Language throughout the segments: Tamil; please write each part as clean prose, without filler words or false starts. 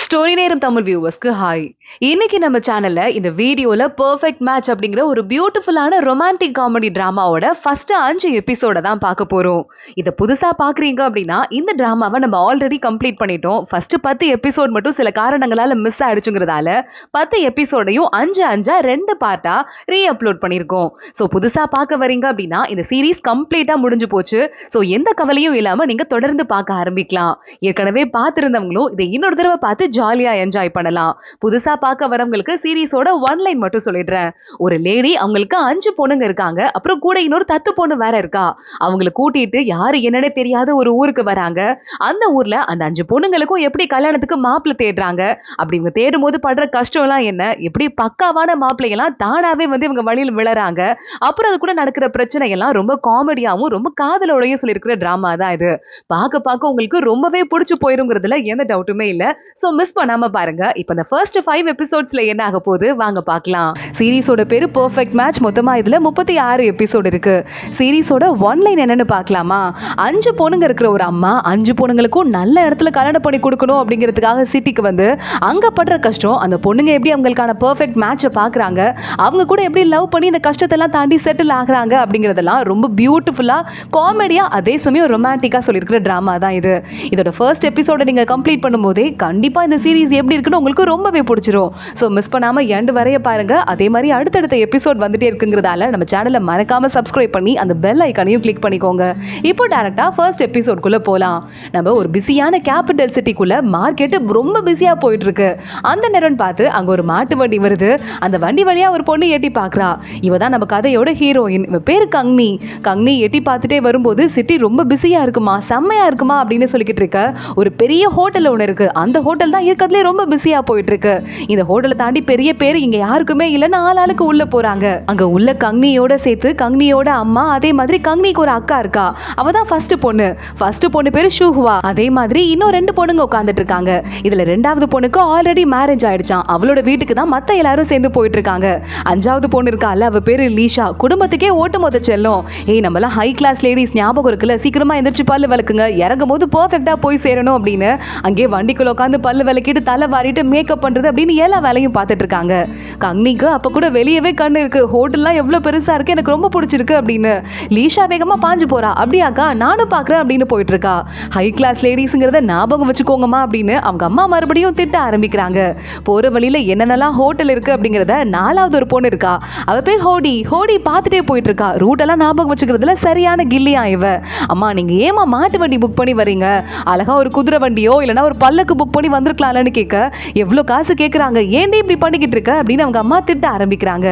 ஸ்டோரி நேரம் தமிழ் வியூவர்ஸ்க்கு ஹாய். இன்னைக்கு நம்ம சேனல்ல இந்த வீடியோல பெர்ஃபெக்ட் மேட்ச் அப்படிங்கிற ஒரு பியூட்டிஃபுல்லான ரொமான்டிக் காமெடி டிராமாவோட ஃபர்ஸ்ட் 5 எபிசோட தான் பார்க்க போறோம். இதை புதுசா பாக்குறீங்க அப்படின்னா இந்த டிராமாவை நம்ம ஆல்ரெடி கம்ப்ளீட் பண்ணிட்டோம். ஃபர்ஸ்ட் 10 எபிசோட் மட்டும் சில காரணங்களால மிஸ் ஆயிடுச்சுங்கிறதால 10 எபிசோடையும் 5 2 பார்ட்டா ரீ அப்லோட் பண்ணியிருக்கோம். ஸோ புதுசா பார்க்க வரீங்க அப்படின்னா இந்த சீரீஸ் கம்ப்ளீட்டா முடிஞ்சு போச்சு. ஸோ எந்த கவலையும் இல்லாம நீங்க தொடர்ந்து பார்க்க ஆரம்பிக்கலாம். ஏற்கனவே பார்த்திருந்தவங்களும் இதை இன்னொரு தடவை பார்த்து ஜாலியா என்ஜாய் பண்ணலாம். புதுசா பார்க்க வரவங்களுக்கு சீரிஸோட ஒன் லைன் மட்டும் சொல்லிடுறேன். ஒரு லேடி, அவங்களுக்கு 5 பொண்ணுங்க இருக்காங்க. அப்புறம் கூட இன்னொரு தத்து பொண்ணு வேற இருக்கா. அவங்களை கூட்டிட்டு யாரு என்னன்னே தெரியாத ஒரு ஊருக்கு வராங்க. அந்த ஊர்ல அந்த 5 பொண்ணுங்களுக்கும் எப்படி கல்யாணத்துக்கு மாப்பிள்ளை தேடுறாங்க. அப்படி இவங்க தேடும் போது படுற கஷ்டம் எல்லாம் என்ன, எப்படி பக்காவான மாப்பிள்ளையெல்லாம் தானாவே இவங்க வழியில் விழறாங்க. அப்புறம் அது கூட நடக்கிற பிரச்சனை எல்லாம் ரொம்ப காமெடியாவும் ரொம்ப காதலோடையும் சொல்லியிருக்கிற டிராமா தான் இது. பார்க்க பார்க்க உங்களுக்கு ரொம்பவே பிடிச்சு போயிருங்கிறதுல எந்த டவுட்டுமே இல்ல. சோ மிஸ் பண்ணாம பாருங்க. இப்போ இந்த ஃபர்ஸ்ட் 5 எபிசோட்ஸ்ல என்ன ஆக போகுது வாங்க பார்க்கலாம். சீரிஸோட பேரு பெர்ஃபெக்ட் மேட்ச். மொத்தமா இதுல 36 எபிசோட் இருக்கு. சீரிஸோட ஒன் லைன் என்னன்னு பார்க்கலாமா? 5 பொண்ணுங்க இருக்கிற ஒரு அம்மா 5 பொண்ணுங்களுக்கும் நல்ல இடத்துல கல்யாணம் பண்ணி கொடுக்கணும் அப்படிங்கிறதுக்காக சிட்டிக்கு வந்து அங்க படுற கஷ்டம், அந்த பொண்ணுங்க எப்படி அவங்களுக்கான பெர்ஃபெக்ட் மேட்சை பாக்குறாங்க, அவங்க கூட எப்படி லவ் பண்ணி இந்த கஷ்டத்தெல்லாம் தாண்டி செட்டில் ஆகுறாங்க அப்படிங்கிறதெல்லாம் ரொம்ப பியூட்டிஃபுல்லா காமெடியா அதே சமயம் ரொமான்டிக்கா சொல்லியிருக்கிற டிராமா தான் இது. இதோட ஃபர்ஸ்ட் எபிசோட நீங்க கம்ப்ளீட் பண்ணும்போதே கண்டிப்பா இந்த சீரிஸ் எப்படி இருக்குன்னு உங்களுக்கு ரொம்பவே பிடிச்சிரும். ஸோ மிஸ் பண்ணாம எண்ட் வரைய பாருங்க. அதே மாதிரி அடுத்தடுத்த எபிசோட் வந்துட்டே இருக்குங்கிறதால நம்ம சேனலை மறக்காம சப்ஸ்கிரைப் பண்ணி அந்த பெல் ஐக்கானையும் கிளிக் பண்ணிக்கோங்க. இப்போ டைரக்டா ஃபர்ஸ்ட் எபிசோட்குள்ள போலாம். நம்ம ஒரு பிஸியான கேபிட்டல் சிட்டிக்குள்ள மார்க்கெட் ரொம்ப பிஸியா போயிட்டு இருக்கு. அந்த நேரம் பார்த்து அங்க ஒரு மாட்டு வண்டி வருது. அந்த வண்டி வழியா ஒரு பொண்ணு எட்டி பாக்குறா. இவ தான் நம்ம கதையோட ஹீரோயின். இவ பேரு கங்னி. கங்னி எட்டி பார்த்துட்டே வரும்போது சிட்டி ரொம்ப பிஸியா இருக்குமா, செம்மையா இருக்குமா அப்படின்னு சொல்லிக்கிட்டு இருக்க ஒரு பெரிய ஹோட்டல் ஒன்று இருக்கு. அந்த ஹோட்டல் தான் இருக்கிறதுலே ரொம்ப பிஸியா போயிட்டு இருக்கு. இந்த ஹோட்டலை தாண்டி பெரிய பேர் இங்க யாருக்குமே இல்லைன்னு ஆளாளுக்கு உள்ள போறாங்க. அங்க உள்ள கங்னியோட சேர்த்து கங்னியோட அம்மா, அதே மாதிரி கங்னிக்கு ஒரு அக்கா இருக்கா. அவ தான் ஃபர்ஸ்ட் பொண்ணு பேரு ஷூஹுவா. அதே மாதிரி இன்னும் 2 பொண்ணுங்க உட்காந்துட்டு இருக்காங்க. இதுல 2வது பொண்ணுக்கு ஆல்ரெடி மேரேஜ் ஆயிடுச்சான். அவளோட வீட்டுக்கு தான் மத்த எல்லாரும் சேர்ந்து போயிட்டு இருக்காங்க. 5வது பொண்ணு இருக்கால, அவ பேரு லீஷா. குடும்பத்துக்கே ஓட்டுமொத்த செல்லும். நம்ம ஹை கிளாஸ் லேடிஸ் ஞாபகம் இருக்குல்ல, சீக்கிரமா எந்திரிச்சு பல்லு விளக்குங்க, இறங்கும் போது பெர்ஃபெக்ட்டா போய் சேரணும் அப்படின்னு அங்கே வண்டிக்குள்ள உட்காந்து பல்லு விளக்கிட்டு தலை வாரிட்டு மேக்கப் பண்றது அப்படின்னு எல்லா வேலையும் பார்த்துட்டு இருக்காங்க. கங்னிக்கு அப்ப கூட வெளியவே கண்ணு இருக்கு. ஹோட்டல்லாம் எவ்வளவு பெருசா இருக்கு, எனக்கு ரொம்ப பிடிச்சிருக்கு அப்படின்னு. லீஷா வேகமா பாஞ்சு போறா. அப்படியாக்கா, நானும் பாக்குறேன் அப்படின்னு போயிட்டு இருக்கா. ஹை கிளாஸ் லேடிஸ்ங்கிறத ஞாபகம் வச்சுக்கோங்கம்மா அப்படின்னு அவங்க அம்மா மறுபடியும் திட்ட ஆரம்பிக்கிறாங்க. போற வழியில என்னென்னலாம் ஹோட்டல் இருக்கு அப்படிங்கறத 4வது ஒரு பொண்ணு இருக்கா. அவ பேர் ஹோடி பார்த்துட்டே போயிட்டு இருக்கா. ரூட் எல்லாம் ஞாபகம் வச்சுக்கிறதுல சரியான கில்லியா இவ. அம்மா, நீங்க ஏமா மாட்டு வண்டி புக் பண்ணி வரீங்க, அழகா ஒரு குதிரை வண்டியோ இல்லைன்னா ஒரு பல்லக்கு புக் பண்ணி வந்திருக்கலாம்னு கேட்க, எவ்வளவு காசு கேட்கறாங்க, ஏன்டி இப்படி பண்ணிக்கிட்டு இருக்க அப்படின்னு அவங்க அம்மா திட்ட ஆரம்பிக்கிறாங்க.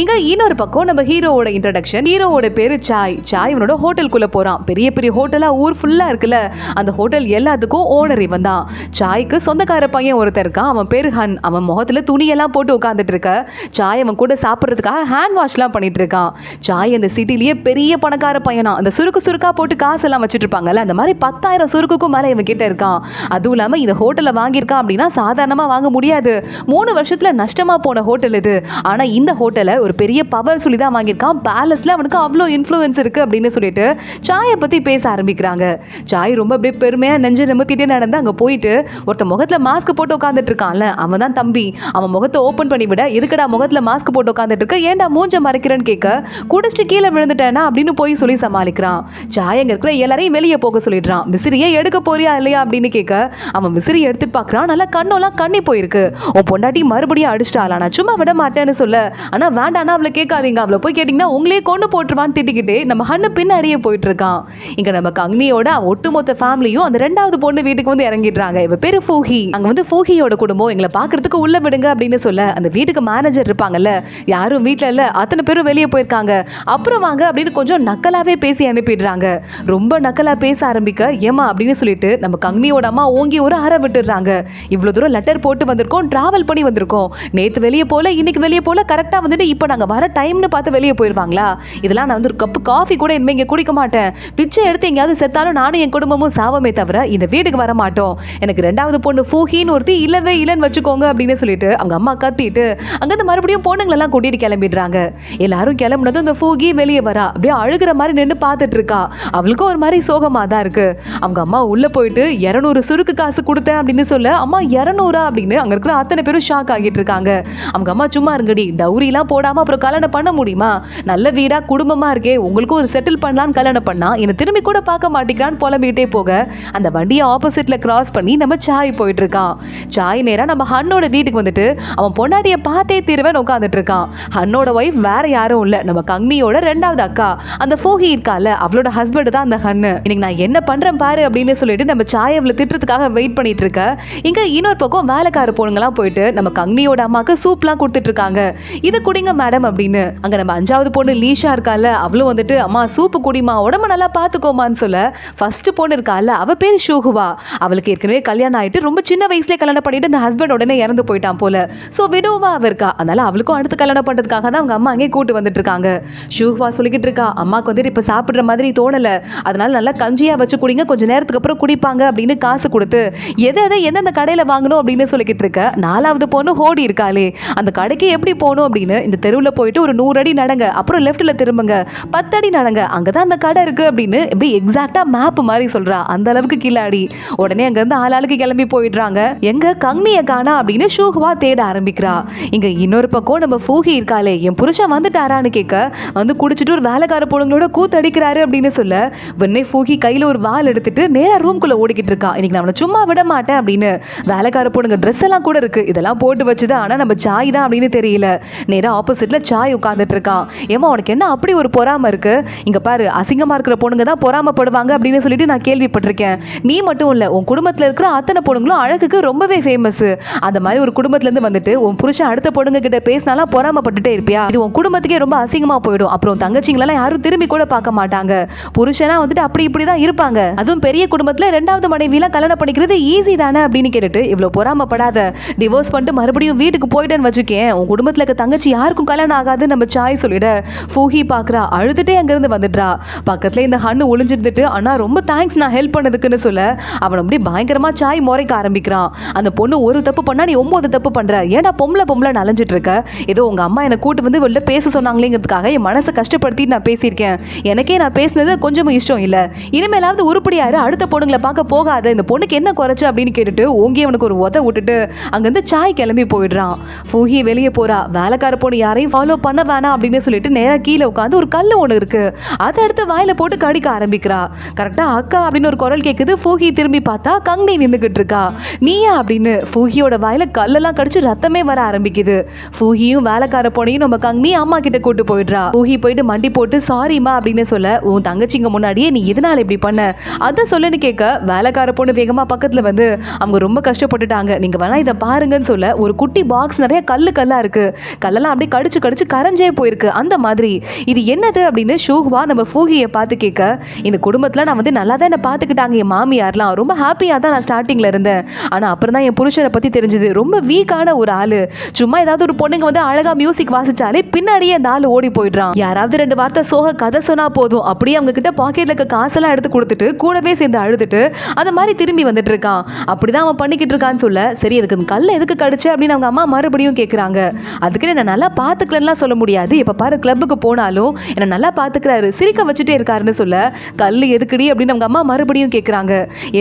இங்க இன்னொரு பக்கம் நம்ம ஹீரோவோட இன்ட்ரோடக்ஷன். ஹீரோவோட பேரு சாய் இவனோட ஹோட்டலுக்குள்ள போறான். பெரிய பெரிய ஹோட்டலா ஊர் ஃபுல்லா இருக்குல்ல, அந்த ஹோட்டல் எல்லாத்துக்கும் ஓனர் இவன் தான். சாய்க்கு சொந்தக்கார பையன் ஒருத்தர் இருக்கான். அவன் பேரு ஹன். அவன் முகத்துல துணியெல்லாம் போட்டு உட்காந்துட்டு இருக்க. சாய் அவன் கூட சாப்பிட்றதுக்காக ஹேண்ட் வாஷ்லாம் பண்ணிட்டு இருக்கான். சாய் அந்த சிட்டிலேயே பெரிய பணக்கார பையனா. அந்த சுருக்கா போட்டு காசெல்லாம் வச்சுட்டு இருப்பாங்கல்ல, அந்த மாதிரி 10,000 சுருக்குக்கும் மேல இவன் கிட்ட இருக்கான். அதுவும் இல்லாம இந்த ஹோட்டலை வாங்கியிருக்கான் அப்படின்னா சாதாரணமா வாங்க முடியாது. 3 வருஷத்துல நஷ்டமா போன ஹோட்டல் இது. ஆனா இந்த ஹோட்டலை ஒரு பெரிய பவர் சொல்லி தான் வாங்கியிருக்கான். பேலஸ்ல அவனுக்கு அவ்வளோ இன்ஃப்ளூயன்ஸ் இருக்கு அப்படின்னு சொல்லிட்டு சாயை பத்தி பேச ஆரம்பிக்கிறாங்க. சாய் ரொம்ப அப்படியே பெருமையா நெஞ்சு நிமித்திட்டே நடந்து அங்க போயிட்டு ஒருத்த முகத்துல மாஸ்க் போட்டு உட்காந்துட்டு இருக்கான்ல, அவன் தான் தம்பி. அவன் முகத்தை ஓபன் பண்ணி விட, எதுக்கடா முகத்துல மாஸ்க் போட்டு உட்காந்துட்டு இருக்க, ஏன்டா மூஞ்ச மறைக்கிறேன்னு கேட்க, குடிச்சிட்டு கீழே விழுந்துட்டேனா அப்படின்னு போய் சொல்லி சமாளிக்கிறான். சாய் அங்க இருக்கிற எல்லாரையும் வெளியே போக சொல்லிடுறான். விசிறியை எடுக்க போறியா இல்லையா அப்படின்னு கேட்க, அவன் விசிறி எடுத்துட்டு பாக்குறான். நல்லா கண்ணெல்லாம் கண்ணி போயிருக்கு. உன் பொண்டாட்டி மறுபடியும் அடிச்சிட்டாளா, நான் சும்மா விட மாட்டேன்னு சொல்ல, ஆனா வேண்டானா அவளை கேட்காதீங்க, அவளை போய் கேட்டீங்கன்னா உங்களே கொண்டு போட்டுருவான்னு திட்டிக்கிட்டே நம்ம ஹன்னு பின்னாடியே போயிட்டு இருக்கான். இங்க நம்ம கங்னியோட ஒட்டுமொத்த ஃபேமிலியும் அந்த 2வது பொண்ணு வீட்டுக்கு வந்து இறங்கிடுறாங்க. இவ பேரு ஃபூஹி. அங்க வந்து ஃபூஹியோட குடும்பம் எங்களை பாக்குறதுக்கு உள்ள விடுங்க அப்படின்னு சொல்ல, அந்த வீட்டுக்கு மேனேஜர் இருப்பாங்கல்ல, யாரும் வீட்டுல இல்ல, அத்தனை பேரும் வெளியே போயிருக்காங்க, அப்புறம் வாங்க அப்படின்னு கொஞ்சம் நக்கலாவே பேசி அனுப்பிடுறாங்க. ரொம்ப நக்கலா பேச ஆரம்பிக்க, ஏமா அப்படின்னு சொல்லிட்டு நம்ம கங்னியோட அம்மா ஓங்கி ஒரு அறை விட்டுடுறாங்க. இவ்வளவு தூரம் லெட்டர் போட்டு வந்திருக்கோம், டிராவல் பண்ணி வந்திருக்கோம், நேத்து வெளியே போல இன்னைக்கு வெளியே போல, கரெக்டா வந்துட்டு இப்போ நாங்க வர டைம்னு பார்த்து வெளியே போயிருவாங்களா, இதெல்லாம் நான் வந்து ஒரு கப்பு காஃபி கூட இனிமே இங்க குடிக்க மாட்டேன், பிச்சை எடுத்து எங்கேயாவது செத்தாலும் நானும் என் குடும்பமும் சாவமே தவிர இந்த வீட்டுக்கு வர மாட்டோம், எனக்கு 2வது பொண்ணு ஃபூஹின்னு ஒருத்தி இல்லவே இல்லைன்னு வச்சுக்கோங்க அப்படின்னு சொல்லிட்டு அவங்க அம்மா கத்திட்டு அங்கிருந்து மறுபடியும் பொண்ணுங்களெல்லாம் கூட்டிட்டு கிளம்பிடுறாங்க. எல்லாரும் கிளம்புனதும் இந்த ஃபூஹி வெளியே வரா. அப்படியே அழுகிற மாதிரி நின்று பார்த்துட்டு இருக்கா. அவளுக்கும் ஒரு மாதிரி சோகமா தான் இருக்கு. அவங்க அம்மா உள்ள போயிட்டு 200 சுருக்கு காசு கொடுத்தேன் அப்படின்னு சொல்ல அம்மா 200 அப்படின்னு அங்க இருக்கிற அத்தனை பேரும் ஷாக் ஆகிட்டு இருக்காங்க. அவங்க அம்மா சும்மா இருங்கடி, டவுரி எல்லாம் போடாம அப்புறம் கல்யாணம் பண்ண முடியுமா? நல்ல வீடா குடும்பமா இருக்கே, உங்களுக்கும் ஒரு செட்டில் பண்ணலான்னு கல்யாணம் பண்ணா என்ன திரும்பி கூட பார்க்க மாட்டேங்கிறான்னு புலம்பிட்டே போக அந்த வண்டியை ஆப்போசிட்ல கிராஸ் பண்ணி நம்ம சாய் போயிட்டு இருக்கான். சாய் நேரா நம்ம ஹன்னோட வீட்டுக்கு வந்துட்டு அவன் பொண்டாட்டிய பார்த்தே தீருவேன் உட்காந்துட்டு இருக்கான். ஹன்னோட ஒய்ஃப் வேற யாரும் இல்ல, நம்ம கங்னியோட 2வது அக்கா அந்த ஃபோகி இருக்கால, அவளோட ஹஸ்பண்ட் தான் அந்த ஹன்னு. இன்னைக்கு நான் என்ன பண்றேன் பாரு அப்படின்னு சொல்லிட்டு நம்ம சாய் அவளை திட்டுறதுக்காக வெயிட் பண்ணிட்டு இருக்க. இங்க இன்னொரு பக்கம் வேலைக்கார பொண்ணுங்கலாம் போயிட்டு நம்ம கங்னியோட அம்மாக்கு சூப்லாம் கொடுத்துட்டு இருக்காங்க. இது குடிங்க மேடம் அப்படின்னு. அங்க நம்ம 5வது பொண்ணு லீஷா இருக்கால, அவளும் வந்துட்டு அம்மா சூப்பு குடிமா, உடம்பு நல்லா பாத்துக்கோமான்னு சொல்ல ஃபர்ஸ்ட் பொண்ணு இருக்கால, அவ பேரு ஷூகுவா. அவளுக்கு ஏற்கனவே கல்யாணம் ஆயிட்டு ரொம்ப சின்ன வயசுல கல்யாணம் பண்ணிட்டு அந்த ஹஸ்பண்ட் உடனே இறந்து போயிட்டான் போல. சோ விடோவா அவ இருக்கா, அதனால அவளுக்கும் அடுத்து கல்யாணம் பண்றதுக்காக தான் அவங்க அம்மா அங்கே கூட்டு வந்துட்டு இருக்காங்க. ஷூகுவா சொல்லிக்கிட்டு இருக்கா, அம்மாக்கு வந்துட்டு இப்ப சாப்பிடுற மாதிரி தோணல, அதனால நல்லா கஞ்சியா வச்சு குடிங்க, கொஞ்ச நேரத்துக்கு அப்புறம் குடிப்பாங்க அப்படின்னு காசு கொடுத்து எதை எந்தெந்த கடையில வாங்கணும் அப்படின்னு சொல்லிக்கிட்டு இருக்க. 4வது பொண்ணு ஹோடி இருக்காளே, அந்த கடைக்கு எப்படி போகணும் அப்படின்னு இந்த தெருவில் போயிட்டு ஒரு 100 அடி நடங்க, அப்புறம் லெஃப்ட்ல திரும்புங்க, 10 அடி நடங்க, அங்கதான் அந்த கடை இருக்கு அப்படின்னு எப்படி எக்ஸாக்டா மேப் மாதிரி சொல்றா. அந்த அளவுக்கு கில்லாடி. உடனே அங்க இருந்து ஆளாளுக்கு கிளம்பி போயிடுறாங்க. எங்க கங்னிய காணா அப்படின்னு ஷூகுவா தேட ஆரம்பிக்கிறா. இங்க இன்னொரு பக்கம் நம்ம ஃபூகி இருக்காளே, என் புருஷன் வந்துட்டாரான்னு கேட்க, வந்து குடிச்சிட்டு ஒரு வேலைக்கார பொண்ணுங்களோட கூத்தடிக்கிறாரு அப்படின்னு சொல்ல உடனே ஃபூகி கையில ஒரு வால் எடுத்துட்டு நேரா ரூம்குள்ள ஓடிக்கிட்டு இருக்கா. இன்னைக்கு நான் சும்மா விட மாட்டேன் அப்படின்னு. வேலைக்கார பொண்ணுங்க ட்ரெஸ் எல்லாம் கூட இருக்கு, இதெல்லாம் போட்டு வச்சுது, ஆனா நம்ம சாய் தான் அப்படின்னு தெரியல. நேரா ஆப்போசிட்ல சாய் உட்கார்ந்துட்டு இருக்கான். ஏமா உனக்கு என்ன அப்படி ஒரு பொறாம இருக்கு? இங்க பாரு, அசிங்கமா இருக்கிற பொண்ணுங்க தான் பொறாமப்படுவாங்க அப்படின்னு சொல்லிட்டு நான் கேள்விப்பட்டிருக்கேன். நீ மட்டும் இல்ல, உன் குடும்பத்துல இருக்கிற அத்தனை பொண்ணுங்களும் அழகுக்கு ரொம்பவே ஃபேமஸ். அந்த மாதிரி ஒரு குடும்பத்துல இருந்து வந்துட்டு உன் புருஷன் அடுத்த பொண்ணுங்க கிட்ட பேசினாலும் பொறாமப்பட்டுட்டே இருப்பியா? இது உன் குடும்பத்துக்கே ரொம்ப அசிங்கமா போயிடும். அப்புறம் தங்கச்சிங்களெல்லாம் யாரும் திரும்பி கூட பார்க்க மாட்டாங்க. புருஷனா வந்துட்டு அப்படி இப்படிதான் இருப்பாங்க. அதுவும் பெரிய குடும்பத்துல 2வது மனைவியெல்லாம் கல்யாணம் பண்ணிக்கிறது ஈஸி தானே அப்படின்னு கேட்டுட்டு இவ்வளவு பொறாமப்படாத, டிவோர்ஸ் பண்ணிட்டு மறுபடியும் வீட்டுக்கு போயிட்டேன்னு வச்சுக்கேன், உன் குடும்பத்துல இருக்க தங்கச்சி யாருக்கும் கல்யாணம் ஆகாது நம்ம சாய் சொல்லிட. ஃபூகி பாக்குறா, அழுதுட்டே அங்கிருந்து வந்துடுறா. பக்கத்துல இந்த ஹன்னு ஒளிஞ்சிருந்துட்டு அண்ணா ரொம்ப தேங்க்ஸ் நான் ஹெல்ப் பண்ணதுக்குன்னு சொல்ல அவன் அப்படி பயங்கரமா சாய் முறைக்க ஆரம்பிக்கிறான். அந்த பொண்ணு ஒரு தப்பு பண்ணா நீ 9 தப்பு பண்ற, ஏன்டா பொம்பளை நலஞ்சிட்டு இருக்க? ஏதோ உங்க அம்மா என்னை கூட்டு வந்து வெளில பேச சொன்னாங்களேங்கிறதுக்காக என் மனசை கஷ்டப்படுத்தி நான் பேசியிருக்கேன். எனக்கே நான் பேசினது கொஞ்சமும் இஷ்டம் இல்ல. இனிமேலாவது உருப்படியாரு, அடுத்த பொண்ணுங்களை பார்க்க போகாத, இந்த பொண்ணுக்கு என்ன குறைச்சு அப்படின்னு கேட்டுட்டு ஓங்கி அவனுக்கு ஒரு உத விட்டுட்டு அங்கிருந்து சாய் கிளம்பி போயிடுறான். ஃபூகி வெளியே போறா. வேலைக்கார பொண்ணு யாரையும் ஃபாலோ பண்ண வேணாம் அப்படின்னு சொல்லிட்டு நேரா கீழே உட்காந்து ஒரு கல்லு ஒண்ணு இருக்கு, அதை எடுத்து வாயில போட்டு கடிக்க ஆரம்பிக்கிறா. கரெக்டா அக்கா அப்படின்னு ஒரு குரல் கேக்குது. ஃபூகி திரும்பி பார்த்தா கங்னி நின்னுகிட்டு இருக்கா. நீயா அப்படின்னு ஃபூகியோட வாயில கல்லெல்லாம் கடிச்சு ரத்தமே வர ஆரம்பிக்குது. ஃபூகியும் வேலைக்கார பொண்ணையும் நம்ம கங்னி அம்மா கிட்ட கூட்டு போயிடுறா. ஃபூகி போயிட்டு மண்டி போட்டு சாரிமா அப்படின்னு சொல்ல, உன் தங்கச்சிங்க முன்னாடியே நீ எதனால இப்படி பண்ண அதை சொல்லுன்னு கேட்க, வேலைக்கார பொண்ணு வேகமா பக்கத்துல வந்து அவங்க ரொம்ப கஷ்டப்பட்டுட்டாங்க, நீங்க வேணா இதை பாருங்கன்னு சொல்ல ஒரு குட்டி பாக்ஸ் நிறைய கல்லா இருக்கு, கல்லெல்லாம் அப்படியே கடிச்சு கடிச்சு கரைஞ்சே போயிருக்கு. அந்த மாதிரி இது என்னது அப்படின்னு ஷூகுவா நம்ம ஃபூகியை பார்த்து கேட்க, இந்த குடும்பத்துல நான் வந்து நல்லா தான் என்ன பார்த்துக்கிட்டாங்க, என் மாமியார்லாம் ரொம்ப ஹாப்பியா தான் நான் ஸ்டார்டிங்ல இருந்தேன். ஆனா அப்புறம் தான் என் புருஷனை பத்தி தெரிஞ்சது, ரொம்ப வீக்கான ஒரு ஆளு. சும்மா ஏதாவது ஒரு பொண்ணுங்க வந்து அழகா மியூசிக் வாசிச்சாலே பின்னாடியே அந்த ஆளு ஓடி போயிடுறான். யாராவது 2 வார்த்தை சோக கதை சொன்னா போதும், அப்படியே அவங்க கிட்ட பாக்கெட்ல இருக்க காசெல்லாம் எடுத்து கொடுத்துட்டு கூடவே சேர்ந்து அழுதுட்டு அந்த மாதிரி திரும்பி வந்துட்டு இருக்கான். அப்படிதான் அவன் பண்ணிக்கிட்டு இருக்கான்னு சொல்ல, சரி அதுக்கு கல்ல எதுக்கு கடிச்ச அப்படின்னு அவங்க அம்மா மறுபடியும் கேட்குறாங்க. அதுக்கு என்ன நல்லா பாத்துக்கலன்னா சொல்ல முடியாது, இப்ப பாரு கிளப்புக்கு போனாலும் என்ன நல்லா பாத்துக்கிறாரு, சிரிக்க வச்சுட்டே இருக்காருன்னு சொல்ல, கல் எதுக்குடி அப்படின்னு அவங்க அம்மா மறுபடியும் கேட்குறாங்க.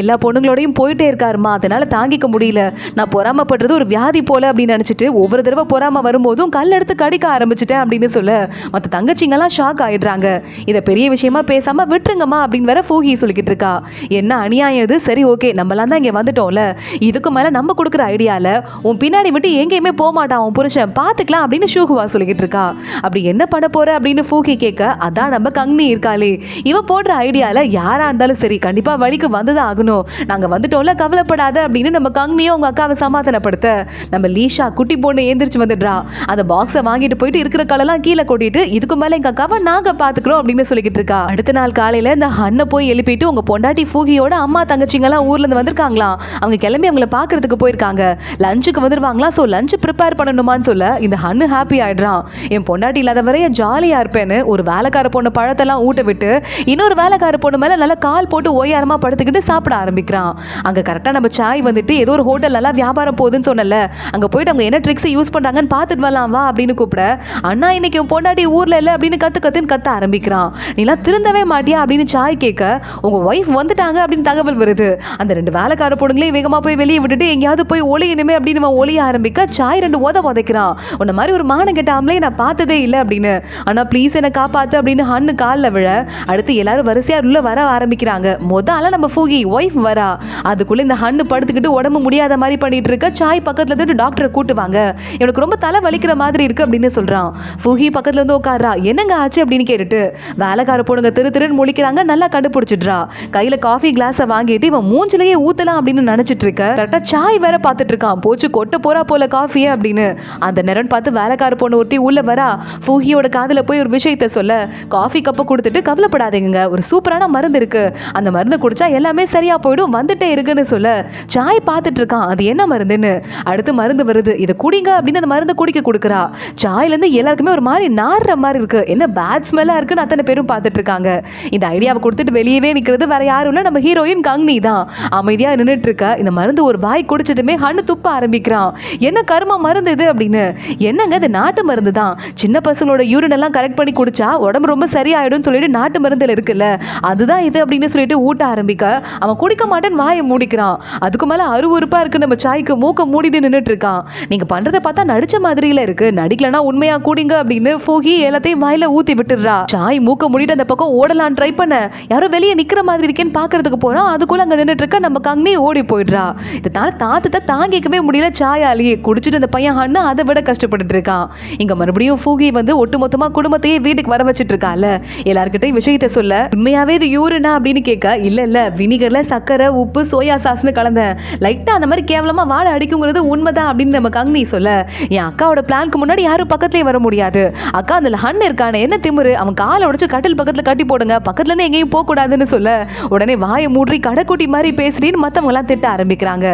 எல்லா பொண்ணுங்களோடையும் போயிட்டே இருக்காருமா, அதனால தாங்கிக்க முடியல, நான் பொறாமப்படுறது ஒரு வியாதி போல அப்படின்னு நினைச்சிட்டு ஒவ்வொரு தடவை பொறாம வரும்போதும் கல் எடுத்து கடிக்க ஆரம்பிச்சிட்டேன் அப்படின்னு சொல்ல மற்ற தங்கச்சிங்கெல்லாம் ஷாக் ஆயிடுறாங்க. இதை பெரிய விஷயமா பேசாம விட்டுருங்கம்மா அப்படின்னு வேற ஃபூகி சொல்லிக்கிட்டு இருக்கா. என்ன அநியாயம் இது, சரி ஓகே நம்மளாம் தான் இங்க வந்துட்டோம்ல, இதுக்கு மேல நம்ம கொடுக்குற ஐடியால உன் பின்னாடி விட்டு எங்கேயுமே போக மாட்டான் உன் புருஷன், பாத்துக்கலாம் அப்படின்னு ஷூகுவா சொல்லிக்கிட்டு இருக்கா. அப்படி என்ன பண்ண போற அப்படின்னு ஃபூகி கேட்க, அதான் நம்ம கங்னி இருக்காளே, இவ போடுற ஐடியால யாரா இருந்தாலும் சரி கண்டிப்பா வழிக்கு வந்துதான் ஆகணும், நாங்க வந்துட்டோம்ல கவலைப்படாத அப்படின்னு நம்ம கங்னியும் உங்க அக்காவை சமாதானப்படுத்த நம்ம லீஷா குட்டி பொண்ணு ஏந்திரிச்சு வந்துடுறா. அந்த பாக்ஸை வாங்கிட்டு போயிட்டு இருக்கிற கலெல்லாம் கீழே கொட்டிட்டு இதுக்கு மேல எங்க அக்காவை நாங்க பாத்துக்கிறோம் அப்படின்னு சொல்லிக்கிட்டு இருக்கா. அடுத்த நாள் காலையில இந்த ஹன்னை போய் எழுப்பிட்டு உங்க பொண்டாட்டி ஃபூகியோட அம்மா தங்கச்சிங்க எல்லாம் ஊர்ல இருந்து வந்திருக்காங்களாம், அவங்க கிளம்பி அவங்களை பாக்குறதுக்கு போயிருக்காங்க, லஞ்சுக்கு வந்துருவாங்களா, சோ லஞ்ச் ப்ரிப்பேர் பண்ணணுமான்னு சொல்ல இந்த ஹன்னு ஹாப்பி ஆயிடுறான். என் பொண்டாட்டி இல்லாத வரைய ஜாலியா இருப்பேன்னு ஒரு வேலைக்கார பொண்ணு பழத்தெல்லாம் ஊட்ட விட்டு இன்னொரு வேலைக்கார பொண்ணு மேல நல்லா கால் போட்டு ஓயாரமா படுத்துக்கிட்டு சாப்பிட ஆரம்பிக்கிறான். அங்க கரெக்டா நம்ம சாய் வந்துட்டு ஏதோ ஒரு ஹோட்டல் எல்லாம் வியாபாரம் போகுதுன்னு சொன்னல, அங்க போயிட்டு அவங்க என்ன ட்ரிக்ஸ் யூஸ் பண்றாங்கன்னு பார்த்துட்டு வரலாம் வா அப்படின்னு கூப்பிட, அண்ணா இன்னைக்கு உன் பொண்டாட்டி ஊர்ல இல்ல அப்படின்னு கத்துன்னு கத்த ஆரம்பிக்கிறான். நீலாம் திருந்தவே மாட்டியா அப்படின்னு சாய் கேட்க, உங்க ஒய்ஃப் வந்துட்டாங்க அப்படின்னு தகவல் வருது. அந்த 2 வேலைக்கார பொண்ணுங்களே வேகமா போய் வெளியே விட்டுட்டு எங்கேயாவது போய் ஒளியணுமே அப்படின்னு ஒளிய ஆரம்பிக்க சாய் 2 உதைக்கிறான். உன்ன மாதிரி ஒரு மானம் கெட்ட ஆம்பளை நான் பார்த்ததே இல்லை அப்படின்னு. ஆனா ப்ளீஸ் என்ன காப்பாத்து அப்படின்னு ஹன்னு காலில் விழ அடுத்து எல்லாரும் வரிசையா உள்ள வர ஆரம்பிக்கிறாங்க. முதல்ல நம்ம ஃபூகி ஒய்ஃப் வரா. அதுக்குள்ள இந்த ஹன்னு படுத்துக்கிட்டு உடம்பு முடியாத மாதிரி பண்ணிட்டு இருக்க சாய் பக்கத்துல இருந்து டாக்டரை கூட்டுவாங்க. இவனுக்கு ரொம்ப தலை வலிக்கிற மாதிரி இருக்கு அப்படின்னு சொல்றான். ஃபூகி பக்கத்துல இருந்து உட்கார்றா. என்னங்க ஆச்சு அப்படின்னு கேட்டுட்டு வேலைக்கார பொண்ணுங்க திருன்னு முழிக்கிறாங்க. நல்லா கண்டுபிடிச்சிடுறா. கையில காஃபி கிளாஸை வாங்கிட்டு இவன் மூஞ்சிலேயே ஊத்தலாம் அப்படின்னு நினைச்சிட்டு இருக்க கரெக்டா சாய் வேற பார்த்துட்டு இருக்கான். போச்சு கொட்ட போறா போல காஃபியே அப்படின்னு. அந்த நேரம் பார்த்து வேலைக்கார பொண்ணு ஒருத்தி உள்ள வரா. ஃபூகியோட காதுல போய் ஒரு விஷயத்த சொல்ல காஃபி கப்பை கொடுத்துட்டு கவலைப்படாதீங்க, ஒரு சூப்பரான மருந்து இருக்கு, அந்த மருந்து குடிச்சா எல்லாமே சரியா போயிடும், வந்துட்டே இருக்குன்னு சொல்ல சாய் பார்த்துட்டு இருக்கான் அது என்ன மருந்துன்னு. அடுத்து மருந்து வருது, இதை குடிங்க அப்படின்னு அந்த மருந்து குடிக்க கொடுக்குறா. சாய்ல இருந்து எல்லாருக்குமே ஒரு மாதிரி நாடுற மாதிரி இருக்கு. என்ன பேட் ஸ்மெல்லா இருக்குன்னு அத்தனை பேரும் பார்த்துட்டு இருக்காங்க. இந்த ஐடியாவை கொடுத்துட்டு வெளியவே நிக்கிறது வேற யாரும் இல்ல, நம்ம ஹீரோயின் கங்னி தான். அமைதியா நின்றுட்டு இருக்க. இந்த மருந்து ஒரு வாய் குடிச்சதுமே ஹன்னு துப்ப ஆரம்பிக்கிறான். என்ன கரும மருந்து இது அப்படின்னு. என்னங்க இது நாட்டு மருந்து தான், சின்ன பசங்களோட யூரின் எல்லாம் கரெக்ட் பண்ணி குடிச்சா உடம்பு ரொம்ப சரியாயிடும் சொல்லிட்டு நாட்டு மருந்துல இருக்குல்ல அதுதான் இது அப்படின்னு சொல்லிட்டு ஊட்ட ஆரம்பிக்க அவன் குடிக்க மாட்டேன்னு வாயை மூடிக்கிறான். அதுக்கு மேல அருவருப்பா இருக்கு. நம்ம சாய்க்கு மூக்க மூடிட்டு நின்றுட்டு இருக்கான். நீங்க பண்றதை பார்த்தா நடிச்ச மாதிரியில இருக்கு, நடிக்கலனா உண்மையா கூடிங்க அப்படின்னு ஃபூகி எல்லாத்தையும் வாயில ஊத்தி விட்டுடுறா. சாய் மூக்க மூடிட்டு அந்த பக்கம் ஓடலான்னு ட்ரை பண்ண யாரோ வெளியே நிக்கிற மாதிரி இருக்கேன்னு பாக்குறதுக்கு போறான். அதுக்குள்ள அங்க நின்றுட்டு இருக்க நம்ம கங்னி ஓடி போயிடுறா. இதனால தாத்தத்தை தாங்கிக்கவே முடியல சாயாலேயே. குடிச்சிட்டு அந்த பையன் ஹன்னு அதை விட கஷ்டப்பட்டுட்டு இருக்கான். இங்க மறுபடியும் ஃபூகி வந்து ஒட்டுமொத்தமா குடும்பத்தையே வீட்டுக்கு வர வச்சிட்டு இருக்கால. எல்லார்கிட்டையும் விஷயத்தை சொல்ல உண்மையாவே இது யூரினா அப்படின்னு கேட்க இல்ல வினிகர்ல சக்கரை உப்பு சோயா சாஸ்னு கலந்தேன், லைட்டா அந்த மாதிரி கேவலமா வாழை அடிக்குங்கிறது உண்மைதான் அப்படின்னு நம்ம கங்னி சொல்ல என் அக்காவோட பிளானுக்கு முன்னாடி யாரும் பக்கத்துலயே வர முடியாது. அக்கா அந்த ஹன்னு இருக்கானே என்ன திமிரு, அவன் காலை உடைச்சு கட்டில் பக்கத்துல கட்டி போடுங்க, பக்கத்துல இருந்து எங்கேயும் போக கூடாதுன்னு சொல்ல உடனே வாயை மூடி கடைக்குட்டி மாதிரி பேசுறேன்னு மத்தவங்க எல்லாம் திட்ட ஆரம்பிக்கிறாங்க.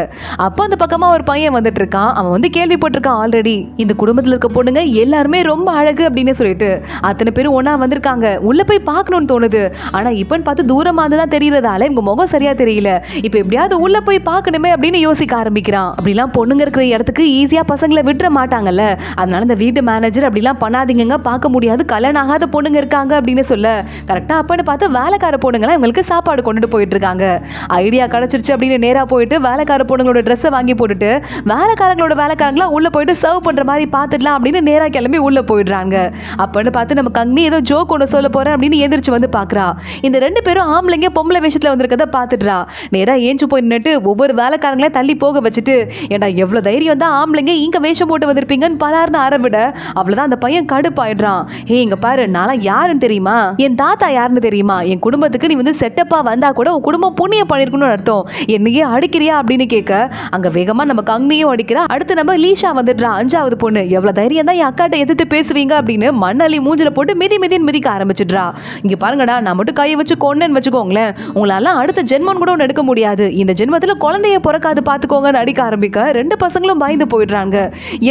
அப்ப அந்த பக்கமா ஒரு பையன் வந்துட்டு இருக்கான். அவன் வந்து கேள்விப்பட்டிருக்கான் ஆல்ரெடி இந்த குடும்பத்துல இருக்க பொண்ணுங்க எல்லாருமே ரொம்ப அழகு அப்படின்னு சொல்லிட்டு அத்தனை பேரும் ஒன்னா வந்திருக்காங்க. உள்ள போய் பார்க்கணும்னு தோணுது. ஆனா இப்பன்னு பார்த்து தூரமா தான் தெரியறதால இவங்க முகம் சரியா தெரியல. இப்ப எப்படியாவது உள்ள போய் பார்க்கணுமே அப்படின்னு யோசிக்க ஆரம்பிக்கிறான். அப்படிலாம் பொண்ணுங்க இருக்கிற இடத்துக்கு ஈஸியா பசங்களை விட்டுற மாட்டாங்கல்ல. அதனால இந்த வீட்டு மேனேஜர் அப்படிலாம் பண்ணாதீங்க, பார்க்க முடியாது, கல்யாணம் ஆகாத பொண்ணுங்க இருக்காங்க அப்படின்னு சொல்ல கரெக்டா அப்பன்னு பார்த்து வேலைக்கார பொண்ணுங்களாம் இவங்களுக்கு சாப்பாடு கொண்டுட்டு போயிட்டு இருக்காங்க. ஐடியா கிடைச்சிருச்சு அப்படின்னு நேரா போயிட்டு வேலைக்கார பொண்ணுங்களோட ட்ரெஸ்ஸை வாங்கி போட்டுட்டு வேலைக்காரங்களா உள்ள போயிட்டு சர்வ் பண்ற மாதிரி பார்த்துடலாம் அப்படின்னு நேரா கிளம்பி உள்ள போயிடுறாங்க. அப்பன்னு பார்த்து நம்ம கங்னி ஏதோ ஜோக் ஒன்று சொல்ல போறேன் அப்படின்னு எதிர்த்து வந்து பாக்குறா. இந்த 2 பேரும் ஆம்பளைங்க பொம்பளை வேஷத்துல வந்திருக்கத பார்த்துடுறா. நேரா ஏஞ்சு போய் நின்னுட்டு ஒவ்வொரு வேலைக்காரங்களையும் தள்ளி போக வச்சுட்டு ஏண்டா எவ்வளவு தைரியம் தான் ஆம்பளைங்க இங்க வேஷம் போட்டு வந்திருப்பீங்கன்னு பலார்னு ஆரம்பிட அவ்வளவுதான் அந்த பையன் கடுப்பாயிடுறான். ஹே இங்க பாரு, நான் யாருன்னு தெரியுமா, என் தாத்தா யாருன்னு தெரியுமா, என் குடும்பத்துக்கு நீ வந்து செட்டப்பா வந்தா கூட உன் குடும்பம் புண்ணியம் பண்ணிருக்கணும்னு அர்த்தம், என்னையே அடிக்கிறியா அப்படின்னு கேட்க அங்க வேகமா நம்ம கங்னியும் அடிக்கிறா. அடுத்து நம்ம லீஷா வந்துடுறா, 5வது பொண்ணு. எவ்வளவு தைரியம் தான் என் அக்காட்ட எதிர்த்து பேசுவீங்க அப்படின்னு மண்ணள்ளி மூஞ்சில போட்டு மிதிக்க ஆரம்பிச்சிடுறா. இங்க பாருங்கடா, நான் மட்டும் கையை வச்சு கொன்னேன்னு வச்சுக்கோங்களேன், உங்களால அடுத்த ஜென்மம் கூட எடுக்க முடியாது, இந்த ஜென்மத்துல குழந்தைய பிறக்காது பாத்துக்கோங்கன்னு அடிக்க ஆரம்பிக்க 2 பசங்களும் பயந்து போயிடுறாங்க.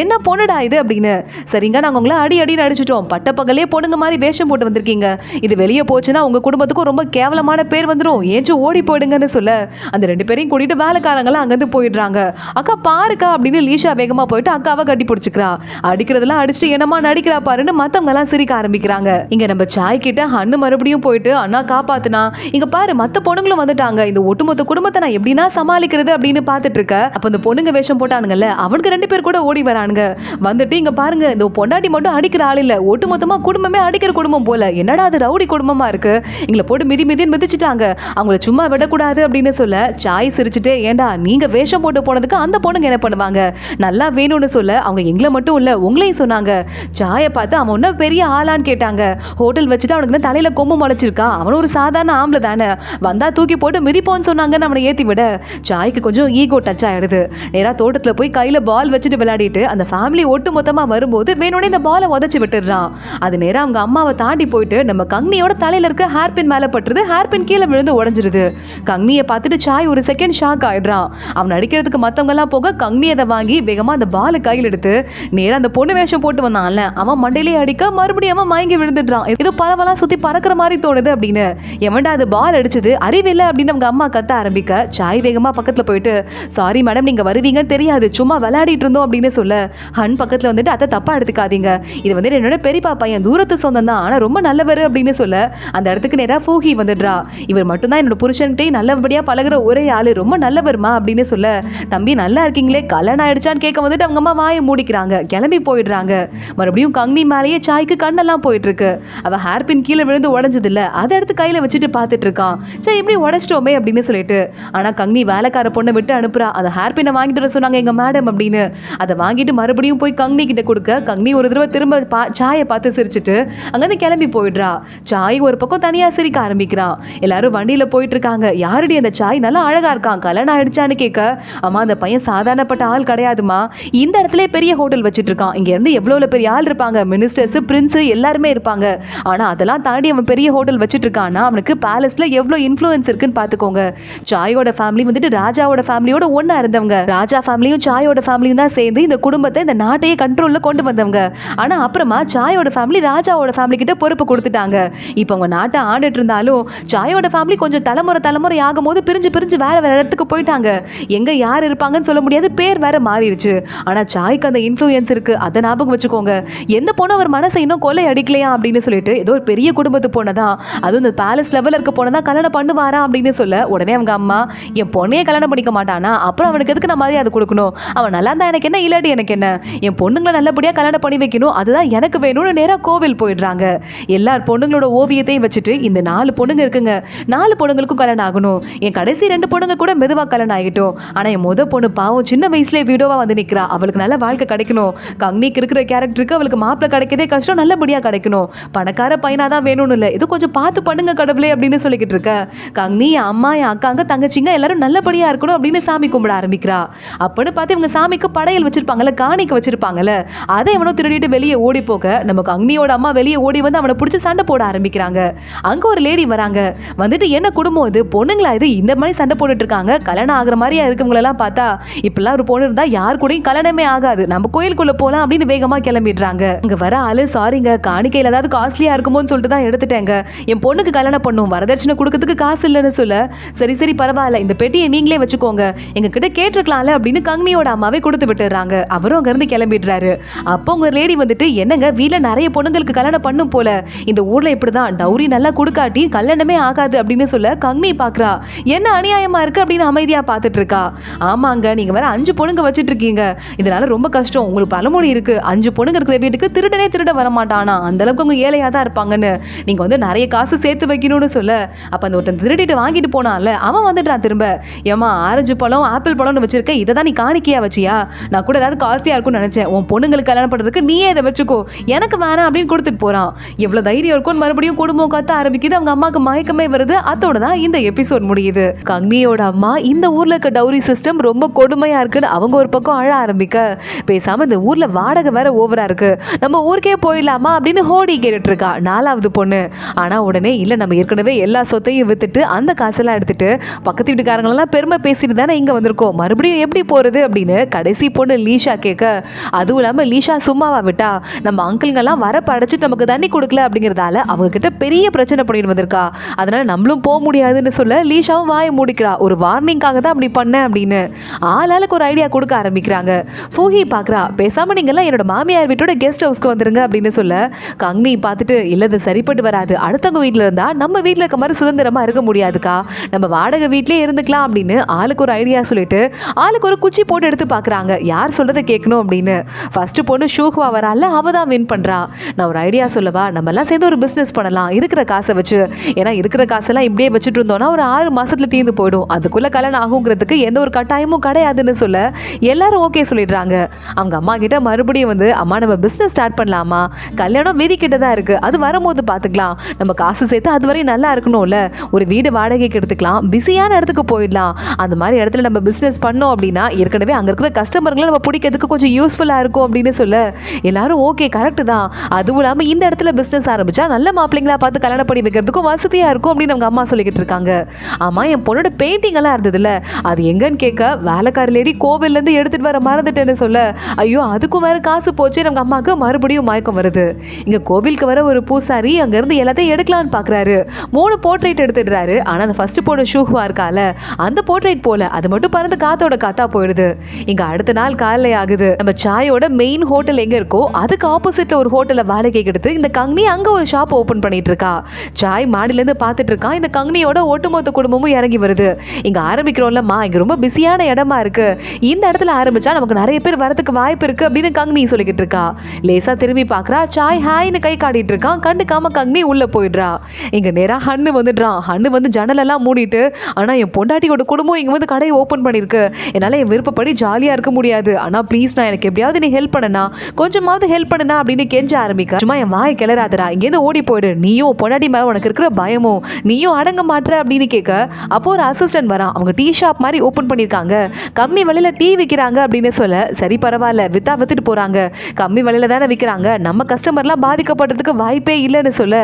என்ன பொண்ணுடா இது அப்படின்னு. சரிங்க, நாங்க உங்களை அடின்னு அடிச்சிட்டோம், பட்ட பகலே பொண்ணுங்க மாதிரி வேஷம் போட்டு வந்திருக்கீங்க, இது வெளியே போச்சுன்னா உங்க குடும்பத்துக்கும் ரொம்ப கேவலமான பேர் வந்துடும், ஏச்சும் ஓடி போயிடுங்கன்னு சொல்ல அந்த 2 பேரையும் கூட்டிட்டு வேலைக்காரங்களாம் அங்கிருந்து போயிடுறாங்க. அக்கா பாருக்கா அப்படின்னு லீஷா வேகமா போயிட்டு அக்காவை கட்டி பிடிச்சிக்கிறா. அடிக்கிறதெல்லாம் அடிச்சுட்டு என்னமா நடிக்கிறா பாருன்னு மத்தவங்க எல்லாம் சிரிக்க ஆரம்பிக்கிறாங்க. இங்க நம்ம சாய் கிட்ட ஹன்னு மறுபடியும் போயிட்டு அண்ணா காப்பாத்துனா, இங்க பாரு மத்த பொண்ணுங்களும் வந்துட்டாங்க, இந்த ஒட்டுமொத்த குடும்பத்தை நான் எப்படின்னா சமாளிக்கிறது அப்படின்னு பாத்துட்டு இருக்க. அப்ப இந்த பொண்ணுங்க வேஷம் போட்டானுங்கல்ல, அவனுக்கு 2 பேர் கூட ஓடி வரானுங்க. வந்துட்டு இங்க பாருங்க, இந்த பொண்டாட்டி மட்டும் அடிக்கிற ஆள் இல்ல, ஒட்டுமொத்தமா குடும்பமே அடிக்கிற குடும்பம் போல, என்னடா அது ரவுடி குடும்பமா இருக்கு, எங்களை போட்டு மிதின்னு மிதிச்சுட்டாங்க, அவங்கள சும்மா விடக்கூடாது அப்படின்னு சொல்ல சாய் சிரிச்சுட்டு ஏண்டா நீங்க வேஷம் போட்டு போனதுக்கு அந்த பொண்ணுங்க என்ன பண்ணுவாங்க, நல்லா வேணும்னு சொல்ல அவங்க எங்களை மட்டும் இல்ல உங்களையும் சொன்னாங்க. சாயை பார்த்து அவன் ஒன்னும் பெரிய ஆளான்னு கேட்டாங்க. ஹோட்டல் வச்சுட்டு அவனுக்கு தலையில கொம்பு முளைச்சிருக்கா, அவன் ஒரு சாதாரண ஆம்பளை தானே, வந்தா தூக்கி போட்டு மிதிப்போன்னு சொன்னாங்கன்னு அவனை ஏத்தி விட சாய்க்கு கொஞ்சம் ஈகோ டச் ஆயிடுது. நேரா தோட்டத்துல போய் கையில பால் வச்சுட்டு விளையாடிட்டு அந்த ஃபேமிலி ஒட்டு மொத்தமா வரும்போது வேணும்னே இந்த பாலை உதச்சு விட்டுடுறான். அது நேரா அவங்க அம்மாவை தாண்டி போயிட்டு நம்ம கங்னியோட தலையில இருக்க ஹேர் பின் மேல பட்டுருது. ஹேர் பின் கீழே விழுந்து உடஞ்சிருது. கங்னியை பார்த்துட்டு சாய் ஒரு செகண்ட் ஷாக் ஆயிடுறான். அவன் அடிக்கிறதுக்கு மத்தவங்க எல்லாம் போக கங்னி அதை வாங்கி வேகமா அந்த பாலை கையில் எடுத்து நேரா அந்த பொண்ணு வேஷம் போட்டு வந்தான்ல அவன் மண்டையிலே அடிக்க மறுபடியும் அவன் மயங்கி விழுந்துடுறான். இது பரவலா சுத்தி பறக்கிற மாதிரி தோணுது அப்படின்னு. எவன்டா அது பால் அடிச்சது, அறிவில்லை அப்படின்னு அவங்க அம்மா கத்த ஆரம்பிக்க சாய் வேகமா பக்கத்துல போயிட்டு சாரி மேடம் நீங்க வருவீங்கன்னு தெரியாது, சும்மா விளையாடிட்டு இருந்தோம் அப்படின்னு சொல்ல ஹன் பக்கத்துல வந்துட்டு அதை தப்பா எடுத்துக்காதீங்க, இது வந்து என்னோட பெரியப்பா பையன், தூரத்து சொந்தம் தான், ஆனா ரொம்ப நல்லவர் அப்படின்னு சொல்ல அந்த இடத்துக்கு நேரா ஃபூகி வந்துடுறா. இவர் மட்டும்தான் என்னோட புருஷன்கிட்டே நல்லபடியா பழகுற ஒரே ஆளு, ரொம்ப நல்லவர் சூப்பர்மா அப்படின்னு சொல்ல, தம்பி நல்லா இருக்கீங்களே, கல்யாணம் ஆயிடுச்சான்னு கேட்க வந்துட்டு அவங்க அம்மா வாயை மூடிக்கிறாங்க, கிளம்பி போயிடுறாங்க. மறுபடியும் கங்னி மேலேயே சாய்க்கு கண்ணெல்லாம் போயிட்டு இருக்கு. அவ ஹேர் பின் கீழே விழுந்து உடஞ்சது இல்ல, அதை எடுத்து கையில வச்சுட்டு பார்த்துட்டு இருக்கான். சரி இப்படி உடச்சிட்டோமே அப்படின்னு சொல்லிட்டு. ஆனா கங்னி வேலைக்கார பொண்ணை விட்டு அனுப்புறா. அந்த ஹேர் பின்னை வாங்கிட்டு வர சொன்னாங்க எங்க மேடம் அப்படின்னு. அதை வாங்கிட்டு மறுபடியும் போய் கங்னி கிட்ட கொடுக்க, கங்னி ஒரு தடவை திரும்ப சாயை பார்த்து சிரிச்சுட்டு அங்கிருந்து கிளம்பி போயிடுறா. சாய் ஒரு பக்கம் தனியா சிரிக்க ஆரம்பிக்கிறான். எல்லாரும் வண்டியில போயிட்டு இருக்காங்க. யாருடி அந்த சாய், நல்லா அழகா இருக்கான், கல்யாணம் ஆயிடுச்சான்னு கேட்க, அம்மா அந்த பையன் சாதாரணப்பட்ட ஆள் கிடையாதுமா, இந்த இடத்துல பெரிய ஹோட்டல் வச்சுட்டு இருக்கான், இங்க இருந்து எவ்வளவு பெரிய ஆள் இருப்பாங்க, மினிஸ்டர்ஸ், பிரின்ஸ் எல்லாருமே இருப்பாங்க. ஆனா அதெல்லாம் தாண்டி அவன் பெரிய ஹோட்டல் வச்சுட்டு இருக்கான்னா அவனுக்கு பேலஸ்ல எவ்வளவு இன்ஃப்ளூயன்ஸ் இருக்குன்னு பாத்துக்கோங்க. சாயோட ஃபேமிலி வந்துட்டு ராஜாவோட ஃபேமிலியோட ஒண்ணா இருந்தவங்க. ராஜா ஃபேமிலியும் சாயோட ஃபேமிலியும் தான் சேர்ந்து இந்த குடும்பத்தை, இந்த நாட்டையே கண்ட்ரோல்ல கொண்டு வந்தவங்க. ஆனா அப்புறமா சாயோட ஃபேமிலி ராஜாவோட ஃபேமிலி கிட்ட பொறுப்பு கொடுத்துட்டாங்க. இப்போ அவங்க நாட்டை ஆண்டுட்டு இருந்தாலும் சாயோட ஃபேமிலி கொஞ்சம் தலைமுறை ஆகும்போது பிரிஞ்சு வேற இடத்துக்கு போயிட்டாங்க. எங்க யார் இருப்பாங்கன்னு சொல்ல முடியாது, பேர் வேற மாறிடுச்சு. ஆனா சாய்க்கு அந்த இன்ஃப்ளூயன்ஸ் இருக்கு, அதை ஞாபகம் வச்சுக்கோங்க. எந்த பொண்ணு அவர் மனசை இன்னும் கொலை அடிக்கலையா அப்படின்னு சொல்லிட்டு ஏதோ ஒரு பெரிய குடும்பத்து பொண்ணதான், அதுவும் இந்த பேலஸ் லெவல்ல இருக்க பொண்ணதான் கல்யாணம் பண்ணுவாரா அப்படின்னு சொல்ல, உடனே அவங்க அம்மா என் பொண்ணையே கல்யாணம் பண்ணிக்க மாட்டானா, அப்புறம் அவனுக்கு எதுக்கு நான் மரியாதை கொடுக்கணும், அவன் நல்லா இருந்தா எனக்கு என்ன, இல்லாட்டி எனக்கு என்ன, என் பொண்ணுங்களை நல்லபடியா கல்யாணம் பண்ணி வைக்கணும், அதுதான் எனக்கு வேணும்னு நேரா கோவில் போயிடுறாங்க. எல்லார் பொண்ணுங்களோட ஓவியத்தையும் வச்சுட்டு இந்த 4 பொண்ணுங்க இருக்குங்க, 4 பொண்ணுங்களுக்கும் கல்யாணம் ஆகணும், என் கடைசி 2 பொண்ணுங்க கூட மெதுவா கல்யாணம் ஆகிட்டோம், ஆனா என் முத பொண்ணு பாவம் சின்ன வயசுல வீடோவா வந்து நிக்கிறா, அவளுக்கு நல்ல வாழ்க்கை கிடைக்கணும், கங்னிக்கு இருக்கிற கேரக்டருக்கு அவளுக்கு மாப்பிள்ளை கிடைக்கதே கஷ்டம், நல்லபடியா கிடைக்கணும், பணக்கார பையனாதான் வேணும்னு இல்லை, இது கொஞ்சம் பார்த்து பண்ணுங்க கடவுளே அப்படின்னு சொல்லிக்கிட்டு இருக்க. கங்னி என் அம்மா, என் அக்காங்க, தங்கச்சிங்க எல்லாரும் நல்லபடியா இருக்கணும் அப்படின்னு சாமி கும்பிட ஆரம்பிக்கிறா. அப்படின்னு பார்த்து இவங்க சாமிக்கு படையல் வச்சிருப்பாங்கல்ல, காணிக்க வச்சிருப்பாங்கல்ல, அதை இவனும் திருடிட்டு வெளியே ஓடி போக, நமக்கு அக்னியோட அம்மா வெளியே ஓடி வந்து அவனை பிடிச்சி சண்டை போட ஆரம்பிக்கிறாங்க. அங்க ஒரு லேடி வராங்க, வந்துட்டு என்ன குடும்பம் இது, பொண்ணுங்களா இது இந்த மாதிரி சண்டை போட்டுட்டு இருக்காங்க, கல்யாணம் ஆகுற மாதிரியா இருக்கவங்களெல்லாம் பார்த்தா இப்பெல்லாம் ஒரு பொண்ணு இருந்தா யார் கூடயும் கல்யாணமே ஆகாது, நம்ம கோயிலுக்குள்ள போலாம் அப்படின்னு வேகமா கிளம்பிடுறாங்க. அங்க வர ஆளு, சாரிங்க காணிக்கையில் ஏதாவது காஸ்ட்லியா இருக்குமோன்னு சொல்லிட்டு தான் எடுத்துட்டேங்க, என் பொண்ணுக்கு கல்யாணம் பண்ணும், வரதட்சணை கொடுக்கறதுக்கு காசு இல்லைன்னு சொல்ல, சரி பரவாயில்ல இந்த பெட்டியை நீங்களே வச்சுக்கோங்க, எங்க கிட்ட கேட்டிருக்கலாம்ல அப்படின்னு கங்னியோட அம்மாவே கொடுத்து விட்டுறாங்க. அவரும் அங்க இருந்து கிளம்பிடுறாரு. அப்போ உங்க லேடி வந்துட்டு, என்னங்க வீட்டுல நிறைய பொண்ணுங்களுக்கு கல்யாணம் பண்ணும் போல, இந்த ஊர்ல இப்படிதான் டவுரி நல்லா கொடுக்காட்டி கல்யாணமே ஆகாது அப்படின்னு சொல்ல, கங்னி பாக்குறா என்ன அநியாயமா இருக்கு அப்படின்னு அமைதியா பார்த்துட்டு இருக்கா. ஆமாங்க நீங்க வேற 5 பொண்ணுங்க வச்சிட்டு இருக்கீங்க, இதனால ரொம்ப கஷ்டம், உங்களுக்கு பழமொழி இருக்கு, 5 பொண்ணுங்க இருக்கிற வீட்டுக்கு திருடனே திருட வர மாட்டானா, அந்த அளவுக்கு அவங்க ஏழையா தான் இருப்பாங்கன்னு, நீங்க வந்து நிறைய காசு சேர்த்து வைக்கணும்னு சொல்ல, அப்ப அந்த ஒருத்தன் திருடிட்டு வாங்கிட்டு போனான்ல அவன் வந்துட்டான் திரும்ப, ஏமா ஆரஞ்சு பழம் ஆப்பிள் பழம்னு வச்சிருக்க, இதை தான் நீ காணிக்கையா வச்சியா, நான் கூட ஏதாவது காஸ்ட்லியா இருக்கும்னு நினைச்சேன், உன் பொண்ணுங்களுக்கு கல்யாணம் பண்றதுக்கு நீயே இதை வச்சுக்கோ, எனக்கு வேணாம் அப்படின்னு கொடுத்துட்டு போறான். எவ்வளவு தைரியம் இருக்கும்னு மறுபடியும் குடும்பம் கத்த ஆரம்பிக்குது. அவங்க அம்மாக்கு மயக்கமே வருது. அதோட தான் இந்த எபிசோட் முடியுது. கங்னியோட அம்மா இந்த ஊர்ல இருக்க டவுரி சிஸ்டம் ரொம்ப கொடுமையா இருக்குன்னு அவங்க ஒரு பக்கம் அழ ஆரம்பிக்க, பேசாம இந்த ஊர்ல வாடகை வேற ஓவரா இருக்கு, நம்ம ஊருக்கே போயிடலாமா அப்படின்னு ஹோடி கேட்டுட்டு இருக்கா 4வது பொண்ணு. ஆனா உடனே இல்ல, நம்ம ஏற்கனவே எல்லா சொத்தையும் வித்துட்டு அந்த காசெல்லாம் எடுத்துட்டு பக்கத்து வீட்டுக்காரங்களெல்லாம் பெருமை பேசிட்டு தானே இங்க வந்திருக்கோம், மறுபடியும் எப்படி போறது அப்படின்னு கடைசி பொண்ணு லீஷா கேட்க, அதுவும் இல்லாம லீஷா சும்மாவா விட்டா, நம்ம அங்கிள்கெல்லாம் வர படைச்சிட்டு நமக்கு தண்ணி கொடுக்கல அப்படிங்கிறதால அவங்க கிட்ட பெரிய பிரச்சனை பண்ணிட்டு வந்திருக்கா, அதனால நம்மளும் போக முடியாதுன்னு சொல்ல லீஷாவும் வாயை மூடிக்கிறா, ஒரு வார்னிங்காக தான் அப்படி பண்ண அப்படின்னு ஆளாளுக்கு ஒரு ஐடியா கொடுக்க ஆரம்பிக்கிறாங்க. ஃபூஹி பாக்குறா, பேசாம நீங்க எல்லாம் என்னோட மாமியார் வீட்டோட கெஸ்ட் ஹவுஸ்க்கு வந்துருங்க அப்படின்னு சொல்ல, கங்னி பார்த்துட்டு இல்லது சரிப்பட்டு வராது, அடுத்தவங்க வீட்டுல இருந்தா நம்ம வீட்டுல இருக்க மாதிரி சுதந்திரமா இருக்க முடியாதுக்கா, நம்ம வாடகை வீட்லயே இருந்துக்கலாம் அப்படின்னு ஆளுக்கு ஒரு ஐடியா சொல்லிட்டு ஆளுக்கு ஒரு குச்சி போட்டு எடுத்து பாக்குறாங்க, யார் சொல்றதை கேட்கணும் அப்படின்னு. ஃபர்ஸ்ட் பொண்ணு ஷூஹுவா வரால, அவ தான் வின் பண்றா. நான் ஒரு ஐடியா சொல்லவா, நம்ம எல்லாம் சேர்ந்து ஒரு பிசினஸ் பண்ணலாம் இருக்கிற காசை வச்சு, ஏன்னா இருக்கிற காசெல்லாம் இப்படியே வச்சுட்டு இருந்தோம்னா ஒரு 6 மாசத்துல தீர்ந்து போயிடும், அதுக்குள்ள கல்யாணம் ஆகுங்கிறதுக்கு எந்த ஒரு கட்டாயமும் கிடையாதுன்னு சொல்ல எல்லாரும் ஓகே சொல்லிடுறாங்க. அவங்க அம்மா கிட்ட மறுபடியும் வந்து, அம்மா நம்ம பிசினஸ் ஸ்டார்ட் பண்ணலாமா, கல்யாணம் வீதி கிட்ட தான் இருக்கு, அது வரும்போது பாத்துக்கலாம், நம்ம காசு சேர்த்து அது வரையும் நல்லா இருக்கணும்ல, ஒரு வீடு வாடகைக்கு எடுத்துக்கலாம், பிஸியான இடத்துக்கு போயிடலாம், அந்த மாதிரி இடத்துல நம்ம பிசினஸ் பண்ணோம் அப்படின்னா ஏற்கனவே அங்க இருக்கிற கஸ்டமர்களை நம்ம பிடிக்கிறதுக்கு கொஞ்சம் யூஸ்ஃபுல்லா இருக்கும் அப்படின்னு சொல்ல எல்லாரும் ஓகே கரெக்ட் தான், அதுவும் இல்லாம இந்த இடத்துல பிசினஸ் ஆரம்பிச்சா நல்ல மாப்பிள்ளைங்களா பார்த்து கல்யாணம் பண்ணி வைக்கிறதுக்கும் வசதியா இருக்கும் அப்படின்னு அவங்க அம்மா சொல்லிக்கிட்டு இருக்காங்க. ஆமா என் பொண்ணோட பெயிண்டிங் எல்லாம் இருந்ததுல அது எங்கன்னு கேட்க, வேலைக்கார லேடி கோவில்ல இருந்து எடுத்துட்டு வர மறந்துட்டேன்னு சொல்ல, ஐயோ அதுக்கும் வேற காசு போச்சு, நம்ம அம்மாவுக்கு மறுபடியும் மயக்கம் வருது. இங்க கோவிலுக்கு வர ஒரு பூசாரி அங்க இருந்து எல்லாத்தையும் எடுக்கலான்னு பாக்குறாரு, 3 போர்ட்ரேட் எடுத்துடுறாரு. ஆனா அந்த ஃபர்ஸ்ட் போன ஷூஹுவா இருக்கால அந்த போர்ட்ரேட் போல அது மட்டும் பறந்து காத்தோட காத்தா போயிடுது. இங்க அடுத்த நாள் காலையில ஆகுது. நம்ம சாயோட மெயின் ஹோட்டல் எங்க இருக்கோ அதுக்கு ஆப்போசிட்ல ஒரு ஹோட்டல்ல வாடகைக்கு எடுத்து இந்த கங்னி அங்க ஒரு ஷாப் ஓபன் பண்ணிட்டு இருக்கா. சாய் மாடில இருந்து பாத்துட்டு இருக்கான். இந்த கங்னியோட ஒட்டுமொத்த குடும்பமும் இறங்கி வருது. இங்க ஆரம்பிக்கிறோம் சொல்லிட்டோம்லம்மா, இங்க ரொம்ப பிஸியான இடமா இருக்கு. இந்த இடத்துல ஆரம்பிச்சா நமக்கு நிறைய பேர் வரதுக்கு வாய்ப்பு இருக்கு அப்படின்னு கங்னி சொல்லிக்கிட்டு இருக்கா. லேசா திரும்பி பாக்குறா. சாய் ஹாய்னு கை காட்டிட்டு இருக்கான். கண்டுக்காம கங்னி உள்ள போயிடுறா. இங்க நேரா ஹன்னு வந்துடுறான். ஹன்னு வந்து ஜன்னல் எல்லாம் மூடிட்டு, ஆனா என் பொண்டாட்டியோட குடும்பம் இங்க வந்து கடையை ஓபன் பண்ணிருக்கு. என்னால என் விருப்பப்படி ஜாலியா இருக்க முடியாது. ஆனா ப்ளீஸ் நான் எனக்கு எப்படியாவது நீ ஹெல்ப் பண்ணனா, கொஞ்சமாவது ஹெல்ப் பண்ணனா அப்படின்னு கெஞ்ச ஆரம்பிக்க. சும்மா என் வாய் கிளறாதடா, இங்கேருந்து ஓடி போயிடு. நீயும் பொண்டாட்டி மேல உனக்கு இருக்கிற பயமும் நீயும் அடங்க மாட்ற அப்படின்னு கேட்க, அப்போ ஒரு அசிஸ்டன்ட் வரான். அவங்க டீ ஷாப் மாதிரி ஓபன் பண்ணிருக்காங்க, கம்மி விலையில டீ விக்கிறாங்க அப்படின்னு சொல்ல, சரி பரவாயில்ல வித்தா வித்துட்டு போறாங்க, கம்மி விலையில தானே விக்கிறாங்க, நம்ம கஸ்டமர்லாம் பாதிக்கப்படுறதுக்கு வாய்ப்பே இல்லைன்னு சொல்ல,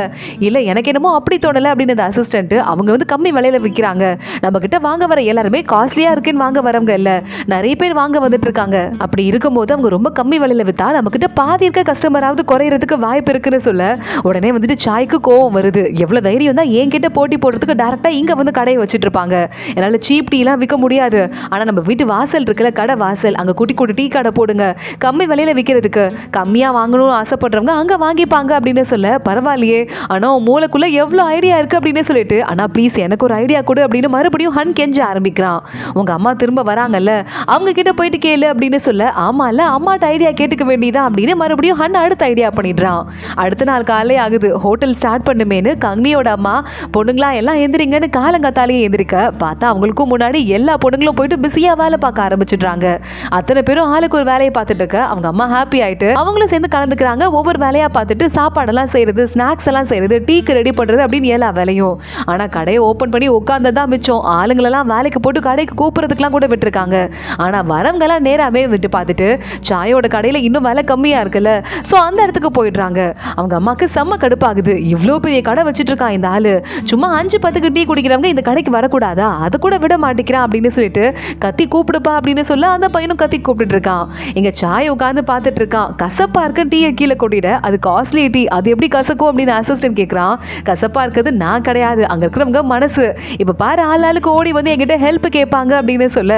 இல்ல எனக்கு என்னமோ அப்படி தோணல அப்படின்னு அசிஸ்டன்ட், அவங்க வந்து கம்மி விலையில விக்கிறாங்க, நம்ம கிட்ட வாங்க வர எல்லாருமே காஸ்ட்லியா இருக்குன்னு வாங்க வரவங்க இல்ல, நிறைய பேர் வாங்க வந்துட்டு இருக்காங்க. அப்படி இருக்கும்போது அவங்க ரொம்ப கம்மி விலையில வித்தா நம்ம கிட்ட பாதி இருக்க கஸ்டமராவது குறையறதுக்கு வாய்ப்பு இருக்குன்னு சொல்ல, உடனே வந்துட்டு சாய்க்கு கோவம் வருது. எவ்வளவு தைரியம் தான் என்கிட்ட போட்டி போடுறதுக்கு டைரக்டா இங்க வந்து கடையை வச்சுட்டு இருப்பாங்க, என்னால சீப் டீ எல்லாம் விற்க முடியாது. ஆனா நம்ம வீட்டு வாசல் இருக்குல்ல, கடை வாசல், அங்க குட்டி குட்டி டீ கடை போடுங்க, கம்மி விலையில விற்கிறதுக்கு, கம்மியா வாங்கணும்னு ஆசைப்படுறவங்க அங்க வாங்கிப்பாங்க அப்படின்னு சொல்ல, பரவாயில்லையே ஆனா மூளைக்குள்ள எவ்வளவு ஐடியா இருக்கு அப்படின்னு சொல்லிட்டு, ஆனா ப்ளீஸ் எனக்கு ஒரு ஐடியா கொடு அப்படின்னு மறுபடியும் ஹன் கெஞ்ச ஆரம்பிக்கிறான். உங்க அம்மா திரும்ப வராங்கல்ல, அவங்க கிட்ட போயிட்டு கேளு அப்படின்னு சொல்ல, ஆமா இல்ல அம்மாட்ட ஐடியா கேட்டுக்க வேண்டியதான் அப்படின்னு மறுபடியும் ஹன் அடுத்த ஐடியா பண்ணிடுறான். அடுத்த நாள் காலையே ஆகுது. ஹோட்டல் ஸ்டார்ட் பண்ணுமேனு கங்னியோட அம்மா, பொண்ணுங்களா எல்லாம் எந்திரிங்கன்னு காலங்காத்தாலேயே எந்திரிக்க பார்த்தா அவங்களுக்கும் முன்னாடி எல்லா பொண்ணுங்களும் போயிட்டு பிஸியா வேலை பார்க்க ஆரம்பிச்சிடுறாங்க. அத்தனை பேரும் ஆளுக்கு ஒரு வேலையை பார்த்துட்டு இருக்க அவங்க அம்மா ஹாப்பி ஆயிட்டு அவங்களும் சேர்ந்து கலந்துக்கிறாங்க. ஒவ்வொரு வேலையா பார்த்துட்டு சாப்பாடெல்லாம் செய்யறது, ஸ்நாக்ஸ் எல்லாம் செய்யறது, டீக்கு ரெடி பண்றது அப்படின்னு எல்லா வேலையும். ஆனா கடையை ஓபன் பண்ணி உட்கார்ந்ததான் மிச்சம். ஆளுங்களெல்லாம் வேலைக்கு போட்டு கடைக்கு கூப்பிடுறதுக்குலாம் கூட விட்டுருக்காங்க. ஆனா வரவங்க எல்லாம் நேராமே வந்துட்டு பார்த்துட்டு, சாயோட கடையில இன்னும் விலை கம்மியா இருக்குல்ல, சோ அந்த இடத்துக்கு போயிடுறாங்க. அவங்க அம்மாக்கு செம்ம கடுப்பாகுது. இவ்வளோ பெரிய கடை வச்சுட்டு இருக்கான் இந்த ஆளு, சும்மா 5-10 டீ குடிக்கிறவங்க இந்த கடைக்கு வரக்கூடாதா, அதை கூட விட மாட்டேங்கிறான் அப்படின்னு சொல்லிட்டு கத்தி கூப்பிடுப்பா அப்படின்னு சொல்ல, அந்த பையனும் கத்தி கூப்பிட்டு இருக்கான். இங்க சாய் உட்காந்து பார்த்துட்டு இருக்கான். கசப்பா இருக்க டீயை கீழே கொட்டிட, அது காஸ்ட்லி டீ, அது எப்படி கசக்கும் அப்படின்னு அசிஸ்டன்ட் கேட்கறான். கசப்பா இருக்கிறது நான் கிடையாது, அங்க இருக்கிறவங்க மனசு. இப்ப பாரு ஆளுக்கு ஓடி வந்து என்கிட்ட ஹெல்ப் கேட்பாங்க அப்படின்னு சொல்ல,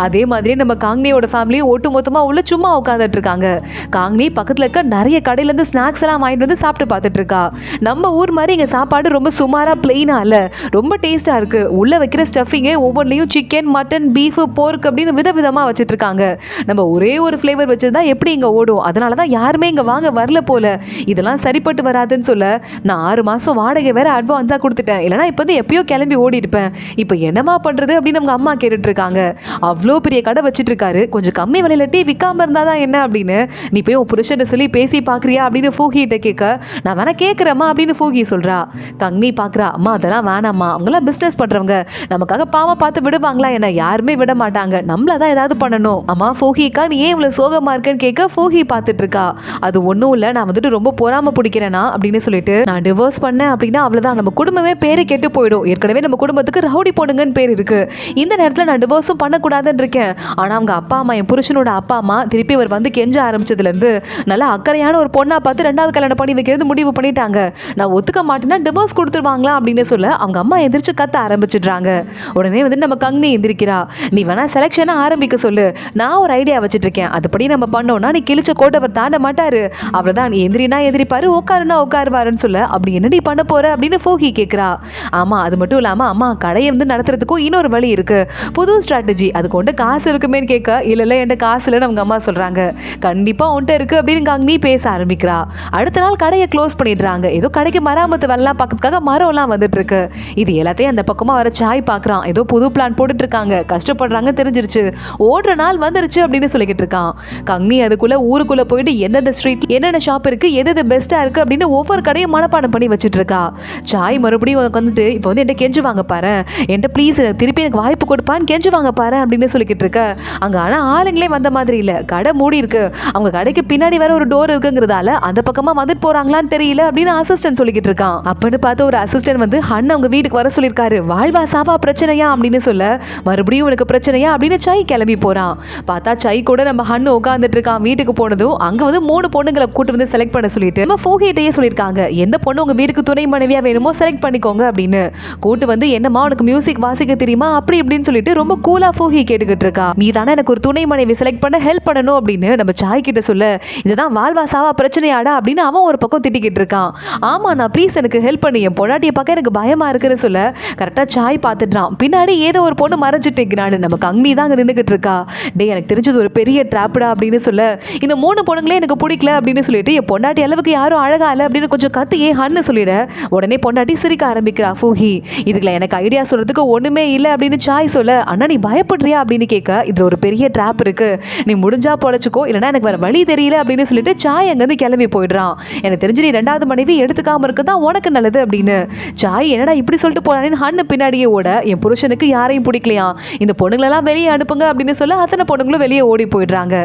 அதே மாதிரி நம்ம காங்னியோட ஃபேமிலியும் ஒட்டு மொத்தமா உள்ள சும்மா உட்காந்துட்டு இருக்காங்க. காங்னி பக்கத்துல இருக்க நிறைய கடையில இருந்து ஸ்நாக்ஸ் எல்லாம் வாங்கிட்டு வந்து சாப்பிட்டு பார்த்துட்டு இருக்கா. நம்ம ஊர் மாதிரி இங்க சாப்பாடு ரொம்ப சுமாரா பிளெயினா இல்ல, ரொம்ப டேஸ்டா இருக்கு. உள்ள வைக்கிற ஸ்டஃபிங்கே ஒவ்வொன்றிலையும் சிக்கன், மட்டன், பீஃப், போர்க் அப்படின்னு விதவிதமா வச்சுட்டு இருக்காங்க. நம்ம ஒரே ஒரு ஃப்ளேவர் வச்சதா எப்படி இங்க ஓடும், அதனாலதான் யாருமே இங்க வாங்க வரல போல, இதெல்லாம் சரிப்பட்டு வராதுன்னு சொல்ல, நான் 6 மாசம் வாடகை வேற அட்வான்ஸா கொடுத்துட்டேன், இல்லைன்னா இப்ப வந்து எப்பயோ கிளம்பி ஓடி இருப்பேன், இப்ப என்னமா பண்றது அப்படின்னு அவங்க அம்மா கேட்டுட்டு இருக்காங்க. அவ்வளோ பெரிய கடை வச்சுட்டு இருக்காரு, கொஞ்சம் கம்மி விலையில டீ விற்காம இருந்தாதான் என்ன அப்படின்னு நீ போய் உன் புருஷன் சொல்லி பேசி பாக்குறியா அப்படின்னு ஃபூகிட்ட கேட்க, நான் வேணா கேட்கிறேம்மா அப்படின்னு ஃபூகி சொல்றா. கங்னி பாக்குறா, அம்மா அதெல்லாம் வேணாம்மா, அவங்களாம் பிசினஸ் பண்றவங்க, நமக்காக பாவ பார்த்து விடுவாங்களா என்ன, யாருமே விட மாட்டாங்க, நம்மளதான் ஏதாவது பண்ணணும். அம்மா ஃபூகிக்கா நீ ஏன் இவ்வளவு சோகமா இருக்கேன்னு கேட்க, ஃபூகி பார்த்துட்டு இருக்கா. அது ஒன்றும் இல்லை, நான் வந்துட்டு ரொம்ப பொறாம பிடிக்கிறேனா அப்படின்னு சொல்லிட்டு, நான் டிவோர்ஸ் பண்ணேன் அப்படின்னா அவ்வளவுதான், நம்ம குடும்பமே பேரு கெட்டு போயிடும், ஏற்கனவே நம்ம குடும்பத்துக்கு ரவுடி பொண்ணுங்கன்னு பேர் இருக்கு, இந்த நேரத்தில் நான் டிவோர்ஸும் பண்ணக்கூடாதுன்னு இருக்கேன். ஆனா அவங்க அப்பா அம்மா, என் புருஷனோட அப்பா அம்மா திருப்பி அவர் வந்து கெஞ்ச ஆரம்பிச்சதுல இருந்து நல்லா அக்கறையான ஒரு பொண்ணா பார்த்து 2வது கல்யாணம் பண்ணி வைக்கிறது முடிவு பண்ணிட்டாங்க. நான் ஒத்துக்க மாட்டேன்னா டிவோர்ஸ் கொடுத்துருவாங்களா அப்படின்னு சொல்ல, அவங்க அம்மா எந்திரிச்சு கத்த ஆரம்பிச்சிடுறாங்க. உடனே வந்து நம்ம கங்னி எந்திரிக்கிறா. நீ வேணா செலக்ஷனை ஆரம்பிக்க சொல்லு, நான் ஒரு ஐடியா வச்சுட்டு இருக்கேன், அதுபடி நம்ம பண்ணோம்னா நீ கிழிச்ச கோட்டவர் தாண்ட மாட்டாரு, அவ்வளவுதான், நீ எந்திரினா எந்திரிப்பாரு, உட்காருனா உட்காருவாருன்னு சொல்ல, அப்படி என்னடி பண்ண போற அப்படின்னு ஃபூகி கேட்கிறா. ஆமா அது மட்டும் இல்லாம அம்மா கடையை வந்து நடத்துறதுக்கும் இன்னொரு வழி இருக்கு, புது ஸ்ட்ராட்டஜி, அது கொண்டு காசு இருக்குமேன்னு கேட்க, இல்ல என்கிட்ட காசு இல்லைன்னு அவங்க அம்மா சொல்றாங்க. கண்டிப்பா உன்கிட்ட இருக்கு அப்படின்னு கங்னி பேச ஆரம்பிக்கிறா. அடுத்த நாள் கடையை க்ளோஸ் பண்ணிடுறாங்க. ஏதோ கடைக்கு மராமத்து வரலாம் பார்க்கறதுக்காக மரம் எல்லாம் வந்துட்டு இருக்கு. இது எல்லாத்தையும் அந்த பக்கமா வர சாய் பாக்குறான். ஏதோ புது பிளான் போட்டுட்டு இருக்காங்க, கஷ்டப்படுறாங்க தெரிஞ்சிருச்சு, ஓடுற நாள் வந்துருச்சு அப்படின்னு சொல்லிக்கிட்டு இருக்கான். கங்னி அதுக்குள்ள ஊருக்குள்ள போயிட்டு எந்தெந்த ஸ்ட்ரீட் என்னென்ன ஷாப் இருக்கு, எது பெஸ்டா இருக்கு அப்படின்னு ஒவ்வொரு கடையும் மனப்பாடம் பண்ணி வச்சுட்டு இருக்கா. சாய் மறுபடியும் வந்துட்டு இப்போ வந்து என்கிட்ட கெஞ்சு வாங்க பாரு, என்கிட்ட ப்ளீஸ் திருப்பி எனக்கு வாய்ப்பு கொடுப்பான்னு கெஞ்சு வாங்க பாரு அப்படின்னு சொல்லிக்கிட்டு இருக்க. அங்க ஆனா ஆளுங்களே வந்த மாதிரி இல்ல, கடை மூடி இருக்கு. அவங்க கடைக்கு பின்னாடி வேற ஒரு டோர் இருக்குங்கிறதால அந்த பக்கமா வந்துட்டு போறாங்களான்னு தெரியல அப்படின்னு அசிஸ்டன்ட் சொல்லிக்கிட்டு இருக்கான். அப்படின்னு பார்த்து ஒரு அசிஸ்டன்ட் வந்து ஹன் அவங்க வீட்டுக்கு வர சொல்லியிருக்காரு. வாழ்வா சாவா பிரச்சனையா அப்படின்னு சொல்ல, மறுபடியும் உனக்கு பிரச்சனையா அப்படின்னு சை கிளம்பி போறான். பார்த்தா சை கூட நம்ம ஹன்னு உட்காந்துட்டு இருக்கான். வீட்டுக்கு போனதும் அங்க வந்து 3 பொண்ணுங்களை கூட்டு வந்து செலக்ட் பண்ண சொல்லிட்டு நம்ம ஃபூகிட்டயே சொல்லியிருக்காங்க, எந்த பொண்ணு உங்க வீட்டுக்கு துணை மனைவியா வேணுமோ செலக்ட் பண்ணிக்கோங்க அப்படின்னு. கூட்டு வந்து என்னமா உனக்கு மியூசிக் வாசிக்க தெரியுமா அப்படி இப்படின்னு சொல்லிட்டு ரொம்ப கூலா ஃபூகி கேட்டுக்கிட்டு இருக்கா. நீ தானே எனக்கு ஒரு துணை மனைவி செலக்ட் பண்ண ஹெல்ப் பண்ணணும் அப்படின்னு நம்ம சாய் கிட்ட சொல்ல, இதுதான் வாழ்வா சாவா பிரச்சனையாடா அப்படின்னு அவன் ஒரு பக்கம் திட்டிக்கிட்டு இருக்கான். ஆமா நான் ப்ளீஸ் எனக்கு ஹெல்ப் பண்ணி, என் பொண்டாட்டியை பார்க்க எனக்கு பயமா இருக்குன்னு சொல்ல, கரெக்டா சாய் பார்த்துட்டான். பின்னாடி ஏதோ ஒரு பொண்ணு மறைஞ்சிட்டு இருக்கிறான்னு நம்ம கங்கனி தான் அங்க நின்னுகிட்டு இருக்கா. டேய் எனக்கு தெரிஞ்சது ஒரு பெரிய ட்ராப்டா அப்படின்னு சொல்ல, இந்த 3 பொண்ணுங்களே எனக்கு பிடிக்கல அப்படின்னு சொல்லிட்டு என் பொண்டாட்டி அளவுக்கு யாரும் அழகா இல்ல அப்படின்னு கொஞ்சம் கத்தியே ஹன்னு சொல்லிட, உடனே பொண்டாட்டி சிரிக்க ஆரம்பிக்கிறா ஃபூஹி. இதுல எனக்கு ஐடியா சொல்றதுக்கு ஒண்ணுமே இல்ல அப்படின்னு சாய் சொல்ல, அண்ணா நீ பயப்படுறியா அப்படின்னு கேட்க, இதுல ஒரு பெரிய ட்ராப் இருக்கு, நீ முடிஞ்சா பொழைச்சுக்கோ இல்லைன்னா எனக்கு வேற வழி தெரியல அப்படின்னு சொல்லிட்டு சாய் அங்கிருந்து கிளம்பி போயிடுறான். எனக்கு தெரிஞ்சு நீ 2வது மனைவி எடுத்துக்காம இருக்குதான் உனக்கு நல்லது அப்படின்னு. சாய் என்னடா இப்படி சொல்லிட்டு போறானேன்னு ஹன்னு பின்னாடியே ஓட, என் புருஷனுக்கு யாரையும் பிடிக்கலையா, இந்த பொண்ணுங்களெல்லாம் வெளியே அனுப்புங்க அப்படின்னு சொல்ல அத்தனை பொண்ணுங்களும் வெளியே ஓடி போயிடுறாங்க.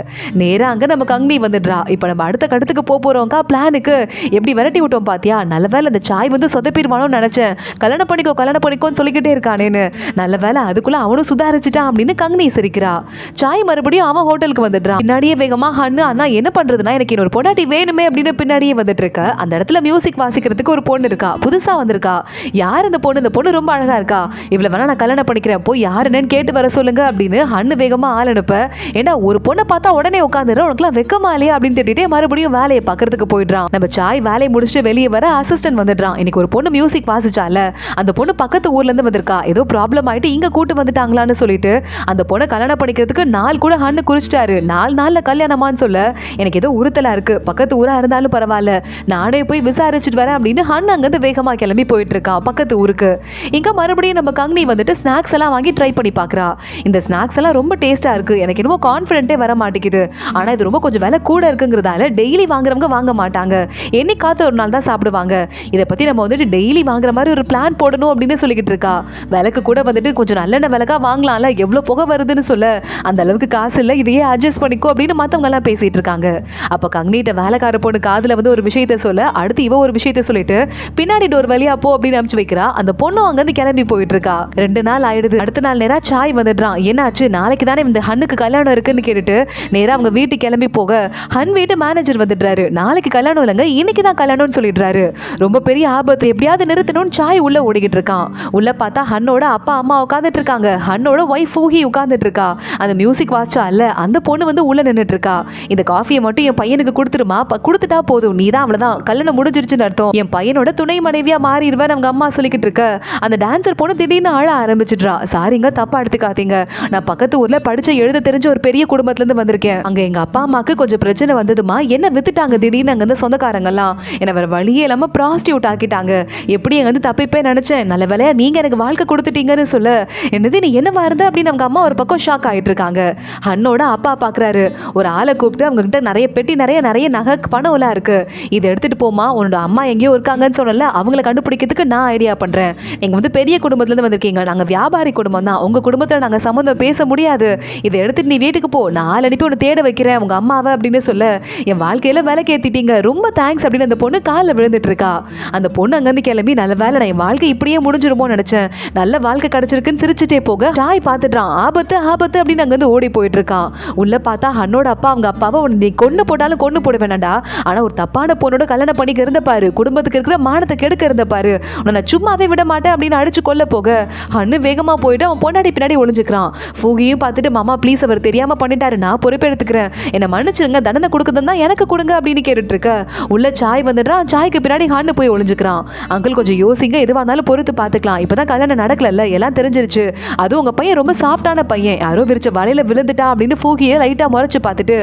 நேரா அங்க நம்ம கங்கனி வந்துடுறா. இப்ப நம்ம அடுத்த கட்டத்துக்கு போறோம்க்கா. பிளானுக்கு எப்படி விரட்டி விட்டோம் பாத்தியா, நல்ல வேலை இந்த சாய் வந்து சொதப்பிடுவானோன்னு நினைச்சேன், கல்யாணம் பண்ணிக்கோன்னு சொல்லிக்கிட்டே இருக்கானேன்னு. நல்ல வேலை அதுக்குள்ள அவனும் சுதாரிச்சுட்டான் அப்படின்னு கங்கனி சிரிக்கிறா. சாய் மறுபடியும் அவன் ஹோட்டலுக்கு வந்துடுறான். பின்னாடியே வேகமா ஹன்னு அண்ணா என்ன பண்றதுன்னா எனக்கு இன்னொரு பொண்டாட்டி வேணுமே அப்படின்னு பின்னாடியே வந்துட்டு இருக்க. அந்த இடத்துல மியூசிக் வாசிக்கிறதுக்கு ஒரு பொண்ணு இருக்கா, புதுசா வந்திருக்கா. யார் இந்த பொண்ணு, இந்த பொண்ணு ரொம்ப அழகா இருக்கா, இவ்வளவு வேணா நான் கல்யாணம் பண்ணிக்கிறேன், போய் யாருன்னு கேட்டு வர சொல்லுங்க அப்படின்னு ஹன்னு வேகமா ஆள் அனுப்ப, ஏன்னா ஒரு பொண்ணை பார்த்தா உடனே உட்காந்துரு, உனக்குலாம் வெக்கமா இல்லையா அப்படின்னு திட்டிட்டே மறுபடியும் வேலையை பார்க்கறதுக்கு போயிடுறான். நம்ம சாய் வேலையை முடிச்சுட்டு வெளியே வர அசிஸ்டன்ட் வந்துடுறான். இன்னைக்கு ஒரு பொண்ணு மியூசிக் வாசிச்சால, அந்த பொண்ணு பக்கத்து ஊர்ல இருந்து வந்திருக்கா, ஏதோ ப்ராப்ளம் ஆயிட்டு இங்க கூட்டு வந்துட்டாங்களான்னு சொல்லிட்டு அந்த பொண்ணை கல்யாணம் பண்ணிக்கிறதுக்கு நாள் கூட ஹன்னு குறிச்சிட்டாரு. 4 நாள்ல கல்யாணமான்னு சொல்ல, எனக்கு ஏதோ உறுத்தலா இருக்கு, பக்கத்து ஊரா இருந்தாலும் பரவாயில்ல, நானே போய் விசாரிச்சுட்டு வரேன் அப்படின்னு ஹன்னு அங்கிருந்து வேகமா கிளம்பி போயிட்டு இருக்கா பக்கத்து ஊருக்கு. இங்க மறுபடியும் நம்ம கங்கனி வந்துட்டு ஸ்நாக்ஸ் எல்லாம் வாங்கி ட்ரை பண்ணி பாக்குறா. இந்த ஸ்நாக்ஸ் எல்லாம் ரொம்ப டேஸ்டா இருக்கு, எனக்கு என்னமோ கான்ஃபிடென்ட்டே வர மாட்டேங்குது, ஆனா இது ரொம்ப கொஞ்சம் விலை கூட இருக்குங்கிறதால டெய்லி வாங்குறவங்க வாங்க மாட்டாங்க, என்னைக்காவது ஒரு நாள் தான் சாப்பிடுவாங்க, இதை பத்தி நம்ம வந்துட்டு டெய்லி வாங்குற மாதிரி ஒரு பிளான் போடணும் அப்படின்னு சொல்லிக்கிட்டு இருக்கா. விலைக்கு கூட வந்துட்டு கொஞ்சம் நல்லெண்ணெய் விலைக்கா வாங்கலாம்ல, எவ்வளவு புகை வருதுன்னு சொல்ல, அந்த அளவுக்கு காசு இல்லை, இதையே அட்ஜஸ்ட் பண்ணிக்கோ அப்படின்னு மத்தவங்க எல்லாம் பேசிட்டு இருக்காங்க. அப்ப கங்கனிட்ட வேலைக்கார பொண்ணு காதுல வந்து ஒரு விஷயத்த சொல்ல, அடுத்து இவ ஒரு விஷயத்த சொல்லிட்டு பின்னாடி ஒரு வழியா போ அப்படின்னு அனுப்பிச்சு வைக்கிறா. அந்த பொண்ணும் அங்கிருந்து கிளம்பி போயிட்டு இருக்கா. 2 நாள் ஆயிடுது. அடுத்த நாள் நேரா சாய் வந்துடுறான். என்னாச்சு, நாளைக்கு தானே இந்த ஹன்னுக்கு கல்யாணம் இருக்குன்னு கேட்டுட்டு நேரா அவங்க வீட்டுக்கு கிளம்பி போக, ஹன் வீட்டு மேனேஜர் வந்துடுறாரு. நாளைக்கு கல்யாணம் இல்லைங்க, இன்னைக்கு தான் கல்யாணம்னு சொல்லிடுறாரு. ரொம்ப பெரிய ஆபத்து, எப்படியாவது நிறுத்தணும்னு சாய் உள்ள ஓடிக்கிட்டு இருக்கான். உள்ள பார்த்தா ஹன்னோட அப்பா அம்மா உட்காந்துட்டு இருக்காங்க, ஹன்னோட ஒய்ஃப் ஃபூஹி உட்காந்துட்டு இருக்கா. அந்த மியூசிக் வாட்சா இல்ல அந்த பொண்ணு வந்து உள்ள நின்னுட்டு இருக்கா. இந்த காஃபியை மட்டும் என் பையனுக்கு கொடுத்துருமா, கொடுத்துட்டா போதும், நீ தான் அவ்வளவுதான் கல்யாணம் முடிஞ்சிருச்சுன்னு அர்த்தம், என் பையனோட துணை மனைவியா மாறிடுவேன் அவங்க அம்மா சொல்லிக்கிட்டு இருக்க. அந்த டான்சர் பொண்ணு திடீர்னு அழ ஆரம்பிச்சிடுறா. சாரிங்க தப்பா எடுத்துக்காதீங்க, நான் பக்கத்து ஊர்ல படிச்ச எழுத தெரிஞ்ச ஒரு பெரிய குடும்பத்துல இருந்து வந்திருக்கேன், அங்க எங்க அப்பா அம்மாக்கு கொஞ்சம் பிரச்சனை வந்ததுமா, என்ன வித்துட்டாங்க திடீர்னு அங்க இருந்து சொந்தக்காரங்க எல்லாம், என்ன வேற வழியே இல்லாம ப்ராஸ்டியூட் ஆக்கிட்டாங்க, எப்படி அங்க வந்து தப்பிப்பே நினைச்சேன், நல்ல வேலையா நீங்க எனக்கு வாழ்க்கை கொடுத்துட்டீங்கன்னு சொல்ல, என்னது நீ என்னவா இருந்த அப்படின்னு அவங்க அம்மா ஒரு பக்கம் ஷாக் ஆயிட்டு இருக்காங்க. ஹன்னோட அப்பா பாக்குறாரு, ஒரு ஆளை கூப்பிட்டு அவங்க கிட்ட நிறைய பெட்டி நிறைய நகை பணம் எல்லாம் இருக்கு, இதை எடுத்துட்டு போமா, உன்னோட அம்மா எங்கேயோ இருக்காங்கன்னு சொல்லல, அவங்கள கண்டுபிடிக்கிறதுக்கு நான் ஐடியா பண்றேன், நீங்க வந்து பெரிய குடும்பத்துல இருந்து வந்திருக்கீங்க, நாங்க வியாபாரி குடும்பம் தான், உங்க குடும்பத்துல நாங்க சம்மந்தம் பேச முடியாது, இதை எடுத்துட்டு நீ வீட்டுக்கு போ, நான் ஆள் அனுப்பி உன்னை தேட வைக்கிறேன் உங்க அம்மாவை அப்படின்னு சொல்ல, என் வாழ்க்கையில வேலை கேத்திட்டீங்க, ரொம்ப தேங்க்ஸ் அப்படின்னு அந்த பொண்ணு காலில் விழுந்துட்டு இருக்கா. அந்த பொண்ணு அங்கிருந்து கிளம்பி, நல்ல வேலை நான் என் வாழ்க்கை இப்படியே முடிஞ்சிருமோ நினைச்சேன், நல்ல வாழ்க்கை கிடைச்சிருக்குன்னு சிரிச்சுட்டே போக, சாய் பார்த்துட்டான். ஆபத்து ஆபத்து அப்படின்னு அங்கிருந்து ஓடி போயிட்டு இருக்கான். உள்ள பார்த்தா ஹன்னோட அப்பா அவங்க அப்பாவை நீ கொண்டு போட்டாலும் கொண்டு போட வேணாண்டா, ஆனா ஒரு தப்பான பொண்ணோட கல்யாணம் பண்ணிக்க இருந்த பாரு, குடும்பத்துக்கு இருக்கிற மானத்தை கெடுக்க இருந்த பாரு, நான் சும்மாவே விட மாட்டேன் அப்படின்னு அடிச்சு கொல்ல போக, ஹன்னு வேகமா போயிட்டு அவன் பொண்டாடி பின்னாடி ஒளிஞ்சுக்கிறான். ஃபூகியும் பார்த்துட்டு, மாமா ப்ளீஸ் அவர் தெரியாம பண்ணிட்டாரு, நான் பொறுப்பெடுத்துக்கிறேன், என்ன மன்னிச்சிருங்க, தண்டனை கொடுக்குறதா எனக்கு கொடுங்க அப்படின்னு கேட்டுட்டு இருக்க. உள்ள சாய் வந்துடுறான். சாய்க்கு பின்னாடி ஹன்னு போய் ஒளிஞ்சுக்கிறான். அங்கிள் கொஞ்சம் யோசிங்க, எதுவா இருந்தாலும் பொறுத்து பார்த்துக்கலாம், இப்பதான் கல்யாணம் நடக்கல, எல்லாம் தெரிஞ்சிருச்சு, அதுவும் உங்க பையன் ரொம்ப சாஃப்டான பையன், யாரோ விரிச்ச வலையில விழுந்துட்டா அப்படின்னு ஃபூகியை லைட்டா முறைச்சு பார்த்துட்டு,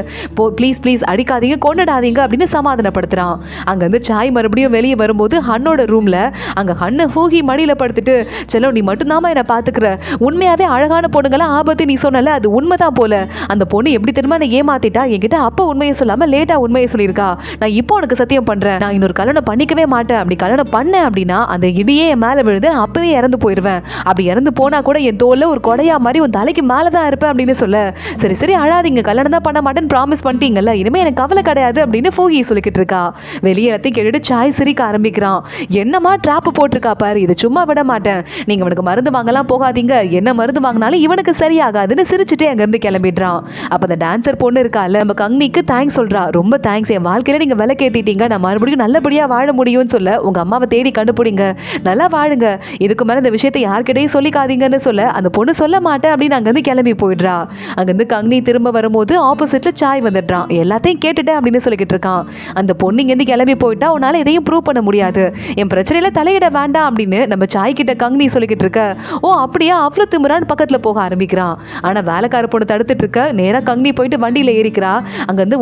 ப்ளீஸ் ப்ளீஸ் அடிக்காதீங்க கொண்டுடாதீங்க அப்படின்னு சமாதானப்படுத்துறான். அங்க இருந்து சாய் மறுபடியும் வெளியே வரும்போது ஹன்னோட ரூம்ல அங்க ஹன்னு ஃபூகி மடியில படுத்துட்டு, செல்லம் நீ மட்டும்தாமா என்ன பாத்துக்கிற, உண்மையாவே அழகான பொண்ணுங்களாம் ஆபத்து நீ சொன்னல, அது உண்மைதான் போல, அந்த பொண்ணு எப்படி தெரியுமா என்ன ஏமாத்திட்டா, என்கிட்ட அப்ப உண்மையை சொல்லாம லேட்டா உண்மையை சொல்லியிருக்கா, நான் இப்போ உனக்கு சத்தியம் பண்றேன், நான் இன்னொரு கல்யாணம் பண்ணிக்கவே மாட்டேன், அப்படி கல்யாணம் பண்ணேன் அப்படின்னா அந்த இடியே என் மேல விழுது, நான் அப்பவே இறந்து போயிடுவேன், அப்படி இறந்து போனா கூட என் தோல்ல ஒரு கொடையா மாதிரி உன் தலைக்கு மேலதான் இருப்பேன் அப்படின்னு சொல்ல, சரி சரி அழாதீங்க, கல்யாணம் தான் பண்ண மாட்டேன்னு ப்ராமிஸ் பண்ணிட்டீங்கல்ல, இனிமே எனக்கு கவலை கிடையாது அப்படின்னு ஃபூகி சொல்லிக்கிட்டு இருக்கா. வெளியே எல்லாத்தையும் கேட்டுட்டு சாய் சிரிக்க ஆரம்பிக்கிறான். என்னமா டிராப் போட்டிருக்கா பாரு, இது சும்மா விட மாட்டேன், நீங்க அவனுக்கு மருந்து வாங்கலாம் போகாதீங்க, என்ன மருந்து வாங்கினாலும் இவனுக்கு சரியாகாதுன்னு சிரிச்சுட்டே அங்க இருந்து கிளம்பிடுறான். அப்ப அந்த டான்சர் பொண்ணு இருக்கால, நம்ம கங்கனிக்கு தேங்க்ஸ் சொல்றா. ரொம்ப தேங்க்ஸ், என் வாழ்க்கையில நீங்க விலை கேத்திட்டீங்க, நான் மறுபடியும் நல்லபடியா வாழ முடியும்னு சொல்ல, உங்க அம்மாவை தேடி கண்டுபிடிங்க, நல்லா வாழுங்க, இதுக்கு மேல இந்த விஷயத்தை யார்கிட்டையும் சொல்லிக்காதீங்கன்னு சொல்ல, அந்த பொண்ணு சொல்ல மாட்டேன் அப்படின்னு அங்க இருந்து கிளம்பி போயிடுறா. அங்கிருந்து கங்கனி திரும்ப வரும்போது ஆப்போசிட்ல சாய் வந்துடுறான். எல்லாத்தையும் கேட்டுட்டேன் அப்படின்னு சொல்லிக்கிட்டு இருக்கான். அந்த பொண்ணு இங்க இருந்து கிளம்பி போயிட்டா உன்னால எதையும் ப்ரூவ் பண்ண முடியாது, என் பிரச்சனையில தலையிட வேண்டாம் அப்படின்னு நம்ம சாய் கிட்ட கங்கனி சொல்லிக்கிட்டு இருக்க. ஓ அப்படியா, அவ்வளோ திமிரான்னு பக்கத்துல போக ஆரம்பிக்கிறான். ஆனா வேலைக்கார பொண்ணு தடுத்துட்டு இருக்க. நேரா கங்கனி போயிட்டு வண்டியில ஏறிக்கிறா. அங்க வந்து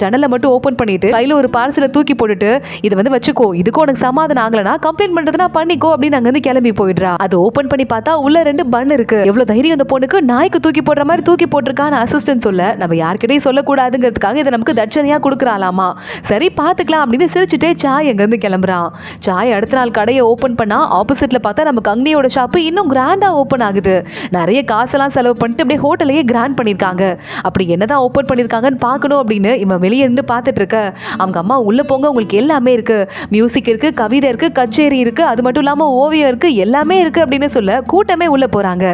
ஜன்னலை மட்டும் ஓபன் பண்ணிட்டு கையில ஒரு பார்சலை தூக்கி போட்டுட்டு இதை வந்து வச்சுக்கோ, இதுக்கு உனக்கு சமாதானம் ஆகலனா கம்ப்ளைண்ட் பண்றதுனா பண்ணிக்கோ அப்படின்னு அங்க இருந்து கிளம்பி போயிடுறா. அது ஓபன் பண்ணி பார்த்தா உள்ள 2 பன் இருக்கு. எவ்வளவு தைரியம் அந்த பொண்ணுக்கு, நாய்க்கு தூக்கி போடுற மாதிரி தூக்கி போட்டிருக்கான்னு அசிஸ்டன்ட் சொல்ல, நம்ம யார்கிட்டயும் சொல்லக்கூடாதுங்கிறதுக்காக இதை நமக்கு தட்சணையா கொடுக்குறாளாமா. சரி பாத்துக்கலாம் அப்படின்னு சிரிச்சுட்டே சாய் அங்க இருந்து கிளம்புறான். சாய் அடுத்த நாள் கடையை ஓபன் பண்ணா ஆப்போசிட்ல பார்த்தா நம்ம கங்னியோட ஷாப்பு இன்னும் கிராண்டா ஓபன் ஆகுது. நிறைய காசெல்லாம் செலவு பண்ணிட்டு அப்படியே ஹோட்டலையே கிராண்ட் பண்ணிருக்காங்க. அப்படி என்னதான் ஓபன் பண்ணிருக்காங்கன்னு பார்க்கணும் அப்படின்னு இவன் வெளியே இருந்து பார்த்துட்டு இருக்க. அவங்க அம்மா உள்ள போங்க, உங்களுக்கு எல்லாமே இருக்கு, மியூசிக் இருக்கு, கவிதை இருக்கு, கச்சேரி இருக்கு, அது மட்டும் இல்லாம ஓவியம் இருக்கு, எல்லாமே இருக்கு அப்படின்னு சொல்ல கூட்டமே உள்ள போறாங்க.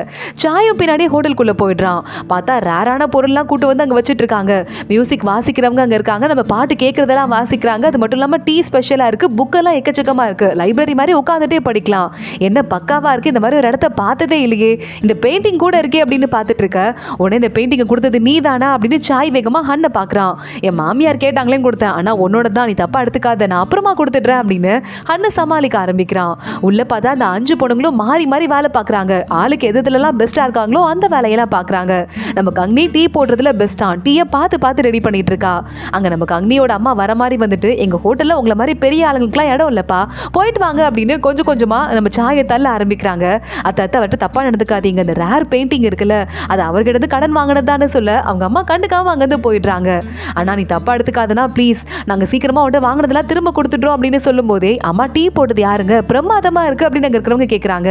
சாயும் பின்னாடி ஹோட்டலுக்குள்ள போயிடுறான். பார்த்தா ரேரான பொருள்லாம் கூட்டு வந்து அங்க வச்சிட்டு இருக்காங்க. மியூசிக் வாசிக்கிறவங்க அங்க இருக்காங்க, நம்ம பாட்டு கேட்கறதெல்லாம் வாசிக்கிறாங்க. அது மட்டும் இல்லாம டீ ஸ்பெஷலா இருக்கு, புக்கெல்லாம் எக்கச்சக்கமா இருக்கு, லைப்ரரி மாதிரி உட்காந்துட்டே படிக்கலாம். என்ன பக்காவா இருக்கு, இந்த மாதிரி ஒரு இடத்த பார்த்ததே இல்லையே, இந்த பெயிண்டிங் கூட இருக்கே அப்படின்னு பார்த்துட்டு இருக்க. உடனே இந்த பெயிண்டிங்கை கொடுத்தது நீ தானா அப்படின்னு சாய் வேகமா ஹன்னை பார்க்கறான். என் மாமியார் கேட்டாங்களேன்னு கொடுத்தேன், ஆனா உன்னோட தான், நீ தப்பா எடுத்துக்காத, நான் அப்புறமா கொடுத்துடுறேன் அப்படின்னு ஹன்னு சமாளிக்க ஆரம்பிக்கிறான். உள்ள பார்த்தா அந்த 5 பொண்ணுங்களும் மாறி மாறி வேலை பார்க்குறாங்க. ஆளுக்கு எதுலாம் பெஸ்டா இருக்காங்களோ அந்த வேலையெல்லாம் பார்க்குறாங்க. நம்ம கங்னி டீ போடுறதுல பெஸ்டா, டீயை பார்த்து பார்த்து ரெடி பண்ணிட்டு இருக்கா. அங்க நம்ம கங்னியோட அம்மா வர மாதிரி வந்துட்டு, எங்க ஹோட்டல்ல உங்களை மாதிரி பெரிய ஆளுங்களுக்குலாம் இடம் இல்லப்பா, போயிட்டு வாங்க அப்படின்னு கொஞ்சம் கொஞ்சமா நம்ம சாயை தள்ள ஆரம்பிக்கிறாங்க. அத்தை அவர்கிட்ட தப்பா நடந்துக்காதீங்க, இந்த ரேர் பெயிண்டிங் இருக்குல்ல, அது அவர்கிட்ட கடன் வாங்கினதான்னு சொல்ல அவங்க அம்மா கண்டுக்காம அங்கிருந்து போயிடுறாங்க. ஆனா நீ தப்பா எடுத்துக்காதனா ப்ளீஸ், நாங்க சீக்கிரமா உடனே வாங்கினதெல்லாம் திரும்ப கொடுத்துட்டோம் அப்படின்னு சொல்லும் போதே, அம்மா டீ போட்டது யாருங்க, பிரமாதமா இருக்கு அப்படின்னு அங்க இருக்கிறவங்க கேட்கறாங்க.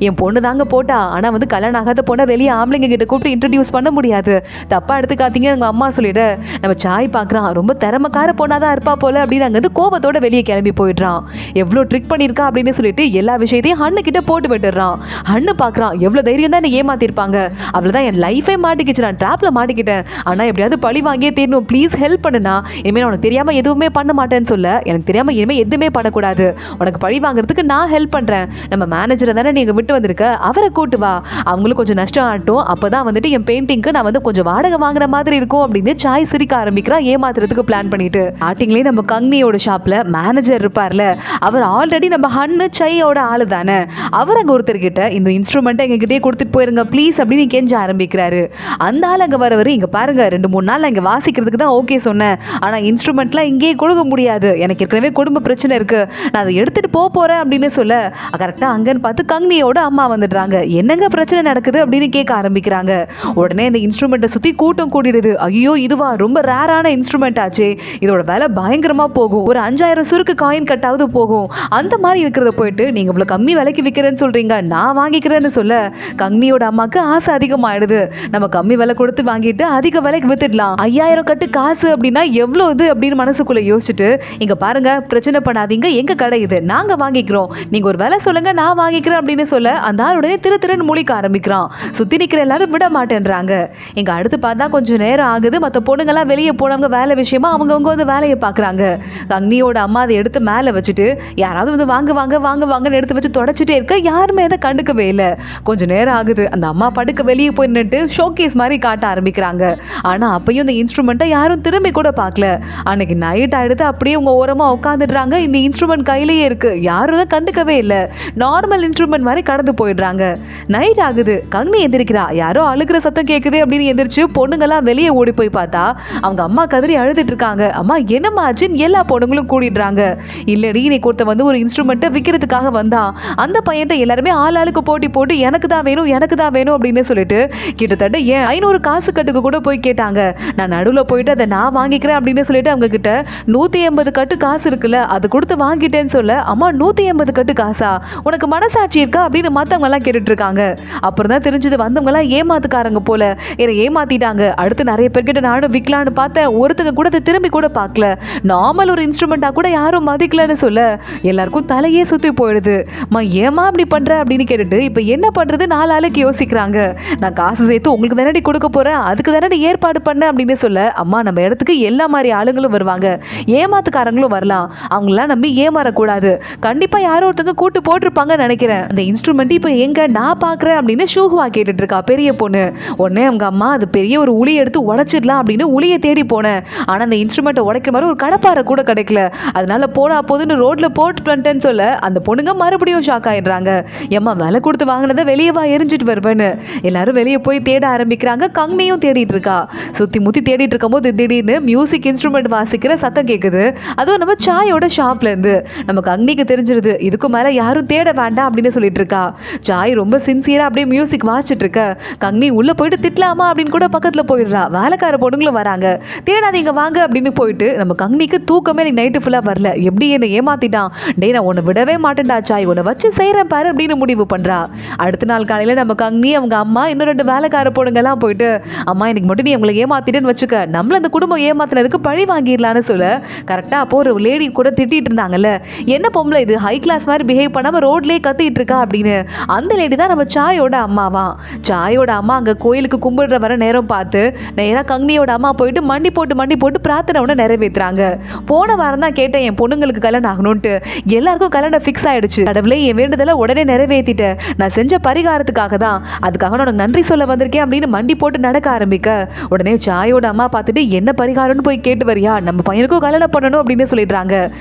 என் பொண்ணு தாங்க போட்டா, ஆனா வந்து கல்யாணம் ஆகாத பொண்ணை வெளியே ஆம்பளைங்க கிட்ட கூப்பிட்டு இன்ட்ரடியூஸ் பண்ண முடியாது, தப்பா எடுத்துக்காதீங்க எங்க அம்மா சொல்லிட. நம்ம சாய் பாக்குறான், ரொம்ப திறமைக்கார பொண்ணாதான் இருப்பா போல அப்படின்னு அங்க வந்து கோபத்தோட வெளியே கிளம்பி போயிடுறான். எவ்வளவு ட்ரிக் பண்ணிருக்கா அப்படின்னு சொல்லிட்டு எல்லா விஷயத்தையும் ஹன்னு கிட்ட போட்டு விட்டுறான். ஹன்னு பாக்குறான், எவ்வளவு தைரியம் தான் என்ன ஏமாத்திருப்பாங்க, அவ்வளவுதான் என் லைஃபே மாட்டிக்கிச்சு, நான் ட்ராப்ல மாட்டிக்கிட்டேன், ஆனா எப்படியாவது பழி வாங்கியே தேரணும், ப்ளீஸ் ஹெல்ப் பண்ணுனா, இனிமேல் உனக்கு தெரியாம எதுவுமே பண்ண மாட்டேன்னு சொல்ல, எனக்கு தெரியாம இனிமே எதுவுமே பண்ணக்கூடாது, உனக்கு பழி வாங்குறதுக்கு நான் ஹெல்ப் பண்றேன், நம்ம மேனேஜரை தானே நீங்க விட்டு வந்திருக்க, அவரை கூட்டு வா, அவங்களுக்கு கொஞ்சம் நஷ்டம் ஆட்டும், அப்பதான் வந்துட்டு என் பெயிண்டிங்க்கு நான் வந்து கொஞ்சம் வாடகை வாங்குற மாதிரி இருக்கும் அப்படின்னு சாய் சிரிக்க ஆரம்பிக்கிறா, ஏமாத்துறதுக்கு பிளான் பண்ணிட்டு. ஸ்டார்டிங்லேயே நம்ம கங்னியோட ஷாப்ல மேனேஜர் இருப்பார்ல, அவர் ஆல்ரெடி நம்ம ஹன்னு சையோட ஆளு தானே, அவர் அங்க ஒருத்தர் கிட்ட இந்த இன்ஸ்ட்ருமெண்ட்டை எங்ககிட்டயே கொடுத்துட்டு போயிருங்க ப்ளீஸ் அப்படின்னு கெஞ்ச ஆரம்பிக்கிறாரு. அந்த ஆள் அங்க வரவர், இங்க பாருங்க 2-3 நாள் இங்க வாசிக்கிறதுக்கு தான் ஓகே சொன்னேன், ஆனா இன்ஸ்ட்ருமெண்ட்லாம் இங்கேயே கொடுக்க முடியாது, எனக்கு ஏற்கனவே குடும்ப பிரச்சனை இருக்கு, நான் அதை எடுத்துட்டு போறேன் அப்படின்னு சொல்ல, கரெக்டா அங்கன்னு பார்த்து கங்னியோட அம்மா வந்துடுறாங்க. என்னங்க பிரச்சனை நடக்குது அப்படின்னு கேட்க ஆரம்பிக்கிறாங்க. உடனே இந்த இன்ஸ்ட்ருமெண்ட்டை சுத்தி கூட்டம் கூடிடுது. ஐயோ இதுவா, ரொம்ப ரேரான இன்ஸ்ட்ருமெண்ட் ஆச்சே, இதோட விலை பயங்கரமா போகும், ஒரு 5000 சுருக்கு காயின் கட்டாவது போகும், அந்த மாதிரி இருக்கிறத போயிட்டு நீங்க இவ்வளவு கம்மி விலைக்கு விற்கிறேன்னு சொல்றீங்க, நான் வாங்கிக்கிறேன்னு சொல்ல கங்னியோட அம்மாக்கு ஆசை அதிகமாயிடுது. நம்ம கம்மி விலை கொடுத்து வாங்கிட்டு அதிக விலைக்கு வித்துடலாம், 5000 கட்டு காசு அப்படின்னா எவ்வளவு இது அப்படின்னு மனசுக்குள்ள யோசிச்சுட்டு, இங்க பாருங்க பிரச்சனை பண்ணாதீங்க, எங்க கடை இது, நாங்க வாங்கிக்கிறோம், நீங்க ஒரு விலை சொல்லுங்க நான் வாங்கிக்கிறேன் அப்படின்னு சொல்ல அந்த ஆள் உடனே திரு முழிக்க ஆரம்பிக்கிறான். சுத்தி நிக்கிற எல்லாரும் விட மாட்டேன்றாங்க. இங்க அடுத்து பார்த்தா கொஞ்சம் நேரம் ஆகுது. மற்ற பொண்ணுங்கெல்லாம் வெளியே போனவங்க வேலை விஷயமா அவங்கவுங்க வந்து வேலையை பாக்குறாங்க. கங்னியோட அம்மா அதை எடுத்து மேல வச்சுட்டு யாராவது வந்து வாங்க வாங்க வாங்க வாங்கன்னு எடுத்து வச்சு தொடச்சிட்டே இருக்க, யாருமே அதை கண்டுக்கவே இல்லை. கொஞ்சம் நேரம் ஆகுது. அந்த அம்மா படுக்க வெளியே போய் நின்னுட்டு ஷோகேஸ் மாதிரி காட்ட ஆரம்பிக்கிறாங்க. ஆனா அப்பயும் இந்த இன்ஸ்ட்ருமெண்ட்டை யாரும் திரும்பி கூட பார்க்கல. அன்னைக்கு நைட் ஆயிடுது, அப்படியே உங்க ஓரமா உட்காந்துடுறாங்க. இந்த இன்ஸ்ட்ருமெண்ட் கையிலேயே இருக்கு, யாரும் தான் கண்டுக்கவே இல்லை, நார்மல் இன்ஸ்ட்ருமெண்ட் மாதிரி கடந்து போயிடுறாங்க. நைட் ஆகுது. கங்னி எந்திரிக்கிறா, யாரோ அழுகிற சத்தம் கேட்குது அப்படின்னு எந்திரிச்சு பொண்ணுங்கெல்லாம் வெளியே ஓடி போய் பார்த்தா அவங்க அம்மா கதறி அழுதுட்டு இருக்காங்க. அம்மா என்னம்மா ஆச்சுன்னு எல்லா பொண்ணுங்களும் கூடிடுறாங்க. இல்லடி நீ கொடுத்த வந்து ஒரு இன்ஸ்ட்ருமெண்ட்டை விற்கிறதுக்காக வந்தான், அந்த பையன்ட்ட எல்லாருமே ஆளுக்கு போட்டி போட்டு எனக்கு தான் வேணும் எனக்கு தான் வேணும் அப்படின்னு சொல்லிட்டு கிட்டத்தட்ட 500 காசு கட்டுக்கு கூட போய் கேட்டாங்க. நான் நடுவில் போயிட்டு அதை நான் வாங்கிக்கிறேன் அப்படின்னு சொல்லிட்டு அவங்க கிட்ட 180 கட்டு காசு இருக்குல்ல அது கொடுத்து வாங்கிட்டேன்னு சொல்ல, அம்மா 180 கட்டு காசா, உனக்கு மனசாட்சி இருக்கா அப்படின்னு மற்றவங்க எல்லாம் கேட்டுட்டு இருக்காங்க. அப்புறம் தான் தெரிஞ்சது வந்தவங்க எல்லாம் ஏமாத்துக்காரங்க போல, என்னை ஏமாத்திட்டாங்க. அடுத்து நிறைய பேர்கிட்ட நானும் விற்கலான்னு பார்த்தேன், ஒருத்தங்க கூட அதை திரும்பி கூட பார்க்கல, நார்மல் ஒரு இன்ஸ்ட்ருமெண்டா கூட யாரும் மதிக்கலன்னு சொல்ல எல்லாருக்கும் தலையே சுத்தி போயிடுது. ஏமா அப்படி பண்ற அப்படின்னு கேட்டுட்டு இப்ப என்ன பண்றது 4 ஆளுக்கு யோசிக்கிறாங்க. நான் காசு சேர்த்து உங்களுக்கு தானடி கொடுக்க போறேன், அதுக்கு தானடி ஏற்பாடு பண்ண அப்படின்னு சொல்ல, அம்மா நம்ம இடத்துக்கு எல்லா மாதிரி ஆளுங்களும் வருவாங்க, ஏமாத்துக்காரங்களும் வரலாம், அவங்களெல்லாம் நம்பி ஏமாறக்கூடாது, கண்டிப்பா யாரோ ஒருத்தங்க கூட்டு போட்டிருப்பாங்கன்னு நினைக்கிறேன், அந்த இன்ஸ்ட்ருமெண்ட் இப்போ எங்க நான் பாக்குறேன் அப்படின்னு ஷூஹுவா கேட்டுட்டு இருக்கா பெரிய பொண்ணு. உடனே அவங்க அம்மா அது பெரிய ஒரு உளி எடுத்து உடைச்சிடலாம் அப்படின்னு உளியை தேடி போனேன், ஆனா அந்த இன்ஸ்ட்ருமெண்ட்டை உடைக்கிற மாதிரி ஒரு கடப்பாறை கூட கிடைக்கல, அதனால போனா போதுன்னு ரோட்ல போட்டு வந்துட்டேன்னு சொல்ல அந்த பொண்ணுங்க மறுபடியும் ஷாக் ஆயிடுறாங்க. ஏம்மா விலை கொடுத்து வாங்கினதை வெளியே வா எரிஞ்சிட்டு வருவேன்னு. எல்லாரும் வெளியே போய் தேட ஆரம்பிக்கிறாங்க. கங்னியும் தேடிட்டு இருக்கா. சுத்தி முத்தி தேடிட்டு இருக்கும் போது திடீர்னு மியூசிக் இன்ஸ்ட்ருமெண்ட் வாசிக்கிற சத்தம் கேக்குது. அதுவும் நம்ம சாயோட ஷாப்ல இருந்து. நமக்கு அக்னிக்கு தெரிஞ்சிருது இதுக்கு மேல யாரும் தேட வேண்டாம் அப்படின்னு சொல்லிட்டு இருக்கா. சாய் ரொம்ப சின்சியரா அப்படியே மியூசிக் வாசிச்சுட்டு இருக்க. கங்னி உள்ள போயிட்டு திட்டலாமா அப்படின்னு கூட பக்கத்துல போயிடுறா. வேலைக்கார பொண்ணுங்களும் வராங்க. தேடாதீங்க வாங்க அப்படின்னு போயிட்டு நம்ம கங்னிக்கு தூக்கமே நீ நைட்டு ஃபுல்லா வரல. எப்படி என்ன ஏமாத்திட்டான். டே நான் உன்னை விடவே மாட்டேன்டா சாய், உன்னை வச்சு செய்யறேன் பாரு அப்படின்னு முடிவு பண்றா. அடுத்த நாள் காலையில நம்ம கங்னி அவங்க அம்மா இன்னும் 2 வேலைக்கார பொண்ணுங்க எல்லாம் போயிட்டு அம்மா இன்னைக்கு மட்டும் நீ உங்களை ஏமாத்திட்டேன்னு வச்சுக்க, நம்மள அந்த குடும்பம் ஏமாத்தினதுக்கு பழி வாங்கிடலான்னு சொல்ல கரெக்டா அப்போ ஒரு லேடி கூட திட்டிட்டு இருந்தாங்கல்ல, என்ன பொம்பளை இது ஹை கிளாஸ் மாதிரி பிஹேவ் பண்ணாம ரோட்லயே கத்திட்டு இருக்கா அப்படின்னு. அந்த லேடி தான் நம்ம சாயோட அம்மாவா. சாயோட அம்மா அங்க கோயிலுக்கு கும்பிடுற வர நேரம் பார்த்து நேரா கங்னியோட அம்மா போயிட்டு மண்டி போட்டு பிரார்த்தனை நிறைவேற்றுறாங்க. போன வாரம் தான் கேட்டேன் என் பொண்ணுங்களுக்கு கல்யாணம் ஆகணும்ட்டு. எல்லாருக்கும் கல்யாணம் ஃபிக்ஸ் ஆயிடுச்சு. கடவுளே என் வேண்டுதலை உடனே நிறைவேற்றிட்டேன். நான் செஞ்ச பரிகாரத்துக்காக தான், அதுக்காக உனக்கு நன்றி சொல்ல வந்திருக்கேன் அப்படின்னு மண்டி போட்டு நடக்க ஆரம்பிக்க உடனே சாயோட அம்மா பார்த்துட்டு என்ன பரிகாரம்னு போய் கேட்டு வரியா, நம்ம பையனுக்கும் கல்யாணம் பண்ணணும் அப்படின்னு சொல்லிடுறாங்க.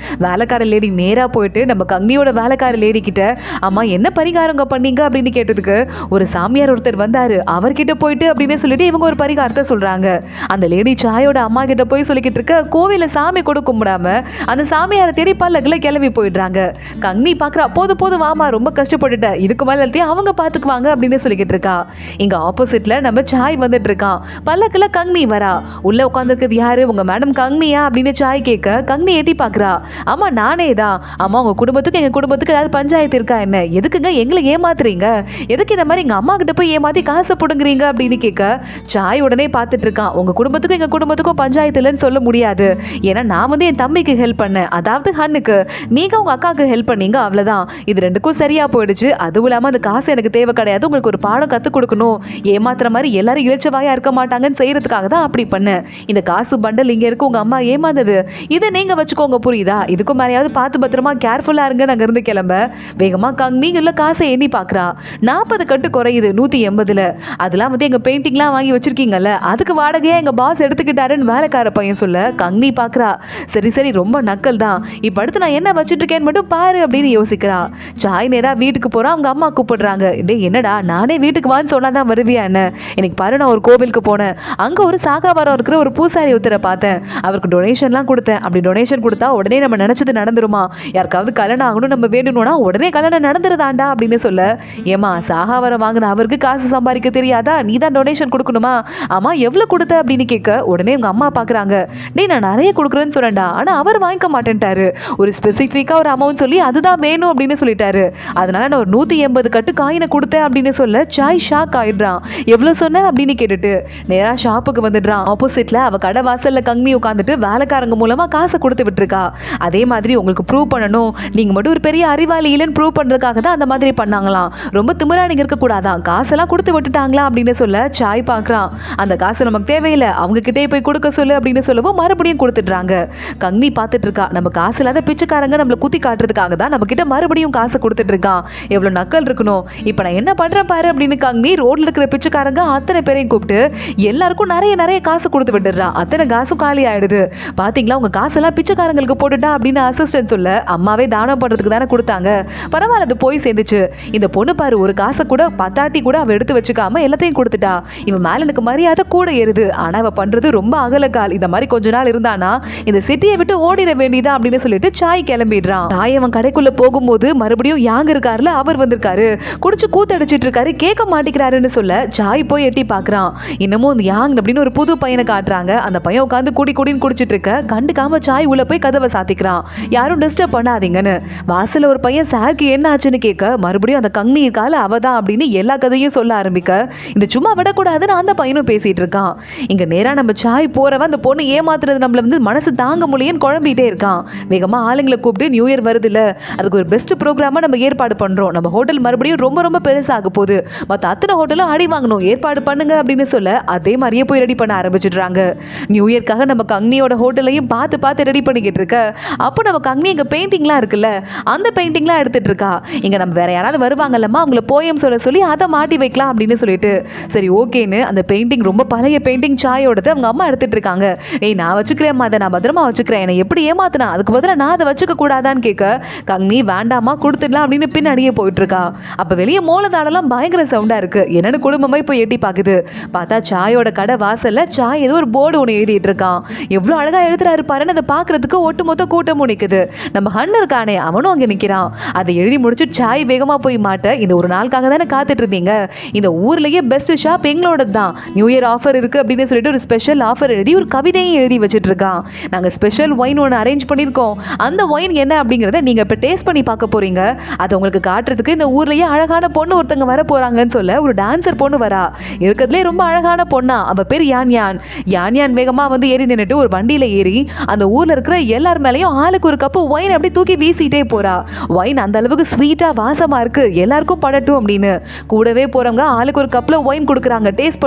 வேலைக்கார லேடி நேரா போயிட்டு நம்ம கங்னியோட வேலைக்கார லேடி கிட்ட அம்மா என்ன பரிகாரங்க பண்ணீங்க அப்படின்னு கேட்டதுக்கு ஒரு சாமியார் ஒருத்தர் வந்தாரு அவர்கிட்ட போயிட்டு அப்படின்னு சொல்லிட்டு இவங்க ஒரு பரிகாரத்தை சொல்றாங்க. அந்த லேடி சாயோட அம்மா கிட்ட போய் சொல்லிக்கிட்டு இருக்க கோவில சாமி கூட கும்பிடாம அந்த சாமியாரை தேடி பல்லக்குல கிளம்பி போயிடுறாங்க. கங்னி பாக்குறா போது வாமா ரொம்ப கஷ்டப்பட்டுட்ட, இதுக்கு மேல எல்லாத்தையும் அவங்க பாத்துக்குவாங்க அப்படின்னு சொல்லிக்கிட்டு இருக்கா. இங்க ஆப்போசிட்ல நம்ம சாய் வந்துட்டு இருக்கான். பல்லக்குல கங்னி வரா. உள்ள உட்காந்துருக்கிறது யாரு, உங்க மேடம் கங்னியா அப்படின்னு சாய் கேட்க கங்னி எட்டி பாக்குறா. ஆமா நானே தான். அம்மா உங்க குடும்பத்துக்கு எங்க குடும்பத்துக்கு ஏதாவது பஞ்சாயத்து இருக்கா என்ன, எதுக்குங்க எங்களை ஏமாத்துறீங்க, எதுக்கு இந்த மாதிரி எங்க அம்மா கிட்ட போய் ஏமாத்தி காசு போடுங்கிறீங்க அப்படின்னு கேட்க சாய் உடனே பார்த்துட்டு இருக்கான். உங்க குடும்பத்துக்கும் எங்க குடும்பத்துக்கும் பஞ்சாயத்து இல்லைன்னு சொல்ல முடியாது. ஏன்னா நான் வந்து என் தம்பிக்கு ஹெல்ப் பண்ணேன், அதாவது ஹன்னுக்கு. நீங்க உங்க அக்காவுக்கு ஹெல்ப் பண்ணீங்க அவ்வளவுதான். இது ரெண்டுக்கும் சரியா போயிடுச்சு. அதுவும் இல்லாம அந்த காசு எனக்கு தேவை கிடையாது, உங்களுக்கு ஒரு பாடம் கத்துக் கொடுக்கணும். ஏமாத்துற மாதிரி எல்லாரும் இளைச்சவாயா இருக்க மாட்டாங்கன்னு செய்யறதுக்காக தான் அப்படி பண்ணேன். இந்த காசு பண்டல் இங்க இருக்கு, உங்க அம்மா ஏமாந்தது, இதை நீங்க வச்சுக்கோங்க புரியுதா. இதுக்கும் மேலேயாவது பார்த்து பத்திரமா கேர்ஃபுல்லா இருங்க. நாங்க இருந்து கிளம்ப வேகமா நீங்க இல்ல காசை எண்ணி பாக்குறா. 40 கட்டு குறையுது 180ல. அதெல்லாம் வந்து எங்க பெயிண்டிங்லாம் வாங்கி வச்சிருக்கீங்கல்ல, அதுக்கு வாடகையா எங்க பாஸ் எடுத்துக்கிட்டாருன்னு வேலைக்கார பையன் சொல்ல கங்னி பாக்குறா. சரி ரொம்ப நக்கல் தான், இப்ப அடுத்து நான் என்ன வச்சுட்டு இருக்கேன்னு மட்டும் பாரு அப்படின்னு யோசிக்கிறா. சாய் நேரா வீட்டுக்கு போறா. அவங்க அம்மா கூப்பிடுறாங்க. டே என்னடா நானே வீட்டுக்கு வான்னு சொன்னாதான் வருவியா என்ன, எனக்கு பாரு நான் ஒரு கோவிலுக்கு போனேன், அங்க ஒரு சாகாவரம் இருக்கிற ஒரு பூசாரி ஒருத்தரை பார்த்தேன், அவருக்கு டொனேஷன்லாம் கொடுத்தேன். அப்படி டொனேஷன் கொடுத்தா உடனே நம்ம நினைச்சது நடந்துருமா, யாருக்காவது கல்யாணம் ஆகணும் நம்ம வேணும்னா உடனே கல்யாணம் நடந்துருதாண்டா அப்படின்னு சொல்ல, ஏமா சாகாவரம் வாங்கின அவருக்கு காசு சம்பாதிக்க தெரியாதா, நீ தான் டொனேஷன் கொடுக்கணுமா, ஆமா எவ்வளவு கொடுத்த அப்படின்னு கேட்க உடனே உங்க அம்மா பாக்குறாங்க. டேய் நான் நிறைய கொடுக்குறேன்னு சொன்னேன்டா, ஆனா அவர் வாங்கிக்க மாட்டேன்ட்டாரு, ஒரு ஸ்பெசிஃபிக்கா ஒரு அமௌண்ட் சொல்லி அதுதான் வேணும் அப்படின்னு சொல்லிட்டாரு, அதனால நான் ஒரு 180 கட்டு காயினை கொடுத்தேன் அப்படின்னு சொல்ல சாய் ஷாக் ஆயிடுறான். எவ்வளவு சொன்ன அப்படின்னு கேட்டுட்டு நேரா ஷாப்புக்கு வந்துடுறான். ஆப்போசிட்ல அவ கடை வாசல்ல கங்கி உட்காந்துட்டு வேலைக்காரங்க மூலமா காசை கொடுத்து விட்டுருக்கா. அதே மாதிரி உங்களுக்கு ப்ரூவ் பண்ணணும், நீங்க மட்டும் ஒரு பெரிய அறிவாளி இல்லைன்னு ப்ரூவ் பண்றதுக்காக தான் அந்த மாதிரி பண்ணாங்களாம், ரொம்ப திமிரா நீங்க இருக்க கூடாதான், காசெல்லாம் கொடுத்து விட்டுட்டாங்களா அப்படின்னு சொல்ல சாய் பாக்குறான். அந்த காசு நமக்கு தேவையில்லை, அவங்க கிட்டே போய் கொடுக்க சொல்லு அப்படின்னு சொல்லவும் மறுபடியும் கொடுத்துடுறாங்க. கங்கி பார்த்துட்டு இருக்கா. நம்ம காசு இல்லாத பிச்சைக்காரங்க நம்மள குத்தி காட்டுறதுக்காக தான் நம்ம கிட்ட மறுபடியும் காசு கொடுத்துட்டு இருக்கான், எவ்வளவு நக்கல் இருக்கணும், இப்ப நான் என்ன பண்றேன் பாரு அப்படின்னு கங்கி ரோட்ல இருக்கிற பிச்சைக்காரங்க அத்தனை பேரையும் கூப்பிட்டு எல்லாருக்கும் நிறைய காசு கொடுத்து விட்டுடுறா. அத்தனை காசும் காலி ஆயிடுது. பாத்தீங்களா உங்க காசெல்லாம் பிச்சைக்காரங்களுக்கு போட்டுட்டா அப்படின்னு அசிஸ்டன்ட் சொல்ல, அம்மாவே தானம் பண்றதுக்கு தானே கொடுத்தாங்க, பரவாயில்ல அது போய் சேர்ந்துச்சு. இந்த பொண்ணு பாரு ஒரு காசை கூட பத்தாட்டி கூட அவ எடுத்து வச்சுக்காம எல்லாத்தையும் கொடுத்துட்டா, இவன் மேல எனக்கு மரியாதை கூட ஏறுது, ஆனா அவ பண்றது ரொம்ப அகலக்கால், இந்த மாதிரி கொஞ்ச நாள் இருந்தானா இந்த சிட்டியை விட்டு ஓடிட வேண்டியதா அப்படின்னு சொல்லிட்டு சாய் கிளம்பிடுறான். சாய் அவன் கடைக்குள்ள போகும்போது மறுபடியும் யாங்க இருக்காருல அவர் வந்திருக்காரு, குடிச்சு கூத்தடிச்சிட்டு இருக்காரு, கேட்க மாட்டேங்கிறாருன்னு சொல்ல சாய் போய் எட்டி பாக்குறான். இன்னமும் இந்த யாங் அப்படின்னு ஒரு புது பையனை காட்டுறாங்க. அந்த பையன் உட்காந்து குடின்னு குடிச்சிட்டு இருக்க கண்டுக்காம சாய் உள்ள போய் கதவை சாத்திக்கிறான். யாரும் டிஸ்டர்ப் பண்ணாதீங்கன்னு. வாசல்ல ஒரு பையன் சாருக்கு என்ன ஆச்சுன்னு கேட்க மறுபடியும் அந்த கங்கி இருக்கால அவதான் அப்படின்னு எல்லா கதையும் சொல்ல ஆரம்பிக்க இந்த சும்மா விடக்கூடாதுன்னு அந்த பையனும் பேசிட்டு இருக்கான். இங்க நேரா நம்ம சாய் போறவன் அந்த பொண்ணு ஏமாத்துறது நம்மள வந்து மனசு தாங்க முடியன்னு குழம்பிட்டே இருக்கான். வேகமா ஆளுங்களை கூப்பிட்டு நியூ இயர் வருது இல்ல, அதுக்கு ஒரு பெஸ்ட் ப்ரோக்ராமா நம்ம ஏற்பாடு பண்றோம், நம்ம ஹோட்டல் மறுபடியும் ரொம்ப பெருசாக போகுது, மற்ற அத்தனை ஹோட்டலும் அடி வாங்கணும், ஏற்பாடு பண்ணுங்க அப்படின்னு சொல்ல அதே மாதிரியே போய் ரெடி பண்ண ஆரம்பிச்சிடுறாங்க. நியூ இயர்க்காக நம்ம கங்னியோட ஹோட்டலையும் பார்த்து ரெடி பண்ணிக்கிட்டு இருக்க அப்போ நம்ம கங்னி இங்க பெயிண்டிங்லாம் இருக்குல்ல அந்த பெயிண்டிங்லாம் எடுத்துட்டு இருக்கா. இங்க நம்ம வேற யாராவது வருவாங்கல்லம்மா அவங்கள போயம் சொல்ல சொல்லி அதை மாட்டி வைக்கலாம் அப்படின்னு சொல்லிட்டு சரி ஓகேன்னு அந்த பெயிண்டிங் ரொம்ப பழைய பெயிண்டிங் சாயோடது அவங்க அம்மா எடுத்துட்டு இருக்காங்க. ஏய் நான் வச்சுக்கிறேன், அதை நான் பத்திரமா வச்சுக்கிறேன், என்னை எப்படி ஏமாத்தினா அதுக்கு பதிலாக நான் அதை வச்சுக்க கூடாதான்னு கேட்க கங்னி வேண்டாமா கொடுத்துடலாம் அப்படின்னு பின்னாடியே போயிட்டு இருக்கா. அப்ப வெளியே வெளியே மோளதாளெல்லாம் பயங்கர சவுண்டா இருக்கு. என்னன்னு குடும்பமா போய் எட்டி பாக்குது. பார்த்தா சாயோட கடை வாசல்ல சாய் ஏதோ ஒரு போர்டு ஒன்று எழுதிட்டு இருக்கான். எவ்வளவு அழகா எழுதுறாரு பாருன்னு அதை பாக்குறதுக்கு ஒட்டுமொத்த கூட்டமும் நிக்குது. நம்ம ஹன் இருக்கானே அவனும் அங்க நிக்கிறான். அதை எழுதி முடிச்சு சாய் வேகமா போய் மாட்ட, இந்த ஒரு நாளுக்காக தானே காத்துட்டு இருந்தீங்க, இந்த ஊர்லயே பெஸ்ட் ஷாப் எங்களோட தான், நியூ இயர் ஆஃபர் இருக்கு அப்படின்னு சொல்லிட்டு ஒரு ஸ்பெஷல் ஆஃபர் எழுதி ஒரு கவிதையும் எழுதி வச்சிட்டு இருக்கான். நாங்க ஸ்பெஷல் ஒயின் ஒன்று அரேஞ்ச் பண்ணிருக்கோம். அந்த ஒயின் என்ன அப்படிங்கறத நீங்க இப்ப டேஸ்ட் பண்ணி பார்க்க போறீங்க. அதை உங்களுக்கு காட்டுறதுக்கு இந்த ஊர்லயே அழகான பொண்ணு ஒருத்தங்க வர போறாங்கன்னு சொல்ல ஒரு டான்சர் பொண்ணு வரா. இருக்கிறதுலே ரொம்ப அழகான பொண்ணா, அவ பேர் யான் யான். யான் யான் வேகமா வந்து ஏறி நின்னுட்டு ஒரு வண்டியில ஏறி அந்த ஊர்ல இருக்கிற எல்லார் மேலயும் ஆளுக்கு ஒரு கப்பு ஒயின் அப்படி தூக்கி வீசிட்டே போறா. ஒயின் அந்த அளவுக்கு ஸ்வீட்டா வாசமா இருக்கு, எல்லாருக்கும் படட்டும் அப்படின்னு. கூடவே போறவங்க ஆளுக்கு ஒரு கப்ல ஒயின் கொடுக்குறாங்க. டேஸ்ட்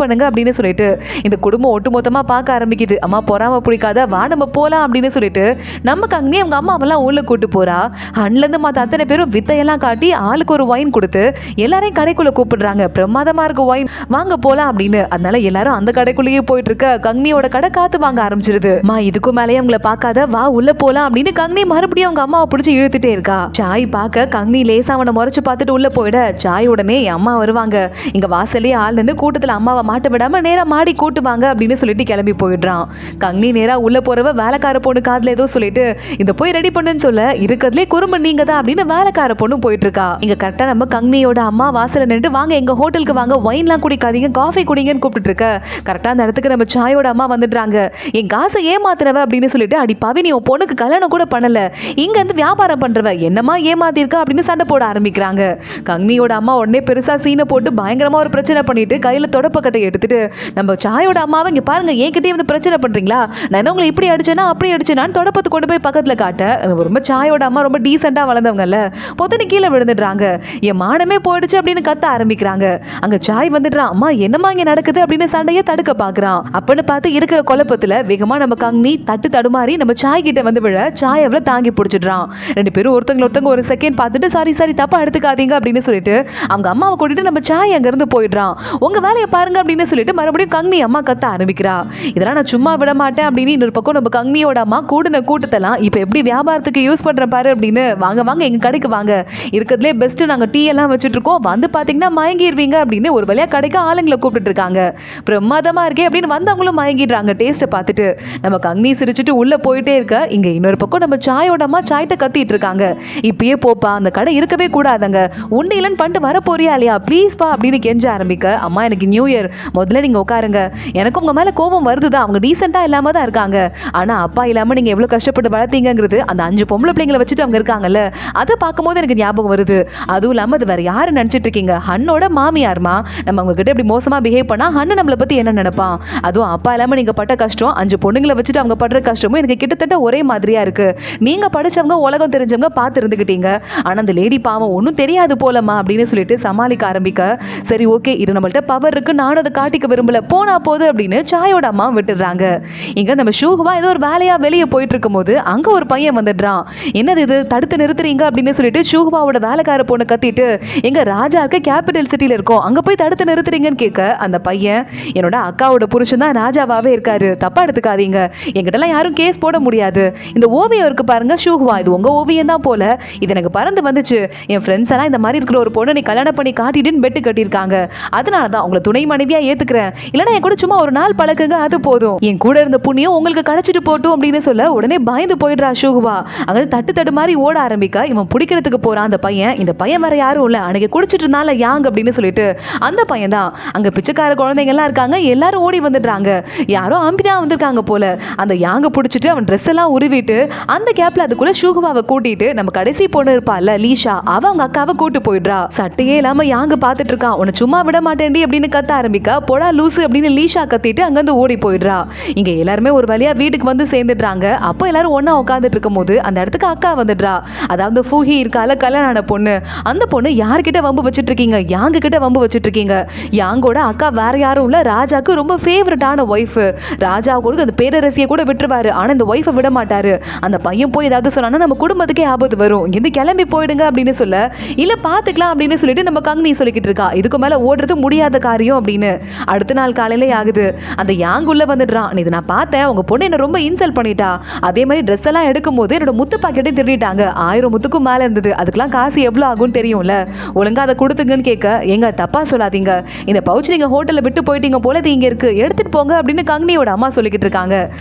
பண்ணுங்க அப்படின்னு சொல்லிட்டு இந்த குடும்பம் ஒட்டுமொத்தமா பார்க்க ஆரம்பிக்குது. அம்மா பொறாம பிடிக்காத, வா நம்ம போலாம் அப்படின்னு சொல்லிட்டு நமக்கு அங்கே அவங்க அம்மாவெல்லாம் உள்ள கூட்டு போறா. ஹன்ல இருந்து மற்ற அத்தனை பேரும் வித்தையெல்லாம் காட்டி ஆளுக்கு ஒரு ஒயின் கொடுத்து எல்லாரையும் கடைக்குள்ள கூப்பிடுறாங்க. பிரமாதமா இருக்கு ஒயின், வாங்க போலாம் அப்படின்னு. அதனால எல்லாரும் அந்த கடைக்குள்ளேயே போயிட்டு இருக்க கங்னியோட கடை காத்து வாங்க ஆரம்பிச்சிருது. மா இதுக்கும் மேலேயே அவங்கள பார்க்காத, வா உள்ள போலாம் அப்படின்னு கங்னி மறுபடியும் அவங்க அம்மாவை பிடிச்சி இழுத்துட்டே இருக்கா. சாய் பார்க்க கங்னி லேசா அவனை முறைச்சு பார்த்துட்டு உள்ள போயிட சாய் உடனே அம்மா வருவாங்க, இங்க வாசலே ஆள் நின்று கூட்டத்துல அம்மாவை மாட்ட விடாம நேரா மாடி கூட்டுவாங்க அப்படின்னு சொல்லிட்டு கிளம்பி போயிடுறான். கங்னி நேரா உள்ள போறவ வேலைக்கார பொண்ணு காதுல ஏதோ சொல்லிட்டு இதை போய் ரெடி பண்ணுன்னு சொல்ல, இருக்கிறதுலே குறும்பு நீங்க தான் அப்படின்னு வேலைக்கார பொண்ணு போயிட்டு இருக்கா. இங்க கரெக்டா நம்ம கங்னியோட அம்மா வாசல நின்று வாங்க எங்க ஹோட்டலுக்கு வாங்க, ஒயின்லாம் குடிக்காதீங்க, காஃபி குடிங்கன்னு கூப்பிட்டு இருக்க கரெக்டா அந்த இடத்துக்கு நம்ம சாயோட அம்மா வந்துடுறாங்க. என் காசை ஏமாத்துறவ அப்படின்னு சொல்லிட்டு, அடி பாவி நீ உன் பொண்ணுக்கு கல்யாணம் கூட பண்ணல, இங்க இருந்து வியாபாரம் பண்றவ என்னமா ஏமாத்திருக்க அப்படின்னு சண்டை போட ஆரம்பிக்கிறாங்க. கங்னியோட அம்மா உடனே பெருசா சீனை போட்டு பயங்கரமா ஒரு பிரச்சனை பண்ணிட்டு கையில தொடப்பக்கட்டை எடுத்துட்டு நம்ம சாயோட அம்மாவை இங்க பாருங்க என்கிட்டயே வந்து பிரச்சனை பண்றீங்களா, நான் உங்களை இப்படி அடிச்சேனா அப்படி அடிச்சேனான்னு தொடப்பத்தை கொண்டு போய் பக்கத்துல காட்ட ரொம்ப சாயோட அம்மா ரொம்ப டீசெண்டா வளர்ந்தவங்கல்ல பொத்தனை கீழே விழுந்துடுறாங்க. என் மானமே போயிடுச்சு அப்படின்னு கத்த ஆரம்பிக்கிறாங்க. அங்க சாய் வந்துடுறான். அம்மா என்னமா இங்க நடக்குது அப்படின்னு சண்டையை தடுக்க பாக்குறான். அப்படின்னு பார்த்து இருக்கிற குழப்பத்துல வேகமா நம்ம கங்னி தட்டு தடுமாறி நம்ம சாய் கிட்ட வந்து விழ சாய் அவளை தாங்கி பிடிச்சிடுறான். ரெண்டு பேரும் ஒருத்தங்க ஒரு செகண்ட் பார்த்துட்டு சாரி தப்பா எடுத்துக்காதீங்க அப்படின்னு சொல்லிட்டு அவங்க அம்மாவை கூட்டிட்டு நம்ம சாய் அங்க இருந்து போயிடுறான். உங்க வேலையை பாருங்க அப்படின்னு சொல்லிட்டு மறுபடியும் கங்னி அம்மா கத்த ஆரம்பிக்கிறா. இதெல்லாம் நான் சும்மா விட மாட்டேன் அப்படின்னு இன்னொரு பக்கம் நம்ம கங்னியோட அம்மா கூட்டின கூட்டத்தெல்லாம் இப்ப எப்படி வியாபாரத்துக்கு யூஸ் பண்ற பாரு அப்படின்னு, வாங்க எங்க கடைக்கு வாங்க, இருக்கிறதுலே பெஸ்ட், நாங்க டீ எல்லாம் வச்சுட்டு இருக்கோம், வந்து பாத்தீங்கன்னா மயங்கிடுவீங்க அப்படின்னு ஒரு வழியா கடைக்கு ஆளுங்களை கூப்பிட்டு இருக்காங்க. பிரமாதமா இருக்கே அப்படின்னு வந்தவங்களும் மயங்கிடுறாங்க டேஸ்ட்டை பார்த்துட்டு. நம்ம கங்னி சிரிச்சுட்டு உள்ள போயிட்டே இருக்க இங்க இன்னொரு பக்கம் நம்ம சாயோட அம்மா சாய்ட்ட கத்திட்டு இருக்காங்க. இப்பயே போப்பா, அந்த கடை இருக்கவே கூடாதுங்க, உண்டியலன் பண்ணிட்டு வர போறியா இல்லையா, ப்ளீஸ் பா அப்படின்னு கெஞ்ச ஆரம்பிக்க, அம்மா எனக்கு நியூ இயர், முதல்ல நீங்க உட்காருங்க, எனக்கு உங்க மேல கோபம் வருதுதான், அவங்க டீசெண்டா இல்லாம தான் இருக்காங்க, ஆனா அப்பா இல்லாம நீங்க எவ்வளவு கஷ்டப்பட்டு வளர்த்தீங்கிறது அந்த 5 பொம்பளை பிள்ளைங்களை வச்சுட்டு அவங்க இருக்காங்கல்ல, அதை பார்க்கும்போது எனக்கு ஞாபகம் வருது. அதுவும் இல்லாம அது வேற யாரு நினைச்சிட்டு இருக்கீங்க, ஹன்னோட மாமியார்மா, நம்ம அவங்க கிட்ட இப்படி மோசமா பிஹேவ் பண்ணா ஹன்னு நம்மளை பத்தி என்ன நினைப்பான், அதுவும் அப்பா இல்லாம நீங்க பட்ட கஷ்டம் 5 பொண்ணுங்களை வச்சுட்டு அவங்க படுற கஷ்டமும் எனக்கு கிட்டத்தட்ட ஒரே மாதிரியா இருக்கு. நீங்க படிச்சவங்க உலகம் தெரிஞ்சவங்க பார்த்து இருந்துகிட்டீங்க, ஆனா அந்த லேடி பாவம் ஒன்னும் தெரியாது போலமா அப்படின்னு சொல்லிட்டு சமாளிக்க ஆரம்பிக்க, சரி ஓகே இது நம்மள்ட்ட பவர் இருக்கு, நானும் அதை காட்டிக்க விரும்பல, போனா போது அப்படின்னு சாயோட அம்மா விட்டுடுறாங்க. இங்க நம்ம ஷூஹுவா ஏதோ ஒரு வேலையா வெளியே போயிட்டு இருக்கும் போது அங்க ஒரு பையன் வந்துடுறான். என்னது இது, தடுத்து நிறுத்துறீங்க அப்படின்னு சொல்லிட்டு ஷூஹுவாவோட வேலைக்கார பொண்ணு கத்திட்டு, எங்க ராஜாவுக்கு கேபிட்டல் சிட்டில இருக்கோம், அங்க போய் தடுத்து நிறுத்துறீங்கன்னு கேட்க அந்த பையன், என்னோட அக்காவோட புருஷன் தான் ராஜாவாவே இருக்காரு, தப்பா எடுத்துக்காதீங்க, எங்கிட்டலாம் யாரும் கேஸ் போட முடியாது, இந்த ஓவியம் இருக்கு பாருங்க ஷூஹுவா, இது உங்க ஓவியம் தான் போல, இது எனக்கு பறந்து வந்துச்சு, என் ஃப்ரெண்ட்ஸ் எல்லாம் இந்த மாதிரி இருக்கிற ஒரு பொண்ணை நீ கல்யாணம் பண்ணி காட்டிடுன்னு பெட்டு கட்டியிருக்காங்க, அதனாலதான் உங்களை துணை மனைவியா ஏத்துக்கிறேன், இல்லைன்னா என் கூட சும்மா ஒரு நாள் பழக்குங்க அது போதும், என் கூட இருந்த புண்ணியம் உங்களுக்கு கிடைச்சிட்டு போட்டும் அப்படின்னு சொல்ல உடனே பயந்து போயிடுறா ஷூஹுவா. அங்க தட்டு மாதிரி ஓட ஆரம்பிக்க இவன் பிடிக்கிறதுக்கு போறான் அந்த பையன். இந்த பையன் வேற யாரும் இல்ல, அன்னைக்கு குடிச்சிட்டு இருந்தால யாங் அப்படின்னு சொல்லிட்டு அந்த பையன் தான். அங்க பிச்சைக்கார குழந்தைங்க எல்லாம் இருக்காங்க, எல்லாரும் ஓடி வந்துடுறாங்க. யாரோ அம்பினா வந்திருக்காங்க போல. அந்த யாங்க பிடிச்சிட்டு அவன் ட்ரெஸ் எல்லாம் உருவிட்டு அந்த கேப்ல அதுக்குள்ள ஷூஹுவாவை கூட்டிட்டு நம்ம கடைசி பொண்ணு இருப்பால லீஷா, அவ அவங்க அக்காவை கூட்டு போயிடுறா. சட்டையே இல்லாம யாங்க பாத்துட்டு இருக்கான். உன்னை சும்மா விட மாட்டேன்டி அப்படின்னு கத்த ஆரம்பிக்க, பொடா லூசு அப்படின்னு லீஷா கத்திட்டு அங்கிருந்து ஓடி போயிடுறா. இங்க எல்லாருமே ஒரு வழியா வீட்டுக்கு வந்து சேர்ந்துடுறாங்க. அப்போ எல்லாரும் ஒன்னா உட்காந்துட்டு இருக்கும் போது அந்த இடத்துக்கு அக்கா வந்துடுறா. அதாவது ஃபூஹி இருக்கால கல்யாணம் ஆன பொண்ணு, அந்த பொண்ணு யார்கிட்ட வம்பு வச்சுட்டு இருக்கீங்க, யாங்க கிட்ட வம்பு வச்சுட்டு இருக்கீங்க, யாங்கோட அக்கா வேற யாரும் இல்ல, ராஜாக்கு ரொம்ப ஃபேவரட்டான ஒய்ஃப், ராஜா கூட அந்த பேரரசியை கூட விட்டுருவாரு, ஆனா இந்த ஒய்ஃபை விட மாட்டாரு, அந்த பையன் போய் ஏதாவது சொன்னா நம்ம குடும்பத்துக்கே ஆபத்து வரும், இங்க கிளம்பி போயிடுங்க அப்படின்னு சொல்ல, இல்ல பாத்துக்கலாம் அப்படின்னு சொல்லிட்டு நம்ம கங்னி சொல்லிக்கிட்டு இருக்கா, இதுக்கு மேல ஓடுறது முடியாத காரியம் அப்படின்னு. அடுத்த நாள் காலையிலே ஆகுது. அந்த யாங் உள்ள வந்துடுறான். இது நான் பார்த்தேன், உங்க பொண்ணு என்ன ரொம்ப இன்சல்ட் பண்ணிட்டா, அதே மாதிரி ட்ரெஸ் எல்லாம் எடுக்கும் போது என்னோட முத்து பாக்கெட்டை திருடிட்டாங்க, 1000 முத்துக்கும் மேல இருந்தது, அதுக்கெல்லாம் காசு எவ்வளவு ஆகும்னு தெரியும், தெரியும்ல, ஒழுங்கா அதை கொடுத்துங்கன்னு கேட்க, எங்க தப்பா சொல்லாதீங்க, இந்த பவுச் நீங்க ஹோட்டல்ல விட்டு போயிட்டீங்க போல, இது இங்க இருக்கு, எடுத்துட்டு போங்க அப்படின்னு கங்னியோட அம்மா சொல்லிக்கிட்டு இருக்காங்க.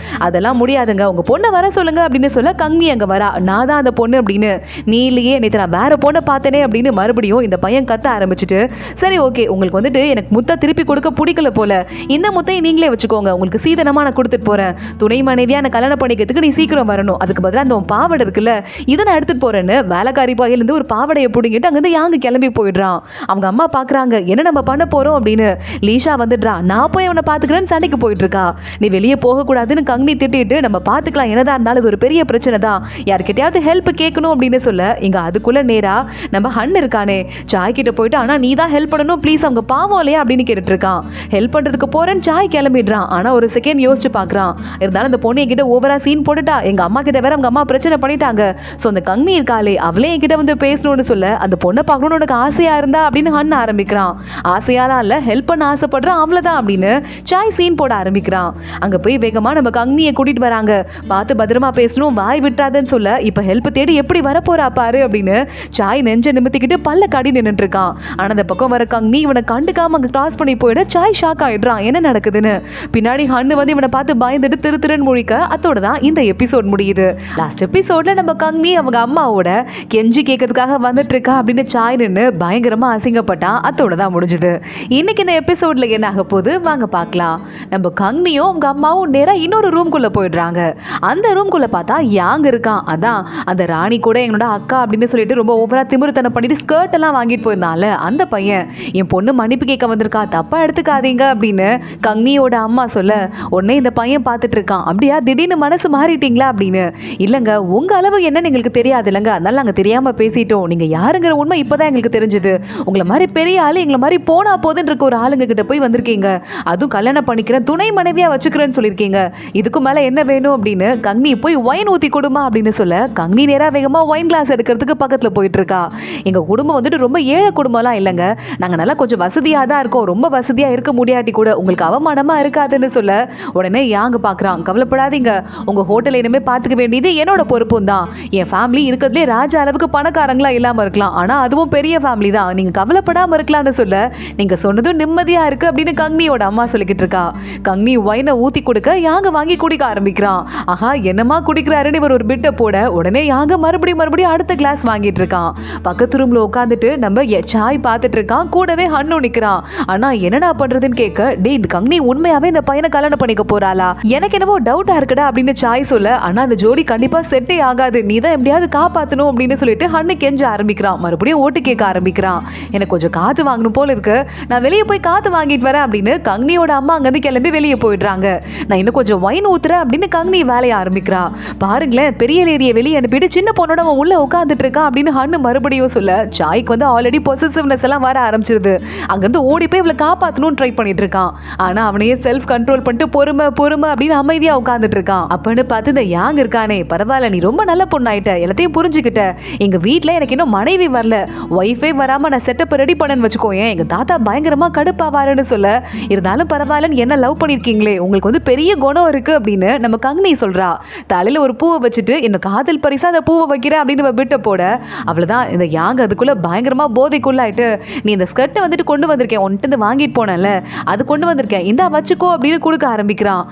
அதெல்லாம் முடியாதுங்க, உங்க பொண்ணை வர சொல்லுங்க அப்படின்னு சொல்ல கங்னி அங்க வரா. நான் தான் அந்த பொண்ணு அப்படின்னு. நீ இல்லையே, நேற்று நான் வேற பொண்ணை பார்த்தேனே அப்படின்னு மறுபடியும் இந்த பையன் கத்த ஆரம்பிச்சுட்டு, சரி ஓகே, உங்களுக்கு வந்துட்டு எனக்கு முத்தை திருப்பி கொடுக்க பிடிக்கல போல, இந்த முத்தையை நீங்களே வச்சுக்கோங்க, உங்களுக்கு சீதனமா நான் கொடுத்துட்டு போறேன், துணை மனைவியா நான் கல்யாணம் பண்ணிக்கிறதுக்கு நீ சீக்கிரம் வரணும், அதுக்கு பதிலாக அந்த பாவடை இருக்குல்ல இதை நான் எடுத்துட்டு போறேன்னு வேலைக்காரி பாயிலிருந்து ஒரு பாவடையை பிடிங்கிட்டு அங்கிருந்து யாங்க கிளம்பி போயிடுறான். அவங்க அம்மா பாக்குறாங்க, என்ன நம்ம பண்ண போறோம் அப்படின்னு. லீஷா வந்துடுறா, நான் போய் அவனை பாத்துக்கிறேன்னு சண்டைக்கு போயிட்டு இருக்கா. நீ வெளியே போக கூடாதுன்னு கங்னி திட்டிட்டு, நம்ம பாத்துக்கலாம், என்னதான் இருந்தாலும் இது ஒரு பெரிய பிரச்சனை தான், யார்கிட்டயாவது ஹெல்ப் கேட்கணும் அப்படின்னு சொல்ல, இங்க அதுக்குள்ள நேரா நம்ம ஹன் இருக்கானே சாய் கிட்ட போயிட்டு, ஆனா நீ தான் ஹெல்ப் பண்ணணும் ப்ளீஸ், அவங்க பாவம் இல்லையா அப்படின்னு கேட்டுட்டு இருக்கான். ஹெல்ப் பண்றதுக்கு போறேன்னு சாய் கிளம்பிடுறான். ஆனா ஒரு செகண்ட் யோசிச்சு பாக்குறான், இருந்தாலும் அந்த பொண்ணு என்கிட்ட ஓவரா சீன் போட்டுட்டா, எங்க அம்மா கிட்ட வேற அவங்க அம்மா பிரச்சனை பண்ணிட்டாங்க, சோ அந்த கங்னி இருக்காளே அவளே என்கிட்ட வந்து பேசணும்னு சொல்ல, அந்த பொண்ணை பார்க்கணும்னு உனக்கு ஆசையா இருந்தா அப்படின்னு ஹன் ஆரம்பிக்கிறான். ஆசையாலாம் இல்ல, ஹெல்ப் பண்ண ஆசைப்படுறான் அவ்வளவுதான் அப்படின்னு சாய் சீன் போட ஆரம்பிக்கிறான். அங்க போய் வேகமா நம்ம கங்னியை கூட்டிட்டு வராங்க. பார்த்து பத்திரமா பேசணும், வாய் விட்டுறாதுன்னு சொல்ல, இப்ப ஹெல்ப் தேடி எப்படி வரப்போறா பாரு அப்படின்னு சாய் நெஞ்ச நிமித்திக்கிட்டு பல்ல கடி நின்னுட்டு இருக்கான். ஆனா அந்த பக்கம் வர கங்னி இவனை கண்டுக்காம அங்க கிராஸ் பண்ணி போயிட சாய் ஷாக் ஆயிடுறான், என்ன நடக்குதுன்னு. பின்னாடி ஹன்னு வந்து இவனை பார்த்து பயந்துட்டு திரு திருன்னு முழிக்க, அதோட தான் இந்த எபிசோட் முடியுது. லாஸ்ட் எபிசோட்ல நம்ம கங்னி அவங்க அம்மாவோட கெஞ்சி கேட்கறதுக்காக வந்துட்டு இருக்கா அப்படின்னு சாய் நின்று பயங்கரமா அசிங்கப்பட்டான். அதோட தான் முடிஞ்சது. இன்னைக்கு இந்த எபிசோட்ல என்ன ஆக போகுது வாங்க பார்க்கலாம். நம்ம கங்னியும் அவங்க அம்மாவும் நேரா இன்னொரு ரூம்குள்ள போயிடுறாங்க. அந்த ரூம்குள்ள பார்த்தா யாங் இருக்கான். அதான் அந்த ராணி கூட என்னோட அக்கா அப்படின்னு சொல்லிட்டு ரொம்ப ஓவரா திமிருத்தனம் பண்ணிட்டு ஸ்கர்ட் எல்லாம் வாங்கிட்டு போயிருந்தால அந்த பையன், என் பொண்ணு மன்னிப்பு கேட்க வந்திருக்கா, தப்பா எடுத்துக்காதீங்க அப்படின்னு கங்னியோட அம்மா சொல்ல, உடனே இந்த பையன் பார்த்துட்டு இருக்கான், அப்படியா திடீர்னு மனசு மாறிட்டீங்களா அப்படின்னு. இல்லங்க, உங்க அளவு என்னன்னு எங்களுக்கு தெரியாது இல்லைங்க, அதனால நாங்க தெரியாம பேசிட்டோம், நீங்க யாருங்கிற உண்மை இப்பதான் எங்களுக்கு தெரிஞ்சது, உங்களை மாதிரி பெரிய ஆளு எங்களை மாதிரி போனா போதுன்னு இருக்க ஒரு ஆளுங்க கிட்ட போய் வந்திருக்கீங்க, அதுவும் கல்யாணம் பண்ணிக்கிறேன் துணை மனைவியா வச்சுக்கிறேன்னு சொல்லியிருக்கீங்க, இதுக்கு மேல என்ன வேணும் அப்படின்னு கங்னி போய் ஒயின் ஊத்தி கொடுமா அப்படின்னு சொல்ல, கங்னி நேரா வேகமா ஒயின் கிளாஸ் எடுக்கிறதுக்கு பக்கத்துல போயிட்டு இருக்கா. எங்க குடும்பம் வந்துட்டு ரொம்ப ஏழை குடும்பம்லாம் இல்லைங்க, நாங்க நல்லா கொஞ்சம் வசதியா தான் இருக்கோம், ரொம்ப வசதியா இருக்க முடியாட்டி கூட உங்களுக்கு அவமானமா இருக்காதுன்னு சொல்ல, உடனே யாங்க பாக்குறான், கவலைப்படாதீங்க, உங்க ஹோட்டல் இனிமே பாத்துக்க வேண்டியது என்னோட பொறுப்பும் தான், என் ஃபேமிலி இருக்கிறதுலே ராஜா அளவுக்கு பணக்காரங்களா இல்லாம இருக்கலாம், ஆனா அதுவும் பெரிய ஃபேமிலி தான், நீங்க கவலைப்படாம இருக்கலாம்னு சொல்ல, நீங்க சொன்னதும் நிம்மதியா இருக்கு அப்படின்னு கங்னியோட அம்மா சொல்லிக்கிட்டு இருக்கா. கங்னி ஒயினை ஊத்தி கொடுக்க யாங்க வாங்கி குடிக்க ஆரம்பிக்கிறான். ஆஹா, என்னமா குடிக்கிறாருன்னு இவர் ஒரு பிட்ட போட, உடனே யாங்க மறுபடியும் அடுத்த கிளாஸ் வாங்கிட்டு இருக்கான். பக்கத்து ரூம்ல உட்காந்துட்டு நம்ம சாய் பார்த்துட்டு இருக்கான், கூடவே ஹன்னு நிக்கிறான். ஆனா என்னடா பண்றதுன்னு கேட்க, டே இந்த கங்னி உண்மையாவே இந்த பையனை கல்யாணம் பண்ணிக்க போறாளா, எனக்கு என்னவோ டவுட்டா இருக்குடா அப்படின்னு சாய் சொல்ல, ஆனா அந்த ஜோடி கண்டிப்பா செட்டே ஆகாது, நீ தான் எப்படியாவது காப்பாத்தணும் அப்படின்னு சொல்லிட்டு ஹன்னு கெஞ்ச ஆரம்பிக்கிறான். மறுபடியும் ஓட்டு கேட்க ஆரம்பிக்கிறான், எனக்கு கொஞ்சம் காத்து வாங்கணும் போல இருக்கு, நான் வெளியே போய் காத்து வாங்கிட்டு வரேன் அப்படின்னு கங்னியோட அம்மா அங்கிருந்து கிளம்பி வெளியே போயிடுறாங்க. நான் இன்னும் கொஞ்சம் ஒயின் ஊத்துறேன் அப்படின்னு கங்னி வேலையை ஆரம்பிக்கிறா. பாருங்களேன், பெரிய லேடியை வெளியே அனுப்பிட்டு சின்ன பொண்ணோட அவன் உள்ள உட்காந்துட்டு இருக்கான் அப்படின்னு ஹன்னு மறுபடியும் சொல்ல, சாய்க்கு வந்து ஆல்ரெடி பொசசிவ்னஸ் எல்லாம் வர ஆரம்பிச்சிருது. அங்கிருந்து ஓடி போய் இவளை காப்பாற்றணும்னு ட்ரை பண்ணிட்டு இருக்கான். ஆனா அவனையே செல்ஃப் கண்ட்ரோல் பண்ணிட்டு பொறுமை பொறுமை அப்படின்னு அமைதியா உட்காந்துட்டு இருக்கான். அப்படின்னு பார்த்து இந்த யாங் இருக்கானே, பரவாயில்ல நீ ரொம்ப நல்ல பொண்ணாயிட்ட, எல்லாத்தையும் புரிஞ்சுக்கிட்ட, எங்க வீட்டுல எனக்கு இன்னும் மனைவி வரல, ஒய்ஃபே வராம நான் செட்டப் ரெடி பண்ணன்னு வச்சுக்கோயேன், எங்க தாத்தா பயங்கரமா கடுப்பாவாருன்னு சொல்ல, இருந்தாலும் பரவாயில்லன்னு என்ன லவ் பண்ணிருக்கீங்களே, உங்களுக்கு வந்து பெரிய குணம் இருக்கு அப்படின்னு நம்ம கங்னி சொல்றா. தலையில ஒரு பூவை வச்சுட்டு என்ன காதல் பரிசா அந்த பூவை வைக்கிறேன் அப்படின்னு விட்ட போட, அவ்வளவுதான் இந்த யாங் அதுக்குள்ள பயங்கரமா போதைக்குள்ளாயிட்டு, நீ இந்த ஸ்கர்ட்டை வந்துட்டு கொண்டு வந்திருக்கேன், உன்ட்டு வாங்கிட்டு போனல அது கொண்டு வந்திருக்கேன், இந்தா வச்சுக்கோ அப்படின்னு கொடுக்க ஆரம்பிக்கிறான்.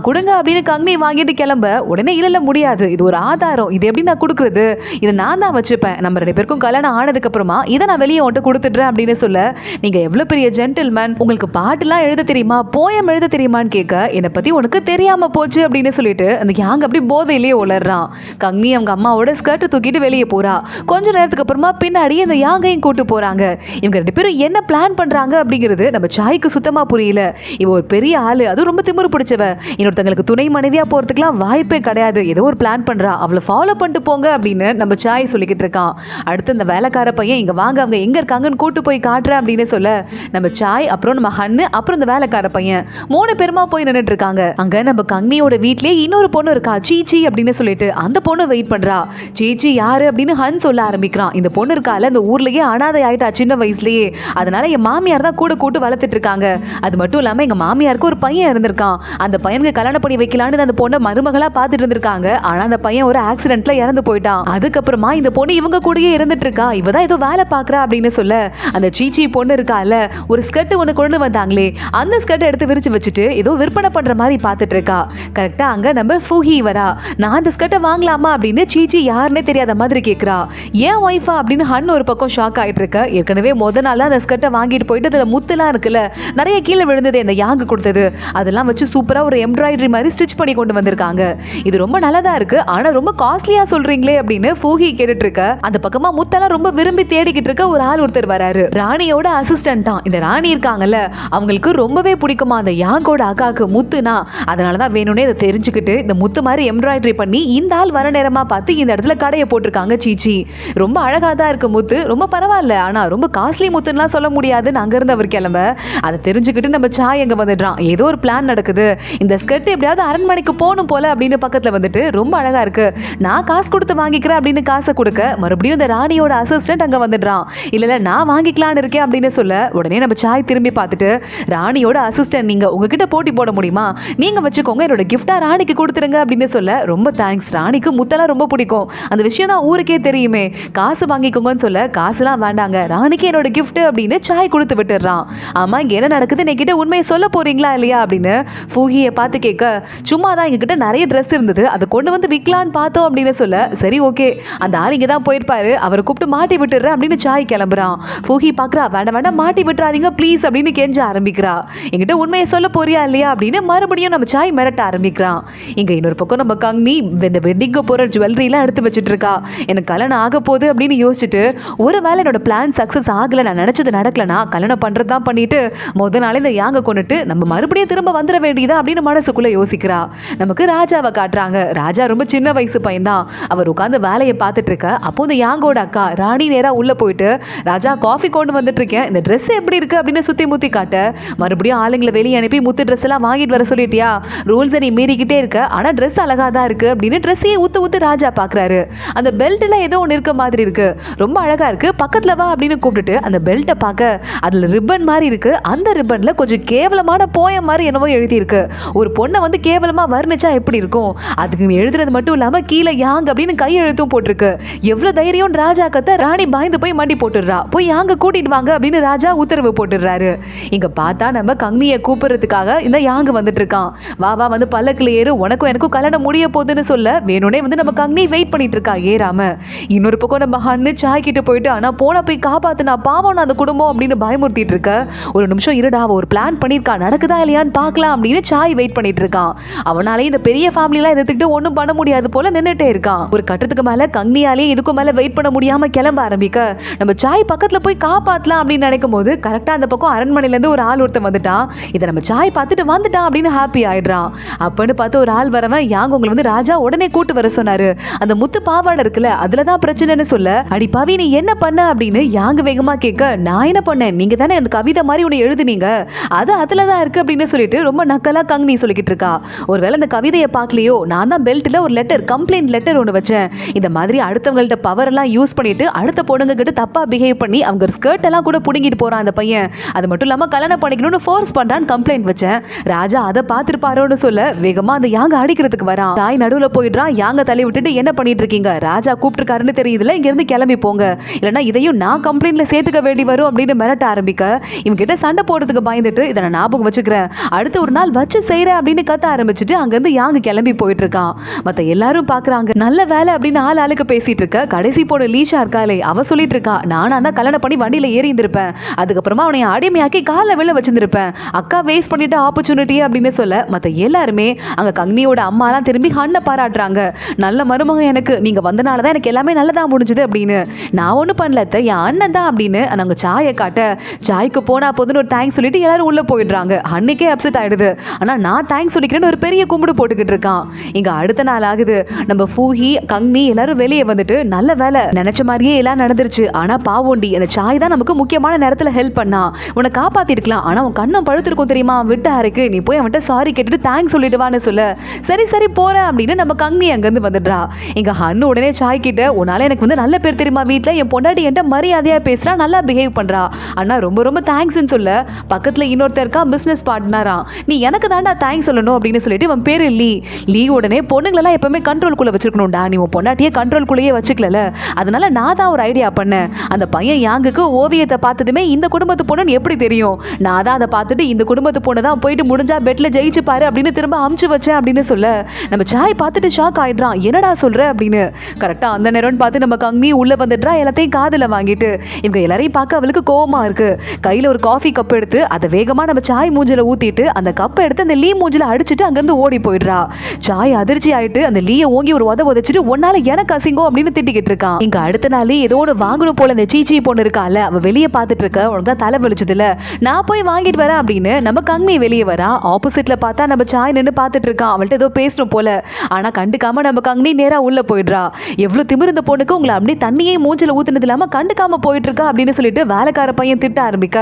கொடுங்க அப்படின்னு கங்னி வாங்கிட்டு கிளம்ப, உடனே இல்ல முடியாது, இது ஒரு ஆதாரம், இது எப்படி நான் கொடுக்குறது, இதை நான் தான் வச்சுப்பேன், நம்ம 2 பேருக்கும் கல்யாணம் ஆனதுக்கு அப்புறமா இதை நான் வெளியே உன்ட்டு கொடுத்துடுறேன் அப்படின்னு சொல்ல, நீங்க எவ்வளவு பெரிய ஜென்டில்மேன், உங்களுக்கு பாட்டுலாம் எழுத தெரியுமா, போயம் எழுத தெரியுமான்னு கேட்க, என்னை பத்தி உனக்கு தெரியாம போச்சு அப்படின்னு சொல்லிட்டு அந்த யாங் அப்படி போதையிலேயே உளறான். கங்னி அவங்க அம்மாவோட ஸ்கர்ட் தூக்கிட்டு வெளியே போறா. கொஞ்ச நேரத்துக்கு அப்புறமா பின்னாடி அந்த யாங்கையும் கூட்டு போறாங்க. இவங்க 2 பேரும் என்ன பிளான் பண்றாங்க அப்படிங்கிறது நம்ம சாய்க்கு சுத்தமா புரியல. இவ ஒரு பெரிய ஆளு, அது ரொம்ப திமிரு பிடிச்சவ, இன்னொருத்தங்களுக்கு துணை மனைவியா போறதுக்குலாம் வாய்ப்பே கிடையாது, ஏதோ ஒரு பிளான் பண்றா, அவளை ஃபாலோ பண்ணிட்டு போங்க அப்படின்னு நம்ம சாய் சொல்லிக்கிட்டு இருக்கான். அடுத்து அந்த வேலைக்கார பையன், இங்க வாங்க அவங்க எங்க இருக்காங்கன்னு கூட்டு போய் காட்டுறேன் அப்படின்னு சொல்ல, நம்ம சாய் அப்புறம் நம்ம ஹன்னு அப்புறம் இந்த வேலைக்கார பையன் 3 பேருமா போய் நின்னுட்டு இருக்காங்க. அங்க நம்ம கங்னியோட வீட்லயே இன்னொரு பொண்ணு இருக்கா, சீச்சி அப்படின்னு சொல்லிட்டு, அந்த பொண்ணு வெயிட் பண்றா. சீச்சி யாரு அப்படின்னு ஹன் சொல்ல ஆரம்பிக்கிறான். இந்த பொண்ணு இருக்கால, இந்த ஊர்லயே அனாதை ஆயிட்டா சின்ன வயசுலயே, அதனால என் மாமியார் தான் கூட கூட்டு வளர்த்துட்டு இருக்காங்க, அது மட்டும் இல்லாம எங்க மாமியாருக்கு ஒரு பையன் இருந்திருக்கான், அந்த பையனுக்கு கல்யாணம் பண்ணி வைக்கலான்னு அந்த பொண்ணை மருமகளா பார்த்துட்டு இருந்திருக்காங்க. ஆனா அந்த பையன் ஒரு ஆக்சிடென்ட்ல இறந்து போயிட்டான். அதுக்கப்புறமா இந்த பொண்ணு இவங்க கூடயே இருந்துட்டு இருக்கா. இவதான் ஏதோ வேலை பாக்குறா அப்படின்னு சொல்ல அந்த சீச்சி பொண்ணு இருக்கால ஒரு ஸ்கர்ட் ஒண்ணு கொண்டு வந்தாங்களே அந்த ஸ்கர்ட் எடுத்து விரிச்சு வச்சுட்டு ஏதோ விற்பனை பண்ற மாதிரி பாத்துட்டு இருக்கா. கரெக்டா அங்க நம்ம ஃபூஹி வரா. நான் அந்த ஸ்கர்ட்டை வாங்கலாமா அப்படின்னு சீச்சி யாருன்னே தெரியாத மாதிரி கேக்குறா. ஏன் ஒய்ஃபா அப்படின்னு ஹன் ஒரு பக்கம் ஷாக் ஆயிட்டு இருக்க. ஏற்கனவே முத நாள் அந்த ஸ்கர்ட்டை வாங்கிட்டு போயிட்டு அதுல முத்துலாம் இருக்குல்ல நிறைய கீழே விழுந்தது அந்த யாங்கு கொடுத்தது அதெல்லாம் வச்சு சூப்பரா ஒரு எம்ப்ராய்டரி மாதிரி ஸ்டிச் பண்ணி கொண்டு வந்திருக்காங்க. இது ரொம்ப நல்லதா இருக்கு ஆனா ரொம்ப காஸ்ட்லியா சொல்றீங்களே அப்படின்னு ஃபூஹி கேட்டுட்டு இருக்க. அந்த பக்கமா முத்தெல்லாம் ரொம்ப விரும்பி தேடிக்கிட்டு இருக்க ஒரு ஆள் ஒருத்தர் வராரு. ராணியோட அசிஸ்டன்ட் தான். இந்த ராணி இருக்காங்கல்ல அவங்களுக்கு ரொம்பவே பிடிக்குமா அந்த யாங்கோட அக்காக்கு முத்துனா. அதனாலதான் வேணும்னே இதை தெரிஞ்சுக்கிட்டு இந்த முத்து மாதிரி எம்ப்ராய்டரி பண்ணி இந்த ஆள் வர நேரமா பார்த்து இந்த இடத்துல கடையை போட்டிருக்காங்க சீச்சி. ரொம்ப அழகா தான் இருக்கு முத்து, ரொம்ப பரவாயில்ல. ஆனா ரொம்ப காஸ்ட்லி முத்துலாம் சொல்ல முடியாதுன்னு அங்க இருந்து அவர் கிளம்ப. அதை தெரிஞ்சுக்கிட்டு நம்ம சாய் எங்க வந்துடுறான். ஏதோ ஒரு பிளான் நடக்குது. இந்த ஸ்கர்ட் எப்படியாவது அரண்மனைக்கு போகணும் போல அப்படின்னு பக்கத்துல வந்துட்டு ரொம்ப அழகா இருக்கு, நான் காசு கொடுத்து வாங்கிக்கிறேன் அப்படின்னு காசை கொடுக்க மறுபடியும் இந்த ராணியோட அசிஸ்டன்ட் அங்க வந்துடுறான். இல்ல நான் வாங்கிக்கலான்னு இருக்கேன் அப்படின்னு சொல்ல உடனே நம்ம சாய் திரும்பி பார்த்துட்டு ராணியோட அசிஸ்டன்ட் நீங்க உங்ககிட்ட போட்டி போட முடியுமா, நீங்க வச்சுக்கோங்க, என்னோட கிஃப்டா ராணிக்கு கொடுத்துருங்க அப்படின்னு சொல்ல ரொம்ப தேங்க்ஸ், ராணிக்கு முத்தெல்லாம் ரொம்ப பிடிக்கும், அந்த விஷயம் தான் ஊருக்கே தெரியுமே, காசு வாங்கிக்கோங்கன்னு சொல்ல காசுலாம் வேண்டாங்க, ராணிக்கு என்னோட கிஃப்ட் அப்படின்னு சாய் கொடுத்து விட்டுறான். ஆமா இங்க என்ன நடக்குது என்கிட்ட உண்மையை சொல்ல போறீங்களா இல்லையா அப்படின்னு ஃபூஹியை பார்த்து கேட்க சும்மா தான் எங்ககிட்ட நிறைய ட்ரெஸ் இருந்தது அதை கொண்டு வந்து விற்கலான்னு பார்த்தோம் அப்படின்னு சொல்ல சரி ஓகே அந்த ஆள் இங்கே தான் போயிருப்பாரு அவரை கூப்பிட்டு மாட்டி விட்டுறேன் அப்படின்னு சாய் கிளம்புறான். ஃபூஹி பார்க்குறா வேண்டாம் வேண்டாம் மாட்டி விட்டுறாதீங்க ப்ளீஸ் அப்படின்னு கெஞ்ச ஆரம்பிக்கிறா. என்கிட்ட உண்மையை சொல்ல போறியா இல்லையா அப்படின்னு மறுபடியும் நம்ம சாய் மிரட்ட ஆரம்பிக்கிறான். இங்க இன்னொரு பக்கம் நம்ம கங்னி இந்த வெட்டிங்க போற ஜுவல்லரிலாம் எடுத்து வச்சுட்டு இருக்கா. எனக்கு கல்யாணம் ஆக போகுது அப்படின்னு யோசிச்சுட்டு ஒரு வேளை என்னோட பிளான் சக்ஸஸ் ஆகலை, நான் நினைச்சது நடக்கலனா கல்யாணம் பண்றது தான் பண்ணிட்டு முத நாளே இந்த யாங்க கொண்டுட்டு நம்ம மறுபடியும் திரும்ப வந்துட வேண்டியதா அப்படின்னு மனசுக்குள்ள யோசிக்கிறா. நமக்கு ராஜாவை காட்டுறாங்க. ராஜா ரொம்ப சின்ன வயசு பையன் தான். அவர் உட்காந்து வேலையை பார்த்துட்டு இருக்க. அப்போ இந்த யாங்கோட அக்கா ராணி நேரா உள்ள போயிட்டு ராஜா காஃபி கொண்டு வந்துட்டு இருக்கேன், இந்த ட்ரெஸ் எப்படி இருக்கு அப்படின்னு சுத்தி முத்தி காட்ட மறுபடியும் ஆளுங்களை வெளியே அனுப்பி முத்து ட்ரெஸ் எல்லாம் வாங்கிட்டு வர சொல்லிட்டியா, ரூல்ஸை நீ மீறிக்கிட்டே இருக்க, ஆனா ட்ரெஸ் அழகா தான் இருக்கு அப்படின்னு ட்ரெஸ்ஸையே ஊத்து ஊத்து ராஜா பாக்குறாரு. அந்த பெல்ட்ல ஏதோ ஒன்று இருக்க மாதிரி இருக்கு, ரொம்ப அழகா இருக்கு, பக்கத்துல வா அப்படின்னு கூப்பிட்டுட்டு அந்த பெல்ட்டை பார்க்க அதுல ரிப்பன் மாதிரி இருக்கு. அந்த ரிப்பன்ல கொஞ்சம் கேவலமான போயம் மாதிரி என்னவோ எழுதி இருக்கு. ஒரு பொண்ணை வந்து கேவலமா வர்ணிச்சா எப்படி இருக்கும், அதுக்கு எழுதுறது மட்டும் இல்லாம கீழே யாங் அப்படின்னு கை எழுத்தும் போட்டிருக்கு. எவ்வளவு தைரியம் ராஜா கத்த ராணி பாய்ந்து போய் மண்டி போட்டுடுறா. போய் யாங்க கூட்டிட்டு வாங்க அப்படின்னு ராஜா உத்தரவு போட்டுடுறாரு. இங்க பார்த்தா நம்ம கங்னியை கூப்பிடுறதுக்காக இந்த யாங்கு வந்துட்டு இருக்கான். வா வா வந்து பல்லக்குல ஏறு, உனக்கும் எனக்கும் கல்யாணம் முடிய போகுதுன்னு சொல்ல வேணும்னே வந்து நம்ம கங்னி வெயிட் பண்ணிட்டு இருக்கா ஏறாம. இன்னொரு பக்கம் நம்ம ஹன்னு சாய் கிட்ட போயிட்டு ஆனா போன போய் காப்பாத்துனா பாவம் அந்த குடும்பம் அப்படின்னு பயமுறுத்திட்டு இருக்க. ஒரு நிமிஷம் இருடா, ஒரு பிளான் பண்ணிருக்கா, நடக்குதா இல்லையான்னு பார்க்கலாம் அப்படின்னு சாய் வெயிட் பண்ணிட்டு இருக்கான். அவனாலே இந்த பெரிய ஃபேமிலிலாம் எதிர்த்துக்கிட்டு ஒன்றும் பண்ண முடியாது போல நின்றுட்டே இருக்கான். ஒரு கட்டத்துக்கு மேல கங்னியாலே இதுக்கும் மேல வெயிட் பண்ண முடியாம கிளம்ப ஆரம்பிக்க நம்ம சாய் பக்கத்துல போய் காப்பாத்தலாம் அப்படின்னு நினைக்கும் போது கரெக்டா அந்த பக்கம் அரண்மனையில இருந்து ஒரு ஆள் ஒருத்தன் வந்துட்டான். இதை நம்ம சாய் பார்த்துட்டு வந்துட்டான் அப்படின்னு ஹாப்பி ஆயிடுறான். அப்பன்னு பார்த்து ஒரு ஆள் வரவன் யாங்க உங்களை வந்து ராஜா உடனே கூட்டு வர சொன்னாரு, அந்த முத்து பாவாடை இருக்குல்ல அதுலதான் பிரச்சனைன்னு சொல்ல அடி பவி நீ என்ன பண்ண அப்படின்னு யாங்க வேகமா கேட்க நான் என்ன பண்ணேன், நீங்க தானே அந்த கவிதை மாதிரி உன்னை எழுதுனீங்க, அது அதுலதான் இருக்கு அப்படின்னு சொல்லிட்டு ரொம்ப நக்கலா கங்னி சொல்லிக்கிட்டு இருக்கா. ஒருவேளை அந்த கவிதையை பார்க்கலையோ, நான் தான் பெல்ட்ல ஒரு லெட்டர் கம்ப்ளைண்ட் லெட்டர் ஒன்று வச்சேன், இந்த மாதிரி அடுத்தவங்கள்ட்ட பவர் எல்லாம் யூஸ் பண்ணிட்டு அடுத்த பொண்ணுங்க கிட்ட தப்பா பிஹேவ் பண்ணி அவங்க ஸ்கர்ட் எல்லாம் கூட புடுங்கிட்டு போறான் அந்த பையன், அது மட்டும் இல்லாம கல்யாணம் பண்ணிக்கணும்னு ஃபோர்ஸ் பண்றான்னு கம்ப்ளைண்ட் வச்சேன். ராஜா அதை பார்த்திருப்பாரோன்னு சொல்ல வேகமா அந்த யாங்க அடிக்கிறதுக்கு வரான். தாய் நடுவுல போயிடுறான். யாங்க தள்ளி விட்டுட்டு என்ன பண்ணிட்டு இருக்கீங்க, ராஜா கூப்பிட்டுருக்காருன்னு தெரியுதுல, இங்க இருந்து கிளம்பி போங்க, இல்லைன்னா இதையும் நான் கம்ப்ளைண்ட்ல சேர்த்துக்க வேண்டி வரும் அப்படின்னு மிரட்ட ஆரம்பிக்க இவங்க கிட்ட சண்டை போடுறதுக்கு பயந்துட்டு இதை நான் ஞாபகம் வச்சுக்கிறேன், அடுத்த ஒரு நாள் வச்சு செய்யறேன் அப்படின்னு கத்த ஆரம்பிச்சுட்டு அங்கிருந்து யாங்க கிளம்பி போயிட்டு இருக்கான். மத்த எல்லாரும் பாக்குறாங்க. நல்ல வேலை அப்படின்னு ஆளுக்கு பேசிட்டு இருக்க. கடைசி பொண்ணு லீஷா இருக்காளே அவ சொல்லிட்டு இருக்கா, நானா தான் கல்யாணம் பண்ணி வண்டியில ஏறி இருந்திருப்பேன், அதுக்கப்புறமா அவனை அடிமையாக்கி காலில் வெளில வச்சிருந்திருப்பேன், அக்கா வேஸ்ட் பண்ணிட்டு ஆப்பர்ச்சுனிட்டி அப்படின்னு சொல்ல மத்த எல்லாருமே அங்க கங்னியோட அம்மாலாம் திரும்பி ஹன்னை பாராட்டுறாங்க. நல்ல மருமகன் எனக்கு, நீங்க வந்தனாலதான் எனக்கு எல்லாமே நல்லதா முடிஞ்சது அப்படின்னு. நான் ஒன்றும் பண்ணல என் அண்ணன் தான் அப்படின்னு நாங்கள் சாயை காட்ட சாய்க்கு போனா போதுன்னு ஒரு தேங்க்ஸ் சொல்லிட்டு எல்லாரும் உள்ள போயிடுறாங்க. அன்னைக்கே அப்செட் ஆயிடுது. ஆனா நான் தேங்க்ஸ் சொல்லிக்கிறேன்னு ஒரு பெரிய கும்பிடு போட்டுக்கிட்டு இருக்கான். இங்க அடுத்த நாள் ஆகுது. நம்ம ஃபூஹி கங்னி எல்லாரும் வெளியே வந்துட்டு நல்ல வேலை நினைச்ச மாதிரியே எல்லாம் நடந்துருச்சு, ஆனா பாவோண்டி அந்த சாய் தான் நமக்கு முக்கியமான நேரத்துல ஹெல்ப் பண்ணா, உன்னை காப்பாத்திருக்கலாம், ஆனா உன் கண்ணம் பழுத்திருக்கும் தெரியுமா, விட்டு அரைக்கு, நீ போய் அவன்கிட்ட சாரி கேட்டுட்டு தேங்க்ஸ் சொல்லிட்டு வான்னு சொல்ல சரி சரி போறேன் அப்படின்னு நம்ம கங்னி அங்கிருந்து வந்துடுறா. இங்க ஹன்னு உடனே சாய் கிட்ட உன்னால எனக்கு வந்து நல்ல பேர் தெரியுமா, வீட்டுல என் பொண்டாட்டி என்கிட்ட மரியாதையா பேசுறா, நல்லா பிஹேவ் பண்றா, அண்ணா ரொம்ப ரொம்ப தேங்க்ஸ்ன்னு சொல்ல பக்கத்துல இன்னொருத்தர் இருக்கா பிசினஸ் பார்ட்னரா, நீ எனக்கு தாண்டா தேங்க்ஸ் சொல்லணும் அப்படின்னு சொல்லிட்டு அவன் பேரு லீ. லீ உடனே பொண்ணுங்களெல்லாம் எப்பவுமே கண்ட்ரோல்குள்ள வச்சிருக்கணும்டா, நீ உன் பொண்டாட்டியே கண்ட்ரோல்குள்ளேயே வச்சுக்கல, அதனால நான் தான் ஒரு ஐடியா பண்ணேன். அந்த பையன் யாங்குக்கு ஓவியத்தை பார்த்ததுமே இந்த குடும்பத்து பொண்ணுன்னு எப்படி தெரியும்? நான் தான் அதை பார்த்துட்டு இந்த குடும்பத்து பொண்ணு தான் போயிட்டு முடிஞ்சா பெட்ல ஜெயிச்சு பாரு அப்படின்னு திரும்ப அமுச்சு வச்சேன் அப்படின்னு சொல்ல நம்ம சாய் பார்த்துட்டு ஷாக் ஆயிடுறான். என்னடா சொல்ற அப்படின்னு. கரெக்டா அந்த நேரம்னு பார்த்து நம்ம கங்கி உள்ள வந்துடுறா, எல்லாத்தையும் காதுல வாங்கிட்டு. இவங்க எல்லாரையும் பார்க்க அவளுக்கு கோவமா இருக்கு. கையில ஒரு காஃபி கப் எடுத்து அதை வேகமா நம்ம சாய் மூஞ்சில ஊத்திட்டு அந்த கப்பை எடுத்து அந்த லீ மூஞ்சில அடிச்சுட்டு அங்கிருந்து ஓடி போயிடுறா. சாய் அதிர்ச்சி ஆயிட்டு அந்த லீயை ஓங்கி ஒரு உதச்சிட்டு ஒன்னால எனக்கு அசிங்கம் அப்படின்னு திட்டிக்கிட்டு இருக்கான். இங்க அடுத்த நாளே ஏதோ ஒன்று வாங்கணும் போல இந்த சீச்சி பொண்ணு இருக்கால, அவ வெளியே பார்த்துட்டு இருக்க. உனக்கு தான் தலை வலிச்சதுல, நான் போய் வாங்கிட்டு வரேன் அப்படின்னு நம்ம கங்கி வெளியே வரா. ஆப்போசிட்ல பார்த்தா நம்ம சாய் நின்று பார்த்துட்டு இருக்கான். அவள்கிட்ட ஏதோ பேசணும் போல. ஆனா கண்டுக்காம நம்ம கங்கி நேரா உள்ள போயிடுறா. எவ்வளவு திமிருந்த பொண்ணுக்கு உங்களை அப்படியே தண்ணியே மூஞ்சில ஊத்துனது இல்லாம கண்டுக்காம போயிட்டு இருக்கா அப்படின்னு சொல்லிட்டு வேலைக்கார பையன் திட்ட ஆரம்பிக்க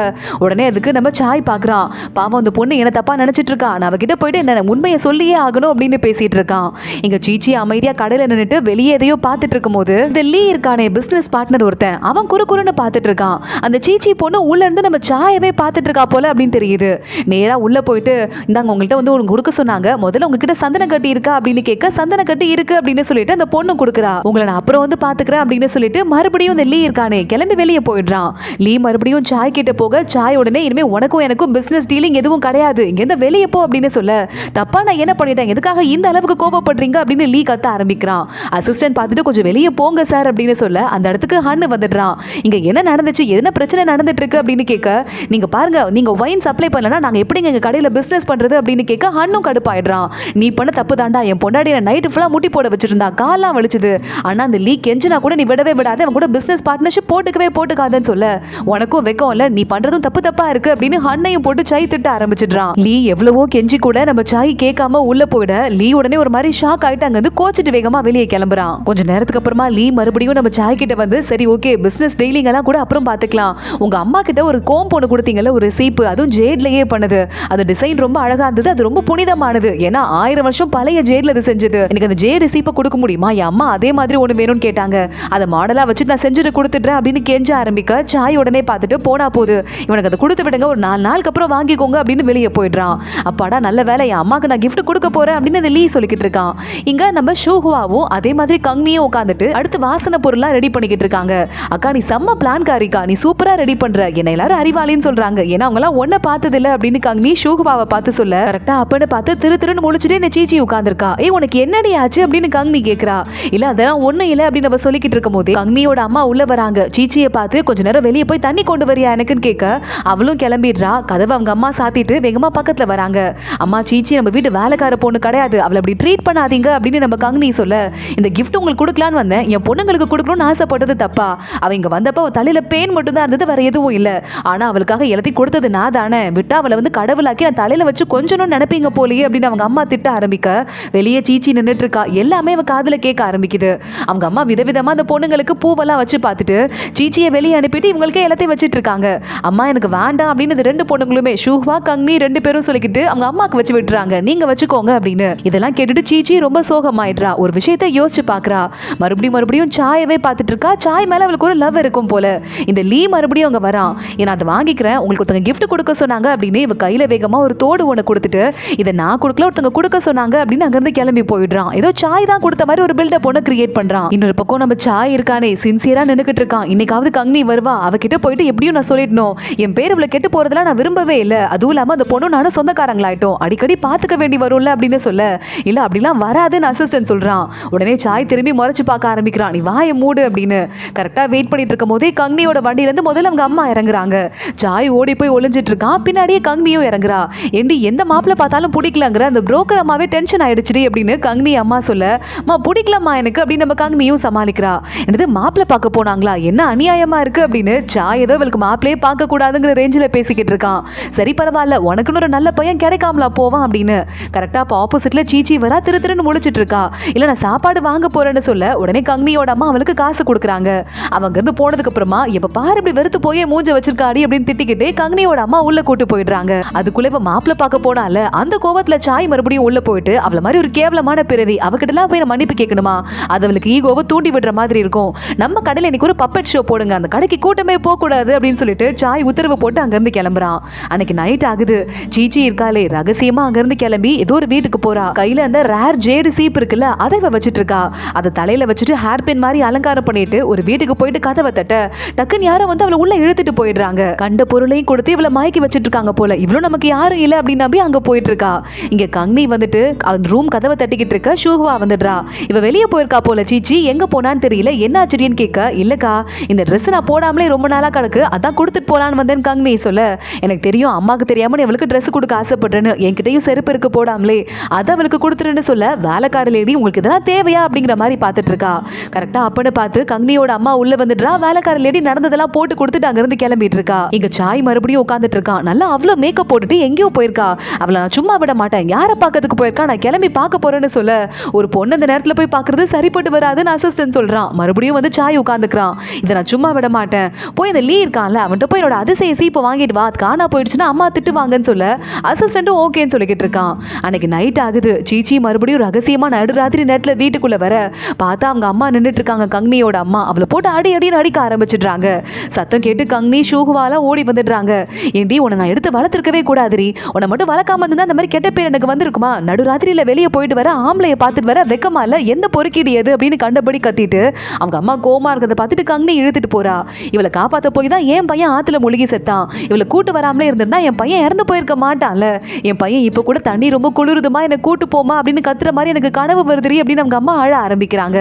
உடனே அதுக்கு நம்ம சாய் பாக்குறான். பாவம் அந்த பொண்ணு என்ன தப்பா நினைச்சிட்டு இருக்கா, நான் அவகிட்ட போயிட்டு என்ன உண்மையை சொல்லியே ஆகணும் அப்படின்னு பேசிட்டு இருக்கான். இங்க சீச்சி அமைதியா கடையில நின்னுட்டு வெளியே எதையோ பார்த்துட்டு இருக்கும் போது இந்த லீ இருக்கானே பிசினஸ் பார்ட்னர் ஒருத்தன், அவன் குறுன்னு பார்த்துட்டு இருக்கான். அந்த சீச்சி பொண்ணு உள்ள இருந்து நம்ம சாயவே பார்த்துட்டு இருக்கா போல அப்படின்னு தெரியுது. நேரா உள்ள போயிட்டு இந்தாங்க உங்கள்கிட்ட வந்து உங்களுக்கு கொடுக்க சொன்னாங்க, முதல்ல உங்ககிட்ட சந்தன கட்டி இருக்கா அப்படின்னு கேட்க சந்தன கட்டி இருக்கு அப்படின்னு சொல்லிட்டு அந்த பொண்ணு கொடுக்குறா. உங்களை நான் அப்புறம் வந்து பாத்துக்கிறேன் அப்படின்னு சொல்லிட்டு மறுபடியும் இந்த லீ இருக்கானே கிளம்பி வெளியே போயிடுறான். லீ மறுபடியும் சாய் கிட்ட போக சாய் உடனே இனிமே உனக்கும் எனக்கும் பிசினஸ் டீலிங் எதுவும் கிடையாது, இங்க இருந்து வெளியே போ அப்படின்னு சொல்ல தப்பா நான் என்ன பண்ணிட்டேன், எதுக்காக இந்த அளவுக்கு கோபப்படுறீங்க அப்படின்னு லீ கத்த ஆரம்பிக்கிறான். அசிஸ்டன்ட் பார்த்துட்டு கொஞ்சம் வெளியே போங்க சார் அப்படின்னு சொல்ல அந்த இடத்துக்கு ஹன்னு வந்துடுறான். இங்க என்ன நடந்துச்சு, என்ன பிரச்சனை நடந்துட்டு இருக்கு அப்படின்னு கேட்க நீங்க பாருங்க நீங்க ஒயின் சப்ளை பண்ணலனா நாங்க எப்படிங்க எங்க கடையில பிசினஸ் பண்றது அப்படின்னு கேட்க ஹன்னும் கடுப்பாயிடுறான். நீ பண்ண தப்பு தாண்டா, என் பொண்டாடிய நைட் ஃபுல்லா முட்டி போட வச்சிருந்தா, கால்லாம் வலிச்சுது. ஆனா அந்த லீ கெஞ்சினா கூட நீ விடவே விடாத, அவன் கூட பிசினஸ் பார்ட்னர்ஷிப் போட்டுக்காதன்னு சொல்ல உனக்கும் வெக்கம் இல்ல, நீ பண்றதும் தப்பா இருக்கு அப்படின்னு ஹன்னையும் போட்டு சாய் திட்ட ஆரம்பிச்சிடுறான். லீ எவ்வளவோ கெஞ்சி கூட நம்ம சாய் கேட்காம உள்ள போயிட லீ உடனே ஒரு மாதிரி ஷாக் ஆயிட்டு அங்க வந்து கோச்சிட்டு வேகமா வெளியே கிளம்புறான். கொஞ்ச நேரத்துக்கு அப்புறமா லீ மறுபடியும் நம்ம சாய் கிட்ட வந்து சரி ஓகே பிசினஸ் டீலிங் எல்லாம் கூட அப்புறம் பாத்துக்கலாம், உங்க அம்மா கிட்ட ஒரு கோம் பொண்ணு கொடுத்தீங்கல்ல ஒரு சீப்பு, அதுவும் ஜேட்லயே பண்ணது, அது டிசைன் ரொம்ப அழகா இருந்தது, அது ரொம்ப புனிதமானது, ஏன்னா 1000 வருஷம் பழைய ஜேட்ல அது செஞ்சது, எனக்கு அந்த ஜேடு சீப்பை கொடுக்க முடியுமா, என் அம்மா அதே மாதிரி ஒண்ணு வேணும்னு கேட்டாங்க, அதை மாடலா வச்சு நான் செஞ்சுட்டு கொடுத்துட்றேன் அப்படின்னு கெஞ்ச ஆரம்பிக்க சாய் உடனே பார்த்துட்டு போனா போது இவனுக்கு அதை கொடுத்து விடுங்க, ஒரு 4 நாளுக்கு அப்புறம் வாங்கிக்கோங்க அப்படின்னு வெளியே போயிடுறான். அப்பாடா நல்ல வேலை, என் அம்மாக்கு நான் கிஃப்ட் கொடுக்க போறேன் அப்படின்னு அந்த லீ சொல்லிக்கிட்டு இருக்கான். இங்க நம்ம ஷூஹுவாவும் அதே மாதிரி கங்னியும் உட்காந்துட்டு அடுத்து வாசனை பொருள்லாம் ரெடி பண்ணிக்கிட்டு இருக்காங்க. அக்கா நீ செம்ம பிளான் காரிக்கா, நீ சூப்பரா ரெடி பண்ற, என்ன எல்லாரும் அறிவாளின்னு சொல்றாங்க, ஏன்னா அவங்க எல்லாம் ஒன்ன பார்த்தது இல்ல அப்படின்னு கங்னி ஷூஹுவாவை பார்த்து சொல்ல கரெக்டா அப்பன்னு பார்த்து திருன்னு முழிச்சுட்டு இந்த சீச்சி உட்கார்ந்திருக்கா. ஏய் உனக்கு என்னடி ஆச்சு அப்படின்னு கங்னி கேக்குறா. இல்ல அதெல்லாம் ஒண்ணும் இல்ல அப்படின்னு நம்ம சொல்லிக்கிட்டு இருக்கும் போது கங்னியோட அம்மா உள்ள வராங்க. சீச்சியை பார்த்து கொஞ்ச நேரம் வெளியே போய் தண்ணி கொண்டு வரியா எனக்குன்னு கேட்க அவளும் கிளம்பிடுறா. கதவை அவங்க அம்மா சாத்திட்டு வேகமா பக்கத்துல வராங்க. அம்மா சீச்சி நம்ம வீட்டு வேலைக்கார பொண்ணு கிடையாது, அவளை அப்படி ட்ரீட் பண்ணாதீங்க அப்படின்னு நம்ம கங்னி சொல்ல இந்த கிஃப்ட் உங்களுக்கு கொடுக்கலான்னு வந்தேன், என் பொண்ணுங்களுக்கு கொடுக்கணும்னு ஆசைப்பட்டது தப்பா, அவ இங்க வந்தப்ப தலையில பேன் மட்டும் தான் இருந்தது, வேற எதுவும் இல்ல, ஆனா அவளுக்காக எல்லாத்தையும் கொடுத்தது நான் தானே, விட்டா அவளை வந்து கடவுளாக்கி நான் தலையில வச்சு கொஞ்சம் நினைப்பீங்க போலியே அப்படின்னு அவங்க அம்மா திட்ட ஆரம்பிக்க வெளியே சீச்சி நின்றுட்டு இருக்கா. எல்லாமே அவ காதுல கேட்க ஆரம்பிக்குது. அவங்க அம்மா விதவிதமா அந்த பொண்ணுங்களுக்கு பூவெல்லாம் வச்சு பார்த்துட்டு சீச்சியை வெளியே அனுப்பிட்டு இவங்களுக்கு எல்லாத்தையும் வச்சிட்டு இருக்காங்க. அம்மா எனக்கு வேண்டாம் அப்படின்னு இந்த 2 பொண்ணுங்களுமே ஷூஹ்வா கங்னி 2 பேரும் சொல்லிக்கிட்டு அவங்க அம்மாக்கு வச்சு விட்டுறாங்க, நீங்க வச்சுக்கோங்க அப்படின்னு. இதெல்லாம் கேட்டுட்டு சீச்சி ரொம்ப சோகமாயிடுறா. ஒரு விஷயத்தை யோசிச்சு பாக்குறா. மறுபடியும் சாயவே பார்த்துட்டு இருக்கா. சாய் மேல அவளுக்கு ஒரு லவ் இருக்கும் போல. இந்த லீ மறுபடியும் அங்க வரான். நான் அதை வாங்கிக்கிறேன், உங்களுக்கு ஒருத்தங்க கிஃப்ட் கொடுக்க சொன்னாங்க அப்படின்னு இவ கையில வேகமா ஒரு தோடு ஒண்ணு கொடுத்துட்டு இதை நான் கொடுக்கல ஒருத்தங்க கொடுக்க சொன்னாங்க அப்படின்னு அங்கிருந்து கிளம்பி போயிடுறான். ஏதோ சாய் தான் கொடுத்த மாதிரி ஒரு பில்டப் ஒண்ணு கிரியேட் பண்றான். இன்னொரு பக்கம் நம்ம சாய் இருக்கானே சின்சியரா நின்னுக்கிட்டு இருக்கான். இன்னைக்காவது கங்னி வருவா, அவகிட்ட போயிட்டு எப்படியும் நான் சொல்லிடணும், என் பேர் இவ்வளவு கெட்டு போறதெல்லாம் நான் விரும்பவே இல்லை, அதுவும் இல்லாம அந்த பொண்ணு நானும் சொந்தக்காரங்களாயிட்டோம், அடிக்கடி பாத்துக்க வேண்டி வரும்ல அப்படின்னு சொல்ல இல்ல அப்படிலாம் வராதுன்னு அசிஸ்டன்ட் சொல்றான். உடனே சாய் திரும்பி முறைச்சு பார்க்க ஆரம்பிக்கிறான். நீ வாயை மூடு அப்படின்னு. கரெக்டா வெயிட் பண்ணிட்டு இருக்கும் போதே கங்னியோட வண்டியில இருந்து முதல்ல அவங்க அம்மா இறங்குறாங்க. சாய் ஓடி போய் ஒளிஞ்சிட்டு இருக்கான். பின்னாடியே கங்னியும் இறங்குறா. ஏண்டி எந்த மாப்பிள்ள பார்த்தாலும் பிடிக்கலங்கிற அந்த புரோக்கர் அம்மாவே டென்ஷன் ஆயிடுச்சு அப்படின்னு கங்னி அம்மா சொல்ல மா பிடிக்கலம்மா எனக்கு அப்படின்னு நம்ம கங்னியும் சமாளிக்கிறா. என்னது மாப்பிள்ள பார்க்க போனாங்களா, என்ன அநியாயமா இருக்கு அப்படின்னு சாய் ஏதோ இவளுக்கு மாப்பிளையே பார்க்க கூடாதுங்கிற ரேஞ்சில பேசிக்கிட்டு இருக்கான். சரி பரவாயில்ல, உனக்குன்னு ஒரு நல்ல பையன் கிடைக்காமலா போவான் அப்படின்னு. கரெக்டா அப்ப ஆப்போசிட்ல சீச்சி வரா. திருன்னு முழிச்சிட்டு இருக்கா. இல்ல நான் சாப்பாடு வாங்க போறேன்னு சொல்ல உடனே கங்னியோட அம்மா அவளுக்கு காசு கொடுக்குறாங்க. அவங்க இருந்து போனதுக்கு அப்புறமா இப்ப பாரு இப்படி வெறுத்து போய் மூஞ்ச வச்சிருக்காடி அப்படின்னு திட்டிக்கிட்டே கங்னியோட அம்மா உள்ள கூட்டு போயிடுறாங்க. அதுக்குள்ள இப்ப மாப்பிள்ள பார்க்க போனால அந்த கோவத்துல சாய் மறுபடியும் உள்ள போயிட்டு அவள மாதிரி ஒரு கேவலமான பிறவி அவகிட்ட எல்லாம் போய் மன்னிப்பு கேட்கணுமா, அது அவளுக்கு ஈகோவை தூண்டி விடுற மாதிரி இருக்கும். நம்ம கடையில இன்னைக்கு ஒரு பப்பெட் ஷோ போடுங்க, அந்த கடைக்கு கூட்டமே போக கூடாது அப்படின்னு சொல்லிட்டு சாய் உத்தரவு போட்டு அங்க இருந்து கிளம்புறான். அன்னைக்கு நைட் ஆகுது. சீச்சி இருக்காளே ரகசியமா அங்க இருந்து கிளம்பி ஏதோ ஒரு வீட்டுக்கு போறா. கையில அந்த ரேர் ஜேடு சீப் இருக்குல்ல அதை வச்சிட்டு இருக்கா. அதை தலையில வச்சுட்டு ஹேர் பின் மாதிரி அலங்காரம் பண்ணிட்டு ஒரு வீட்டுக்கு போயிட்டு கதவை தட்ட டக்குன்னு யாரோ வந்து அவளை உள்ள இழுத்துட்டு போயிடுறாங்க. கண்ட பொருளையும் கொடுத்து இவளை மயக்கி வச்சிட்டு இருக்காங்க போல. இவ்வளவு நமக்கு யாரும் இல்ல அப்படின்னு நம்பி அங்க போயிட்டு இருக்கா. இங்க கங்னி வந்துட்டு அந்த ரூம் கதவை தட்டிக்கிட்டு இருக்க ஷூஹுவா வந்துடுறா. இவ வெளியே போயிருக்கா போல. சீச்சி எங்க போனான்னு தெரியல, என்ன ஆச்சரியன்னு கேட்க, இல்லக்கா இந்த ட்ரெஸ் நான் போடாமலே ரொம்ப நாளா கிடக்கு, அதான் கொடுத்துட்டு போலான்னு வந்தேன் கங்னி சொல்ல, எனக்கு தெரியும் அம்மாக்கு தெரியாம நீ அவளுக்கு ட்ரெஸ் கொடுக்க ஆசைப்படுறேன்னு, என்கிட்டயும் செருப்பு இருக்கு போடாமலே, அதை அவளுக்கு கொடுத்துருன்னு சொல்ல, வேலைக்கார லேடி உங்களுக்கு இதெல்லாம் தேவையா அப்படிங்கிற மாதிரி பார்த்துட்டு இருக்கா. கரெக்டா அப்பன்னு பார்த்து கங்னியோட அம்மா உள்ள வந்துடுறா. வேலைக்கார லேடி நடந்ததெல்லாம் போட்டு கொடுத்துட்டு அங்கிருந்து கிளம்பிட்டு இருக்கா. இங்க சாய் மறுபடியும் உட்காந்துட்டு இருக்கான். நல்லா அவ்வளவு மேக்கப் போட்டுட்டு எங்கேயோ போயிருக்கா. அவளை நான் சும்மா விட மாட்டேன், யாரை பார்க்கறதுக்கு போயிருக்கா, நான் கிளம்பி பார்க்க போறேன்னு சொல்ல, ஒரு பொண்ணு இந்த நேரத்துல போய் பார்க்கறது சரிப்பட்டு வராதுன்னு அசிஸ்டன்ட் சொல்றான். மறுபடியும் வந்து சாய் உட்காந்துக்கிறான். இதை நான் சும்மா விட மாட்டேன், போய் இந்த லீ இருக்கான்ல அவன்கிட்ட போய் என்னோட அதிசய சீப்பை வாங்கிட்டு வா, அது காணா போயிடுச்சுன்னா அம்மா திட்டுவாங்கன்னு சொல்ல, அசிஸ்டன்ட்டும் ஓகேன்னு சொல்லிக்கிட்டு இருக்கான். அன்னைக்கு நைட் ஆகுது. சீச்சி மறுபடியும் ரகசியமா நடுராத்திரி நேரத்துல வீட்டுக்குள்ள வர பார்த்தா அவங்க அம்மா நின்றுட்டு இருக்காங்க. கங்னியோட அம்மா அவளை போட்டு அடி அடின்னு அடிக்க ஆரம்பிச்சிடுறாங்க. சத்தம் கேட்டு கங்னி ஷூஹுவால ஓடி வந்துடுறாங்க. ஏண்டி உன்னை நான் எடுத்து வளர்த்துருக்கவே கூடாதுரி, உன்னை மட்டும் வளர்க்காம இருந்தா அந்த மாதிரி கெட்ட பேர் எனக்கு வந்திருக்குமா, நடுராத்திரியில வெளியே போயிட்டு வர ஆம்பளைய பார்த்துட்டு வர வெக்கமா இல்ல, எந்த பொறுக்கீடு எது அப்படின்னு கண்டபடி கத்திட்டு அவங்க அம்மா கோமா இருக்கிறத பார்த்துட்டு கங்னி இழுத்துட்டு போறா. இவளை காப்பாத்த போய் தான் என் பையன் ஆத்துல முழுகி செத்தான், இவளை கூட்டு வராமலே இருந்திருந்தா என் பையன் இறந்து போயிருக்க மாட்டான்ல, என் பையன் இப்ப கூட தண்ணி ரொம்ப குளிருதுமா என்னை கூட்டு போமா அப்படின்னு கத்துற மாதிரி எனக்கு கனவு வருதுரி அப்படின்னு அவங்க அம்மா அழ ஆரம்பிக்கிறாங்க.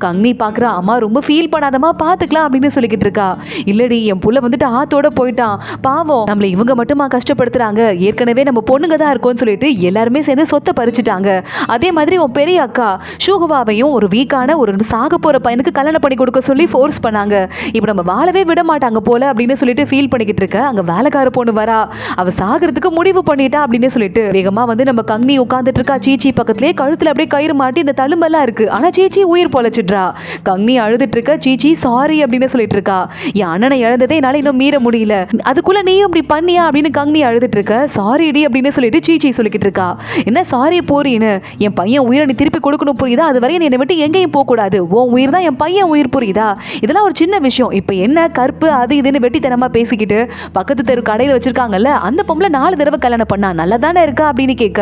கங்னி பாக்குறா, அம்மா ரொம்ப ஃபீல் பண்ணாதமா, பாத்துக்கலாம் அப்படின்னு சொல்லிக்கிட்டு இருக்கா. இல்லடி என் புள்ள வந்துட்டு ஆத்தோட போயிட்டான், பாவம் நம்மள இவங்க மட்டுமா கஷ்டப்படுத்துறாங்க, ஏற்கனவே நம்ம பொண்ணுங்க தான் இருக்கோம்னு சொல்லிட்டு எல்லாருமே சேர்ந்து சொத்தை பறிச்சுட்டாங்க. அதே மாதிரி உன் பெரிய அக்கா ஷூஹுவாவையும் ஒரு வீக்கான ஒரு சாக போற பையனுக்கு கல்யாணம் பண்ணி கொடுக்க சொல்லி ஃபோர்ஸ் பண்ணாங்க. இப்போ நம்ம வாழவே விட மாட்டாங்க போல அப்படின்னு சொல்லிட்டு ஃபீல் பண்ணிக்கிட்டு இருக்க அங்க வேலைக்கார பொண்ணு வரா. அவ சாகிறதுக்கு முடிவு பண்ணிட்டா அப்படின்னு சொல்லிட்டு வேகமா வந்து நம்ம கங்னி உட்காந்துட்டு இருக்கா. சீச்சி பக்கத்திலே கழுத்துல அப்படியே கயிறு மாட்டி இந்த தழும்பெல்லாம் இருக்கு. ஆனா சீச்சி உயிர் பொழைச்சிடுறா. கங்னி அழுதுட்டு இருக்க. சீச்சி சாரி அப்படின்னு சொல்லிட்டு இருக்கா. என் அண்ணனை இழந்ததே என்னால இன்னும் மீற முடியல, அதுக்குள்ள நீயும் இப்படி பண்ணியா அப்படின்னு கங்னி அழுதுட்டு இருக்க. சாரி டி அப்படின்னு சொல்லிட்டு சீச்சி சொல்லிக்கிட்டு இருக்கா. என்ன சாரி போறீன்னு, என் பையன் உயிரை நீ திருப்பி கொடுக்கணும் புரியுதா, அது வரையும் என்னை விட்டு எங்கேயும் போக கூடாது, உன் உயிர் தான் என் பையன் உயிர் புரியுதா, இதெல்லாம் ஒரு சின்ன விஷயம், இப்ப என்ன கற்பு அது இதுன்னு வெட்டித்தனமா பேசிக்கிட்டு பக்கத்து தெரு கடையில வச்சிருக்காங்கல்ல அந்த பொம்பளை 4 தடவை கல்யாணம் பண்ணா நல்லா தானே இருக்கா அப்படின்னு கேட்க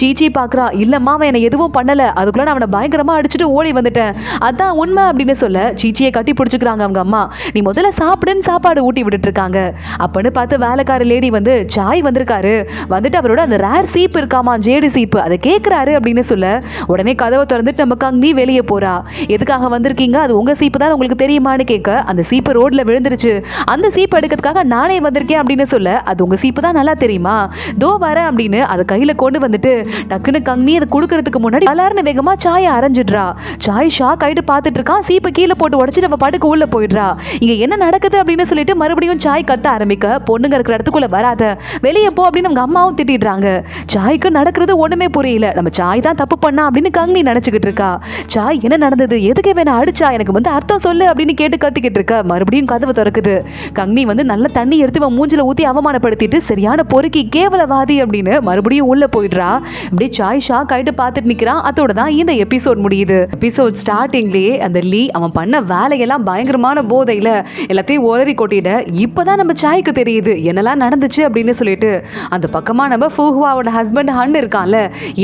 சீச்சி பாக்குறா. இல்லம்மா அவன் என்ன எதுவும் பண்ணல, அதுக்குள்ள நான் அவனை பயங்கரமா அடிச்சுட்டு ஓடி வந்துட்டேன், அதான் உண்மை அப்படின்னு சொல்ல சீச்சியை கட்டி பிடிச்சுக்கிறாங்க அவங்க அம்மா. நீ முதல்ல சாப்பிடுன்னு சாப்பாடு ஊட்டி விட்டுட்டு இருக்காங்க. அப்பன்னு பார்த்து வேலைக்கார லேடி வந்து சாய் வந்திருக்காரு, வந்துட்டு அவரோட அந்த ரேர் சீப்பு இருக்காமா, ஜேடு சீப்பு, அதை கேட்கிறாரு அப்படின்னு சொல்ல உடனே கதவை திறந்துட்டு நம்ம கங்னி வெளியே போறா. எதுக்காக வந்திருக்கீங்க, அது உங்க சீப்பு தான் உங்களுக்கு தெரியுமான்னு கேட்க அந்த சீப்பு ரோட்ல விழுந்துருச்சு, அந்த சீப்பு எடுக்கிறதுக்காக நானே வந்திருக்கேன் அப்படின்னு சொல்ல அது உங்க சீப்பு தான் நல்லா தெரியுமா, தோ வர அப்படின்னு அதை கையில கொண்டு வந்துட்டு டக்குன்னு கங்னி அதை கொடுக்கறதுக்கு முன்னாடி எல்லாரும் வேகமா சாயை அரைஞ்சிடுறா. சாய் ஷாக் ஆயிட்டு பார்த்துட்டு இருக்கான். சீப்பை கீழே போட்டு உடச்சு நம்ம பாட்டுக்கு உள்ள போயிடுறா. இங்க என்ன நடக்குது அப்படின்னு சொல்லிட்டு மறுபடியும் சாய் கத்த ஆரம்பிக்க பொண்ணுங்க இருக்கிற இடத்துக்குள்ள வராத, வெளியே போ அப்படின்னு அவங்க அம்மாவும் திட்டிடுறாங்க. சாய்க்கு நடக்கிறது ஒண்ணுமே புரியல, நம்ம சாய் தான் தப்பு பண்ணா அப்படின்னு கங்னி நினைச்சுக்கிட்டு இருக்கா. சாய் என்ன நடந்தது, எதுக்கு வேணா அடிச்சா, எனக்கு வந்து அர்த்தம் சொல்லு அப்படின்னு கேட்டு கத்திக்கிட்டு இருக்க. மறுபடியும் கதவு திறக்குது. கங்னி வந்து நல்ல தண்ணி எடுத்து மூஞ்சில ஊத்தி அவமானப்படுத்திட்டு சரியான பொறுக்கி கேவலவாதி அப்படின்னு மறுபடியும் உள்ள போயிடுறா. அப்படியே சாய் ஷாக் ஆயிட்டு பார்த்துட்டு நிக்கிறான். அதோட தான் இந்த எபிசோட் முடியுது. எபிசோட் ஸ்டார்டிங்லயே அந்த லீ அவன் பண்ண வேலையெல்லாம் பயங்கரமான போதையில எல்லாத்தையும் ஒளறி கொட்டிட இப்பதான் நம்ம சாய்க்கு தெரியுது என்னெல்லாம் நடந்துச்சு அப்படின்னு சொல்லிட்டு. அந்த பக்கமா நம்ம ஃபூஹுவாவோட ஹஸ்பண்ட் ஹன் இருக்கான்ல,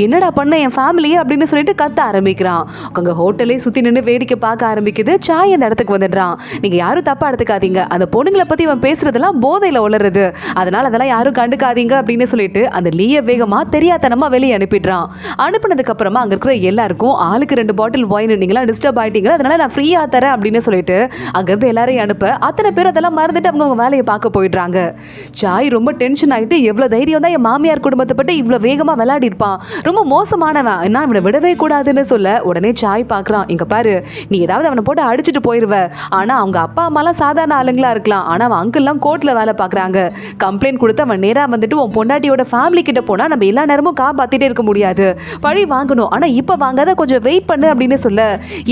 என்னடா பண்ண என் ஃபேமிலியே அப்படின்னு சொல்லிட்டு கத்த ஆரம்பிக்கிறான். அங்க ஹோட்டலே சுத்தி நின்று வேடிக்கை பார்க்க ஆரம்பிக்குது. சாய் அந்த இடத்துக்கு வந்துடுறான். நீங்க யாரும் தப்பா எடுத்துக்காதீங்க, அந்த பொண்ணுங்களை பத்தி இவன் பேசுறதெல்லாம் போதையில உளருது, அதனால அதெல்லாம் யாரும் கண்டுக்காதீங்க அப்படின்னு சொல்லிட்டு அந்த லீய வேகமா தெரியாதனமா வெளியே அனுப்பிடுறான். அனுப்பினதுக்கு அப்புறமா அங்க இருக்கிற எல்லாருக்கும் ஆளுக்கு 2 பாட்டில் வைன், நீங்களா டிஸ்டர்ப் ஆயிட்டீங்க அதனால நான் ஃப்ரீயா தரேன் அப்படின்னு சொல்லிட்டு அங்க இருந்து எல்லாரையும் அனுப்ப அத்தனை பேர் அதெல்லாம் மறந்துட்டு அவங்க வேலையை பார்க்க போயிடுறாங்க. சாய் ரொம்ப டென்ஷன் ஆயிட்டு, எவ்வளவு தைரியம் தான் என் மாமியார் குடும்பத்தை பற்றி இவ்வளவு வேகமா விளையாடி இருப்பான், ரொம்ப மோசமானவன், என்ன இவனை விடவே கூடாதுன்னு சொல்ல உடனே சாய் பாக்குறான். இங்க பாரு, நீ ஏதாவது அவனை போட்டு அடிச்சுட்டு போயிருவ, ஆனா அவங்க அப்பா அம்மாலாம் சாதாரண ஆளுங்களா இருக்கலாம், ஆனா அவன் அங்கிள்லாம் கோர்ட்ல வேலை பாக்குறாங்க, கம்ப்ளைண்ட் கொடுத்து அவன் நேரா வந்துட்டு உன் பொண்டாட்டியோட ஃபேமிலி கிட்ட போனா நம்ம எல்லா நேரமும் காப்பாத்திட்டே இருக்க முடியாது, பழி வாங்கணும், ஆனா இப்ப வாங்காத, கொஞ்சம் வெயிட் பண்ணு அப்படின்னு சொல்ல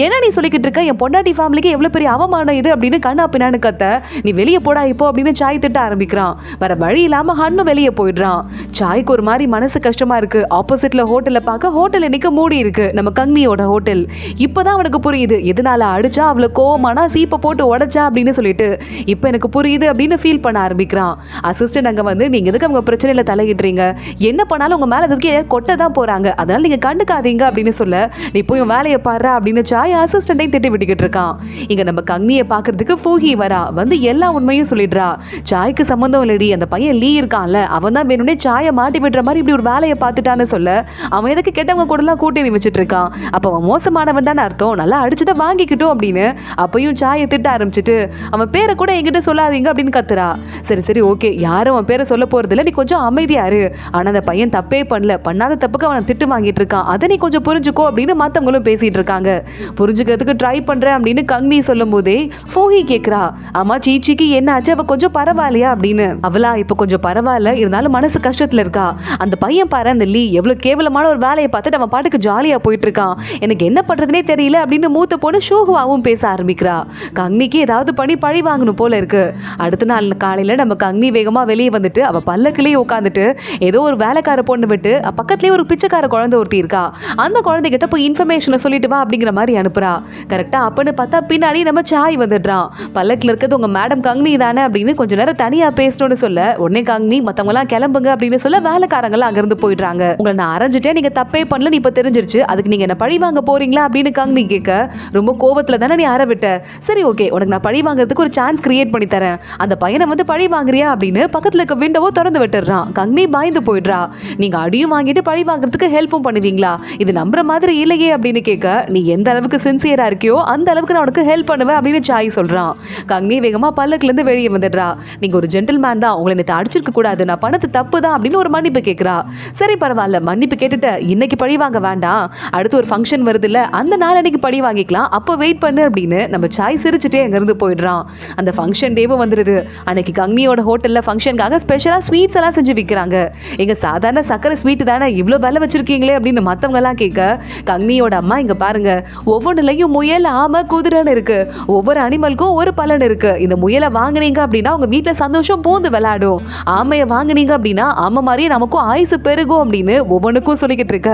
என்ன நீ சொல்லிக்கிட்டு இருக்க, என் பொண்டாட்டி ஃபேமிலிக்கு எவ்வளவு பெரிய அவமானம் இது அப்படின்னு கண்ணா பின்னான்னு கத்த நீ வெளியே போடா இப்போ அப்படின்னு சாய் திட்ட ஆரம்பிக்கிறான். வர வழி இல்லாம ஹன்னு வெளியே போயிடுறான். சாய்க்கு ஒரு மாதிரி மனசு கஷ்டமா இருக்கு. ஆப்போசிட்ல ஹோட்டல்ல பார்க்க ஹோட்டல் இன்னைக்கு மூடி இருக்கு, நம்ம கங்னியோட ஹோட்டல். இப்பதான் அவனுக்கு புரியுது எதனால அடிச்சா அவளை கோவமானா சீப்பை போட்டு உடைச்சா அப்படின்னு சொல்லிட்டு இப்ப எனக்கு புரியுது அப்படின்னு ஃபீல் பண்ண ஆரம்பிக்கிறான். அசிஸ்டன்ட் அங்க வந்து நீங்க எதுக்கு அவங்க பிரச்சனையில தலையிடுறீங்க, என்ன பண்ணாலும் உங்க மேல எதுக்கு கொட்ட தான் போறாங்க, அதனால நீங்க கண்டுக்காதீங்க அப்படின்னு சொல்ல நீ போய் வேலையை பாரு அப்படின்னு சாய் அசிஸ்டன்ட்டையும் திட்டி விட்டுக்கிட்டு இருக்கான். இங்க நம்ம கங்னியை பாக்குறதுக்கு ஃபூஹி வரா, வந்து எல்லா உண்மையும் சொல்லிடுறா. சாய்க்கு சம்பந்தம் இல்லடி, அந்த பையன் லீ இருக்கான்ல, அவன் தான் வேணும்னே சாயை மாட்டி விடுற மாதிரி இப்படி ஒரு வேலையை பார்த்துட்டான்னு சொல்ல, அவன் எதுக்கு கெட்டவங்க கூட எல்லாம் கூட்டணி வச்சுட்டு இருக்கான், அப்ப அவன் மோசமானவன் தானே அர்த்தம், நல்லா அடிச்சுதான் வாங்கிக்கிட்டோம் அப்படின்னு அப்பயும் சாயை திட்ட ஆரம்பிச்சுட்டு, அவன் பேரை கூட என்கிட்ட சொல்லாதீங்க அப்படின்னு கத்துறா. சரி சரி ஓகே, யாரும் அவன் பேரை சொல்ல போறது இல்ல, நீ கொஞ்சம் அமைதியா இரு, ஆனா அந்த பையன் தப்பே பண்ணல, பண்ணாத தப்புக்கு அவனை திட்டு வாங்கிட்டு இருக்கான், அதை நீ கொஞ்சம் புரிஞ்சுக்கோ அப்படின்னு மத்தவங்களும் பேசிட்டு இருக்காங்க. புரிஞ்சுக்கிறதுக்கு ட்ரை பண்றேன் அப்படின்னு கங்னி சொல்லும் போதே ஃபூஹி கேக்குறா, அம்மா சீச்சிக்கு என்ன ஆச்சு, அவ கொஞ்சம் பரவாயில்லையா அப்படின்னு. அவளா இப்ப கொஞ்சம் பரவாயில்ல, இருந்தாலும் மனசு கஷ்டத்துல இருக்கா. அந்த பையன் பாரு, அந்த லீ எவ்வளவு கேவலமான ஒரு வேலையை பார்த்துட்டு அவன் பாட்டுக்கு ஜாலியா போயிட்டு இருக்கான், எனக்கு என்ன பண்றதுனே தெரியல அப்படின்னு மூத்த பொண்ணு ஷோஹுவாவும் பேச ஆரம்பிக்கிறா. கங்னிக்கு ஏதாவது பண்ணி பழி வாங்கணும் போல இருக்கு. அடுத்த நாள் காலையில நம்ம கங்னி வேகமா வெளியே வந்துட்டு அவ பல்லக்கிலேயே உட்காந்துட்டு ஏதோ ஒரு வேலைக்கார பொண்ணு விட்டு பக்கத்துலயே ஒரு பிச்சைக்கார குழந்தை ஒருத்தி இருக்கா, அந்த குழந்தைகிட்ட போய் இன்ஃபர்மேஷனை சொல்லிட்டு வா அப்படிங்கிற மாதிரி அனுப்புறா. கரெக்டா அப்பன்னு பார்த்தா பின்னாடி நம்ம சாய் வந்துடுறான். பல்லக்கில் இருக்கிறது உங்க மேடம் கங்னி தானே அப்படின்னு கொஞ்ச நேரம் தனியா பேசணும்னு சொல்ல, உடனே கங்னி மத்தவங்க எல்லாம் கிளம்புங்க அப்படின்னு சொல்ல வேலைக்காரங்க எல்லாம் அங்கிருந்து போயிடுறாங்க. உங்களை நான் அரைஞ்சிட்டேன், நீங்க தப்பே பண்ணல, நீ இப்ப தெரிஞ்சிருச்சு, அதுக்கு நீங்க என்ன பழி வாங்க போறீங்களா அப்படின்னு கங்னி கேட்க, ரொம்ப கோவத்துல தானே நீ அற விட்ட, சரி ஓகே உனக்கு நான் பழி வாங்குறதுக்கு ஒரு சான்ஸ் கிரியேட் பண்ணி தரேன், அந்த பையனை வந்து பழி வாங்குறியா அப்படின்னு பக்கத்துல இருக்க விண்டோவோ திறந்து விட்டுறான். கங்னி பயந்து போயிடுறா. நீங்க அடியும் வாங்கிட்டு பழி வாங்குறதுக்கு ஹெல்ப்பும் பண்ணுவீங்களா, இது நம்புற மாதிரி இல்லையே அப்படின்னு கேட்க, நீ எந்த அளவுக்கு சின்சியரா இருக்கியோ அந்த அளவுக்கு நான் உனக்கு ஹெல்ப் பண்ணுவேன் அப்படின்னு சாய் சொல்றான். கங்னி வேகமா பல்லக்குல இருந்து வெளியே வந்துடுறா. நீங்க ஒரு ஜென்டில்மேன் தான், உங்களை நேத்து அடிச்சிருக்க கூடாது, நான் பண்ணது தப்பு தான் அப்படின்னு ஒரு மன்னிப்பு கேட்கிறா. சரி பரவாயில்ல, மன்னிப்பு கேட்டுட்ட, இன்னைக்கு பழி வாங்க வேண்டாம், அடுத்து ஒரு ஃபங்க்ஷன் வருது இல்ல, அந்த நாள் அன்னைக்கு பழி வாங்கிக்கலாம், அப்போ வெயிட் பண்ணு அப்படின்னு நம்ம சாய் சிரிச்சுட்டே அங்க இருந்து போயிடுறான். அந்த ஃபங்க்ஷன் டேவும் வந்துருது. அன்னைக்கு கங்னியோட ஹோட்டல்ல ஃபங்க்ஷனுக்காக ஸ்பெஷலா ஸ்வீட்ஸ் எல்லாம் செஞ்சு விற்கிறாங்க. எங்க சாதாரண சக்கரை ஸ்வீட் தானே, இவ்வளோ விலை வச்சிருக்கீங்களே அப்படின்னு மத்தவங்க எல்லாம் கேட்க, கங்னியோட அம்மா இங்க பாருங்க, ஒவ்வொன்றுலையும் முயல் ஆமை குதிரைன்னு இருக்கு, ஒவ்வொரு அனிமலுக்கும் ஒரு பலன் இருக்கு, இந்த முயலை வாங்கினீங்க அப்படின்னா உங்க வீட்டுல சந்தோஷம் பூந்து விளையாடும், ஆமையை வாங்கினீங்க அப்படின்னா ஆமை மாதிரியே நமக்கும் ஆயுசு பெருகும் அப்படின்னு ஒவ்வொன்றுக்கும் சொல்லிக்கிட்டு இருக்க.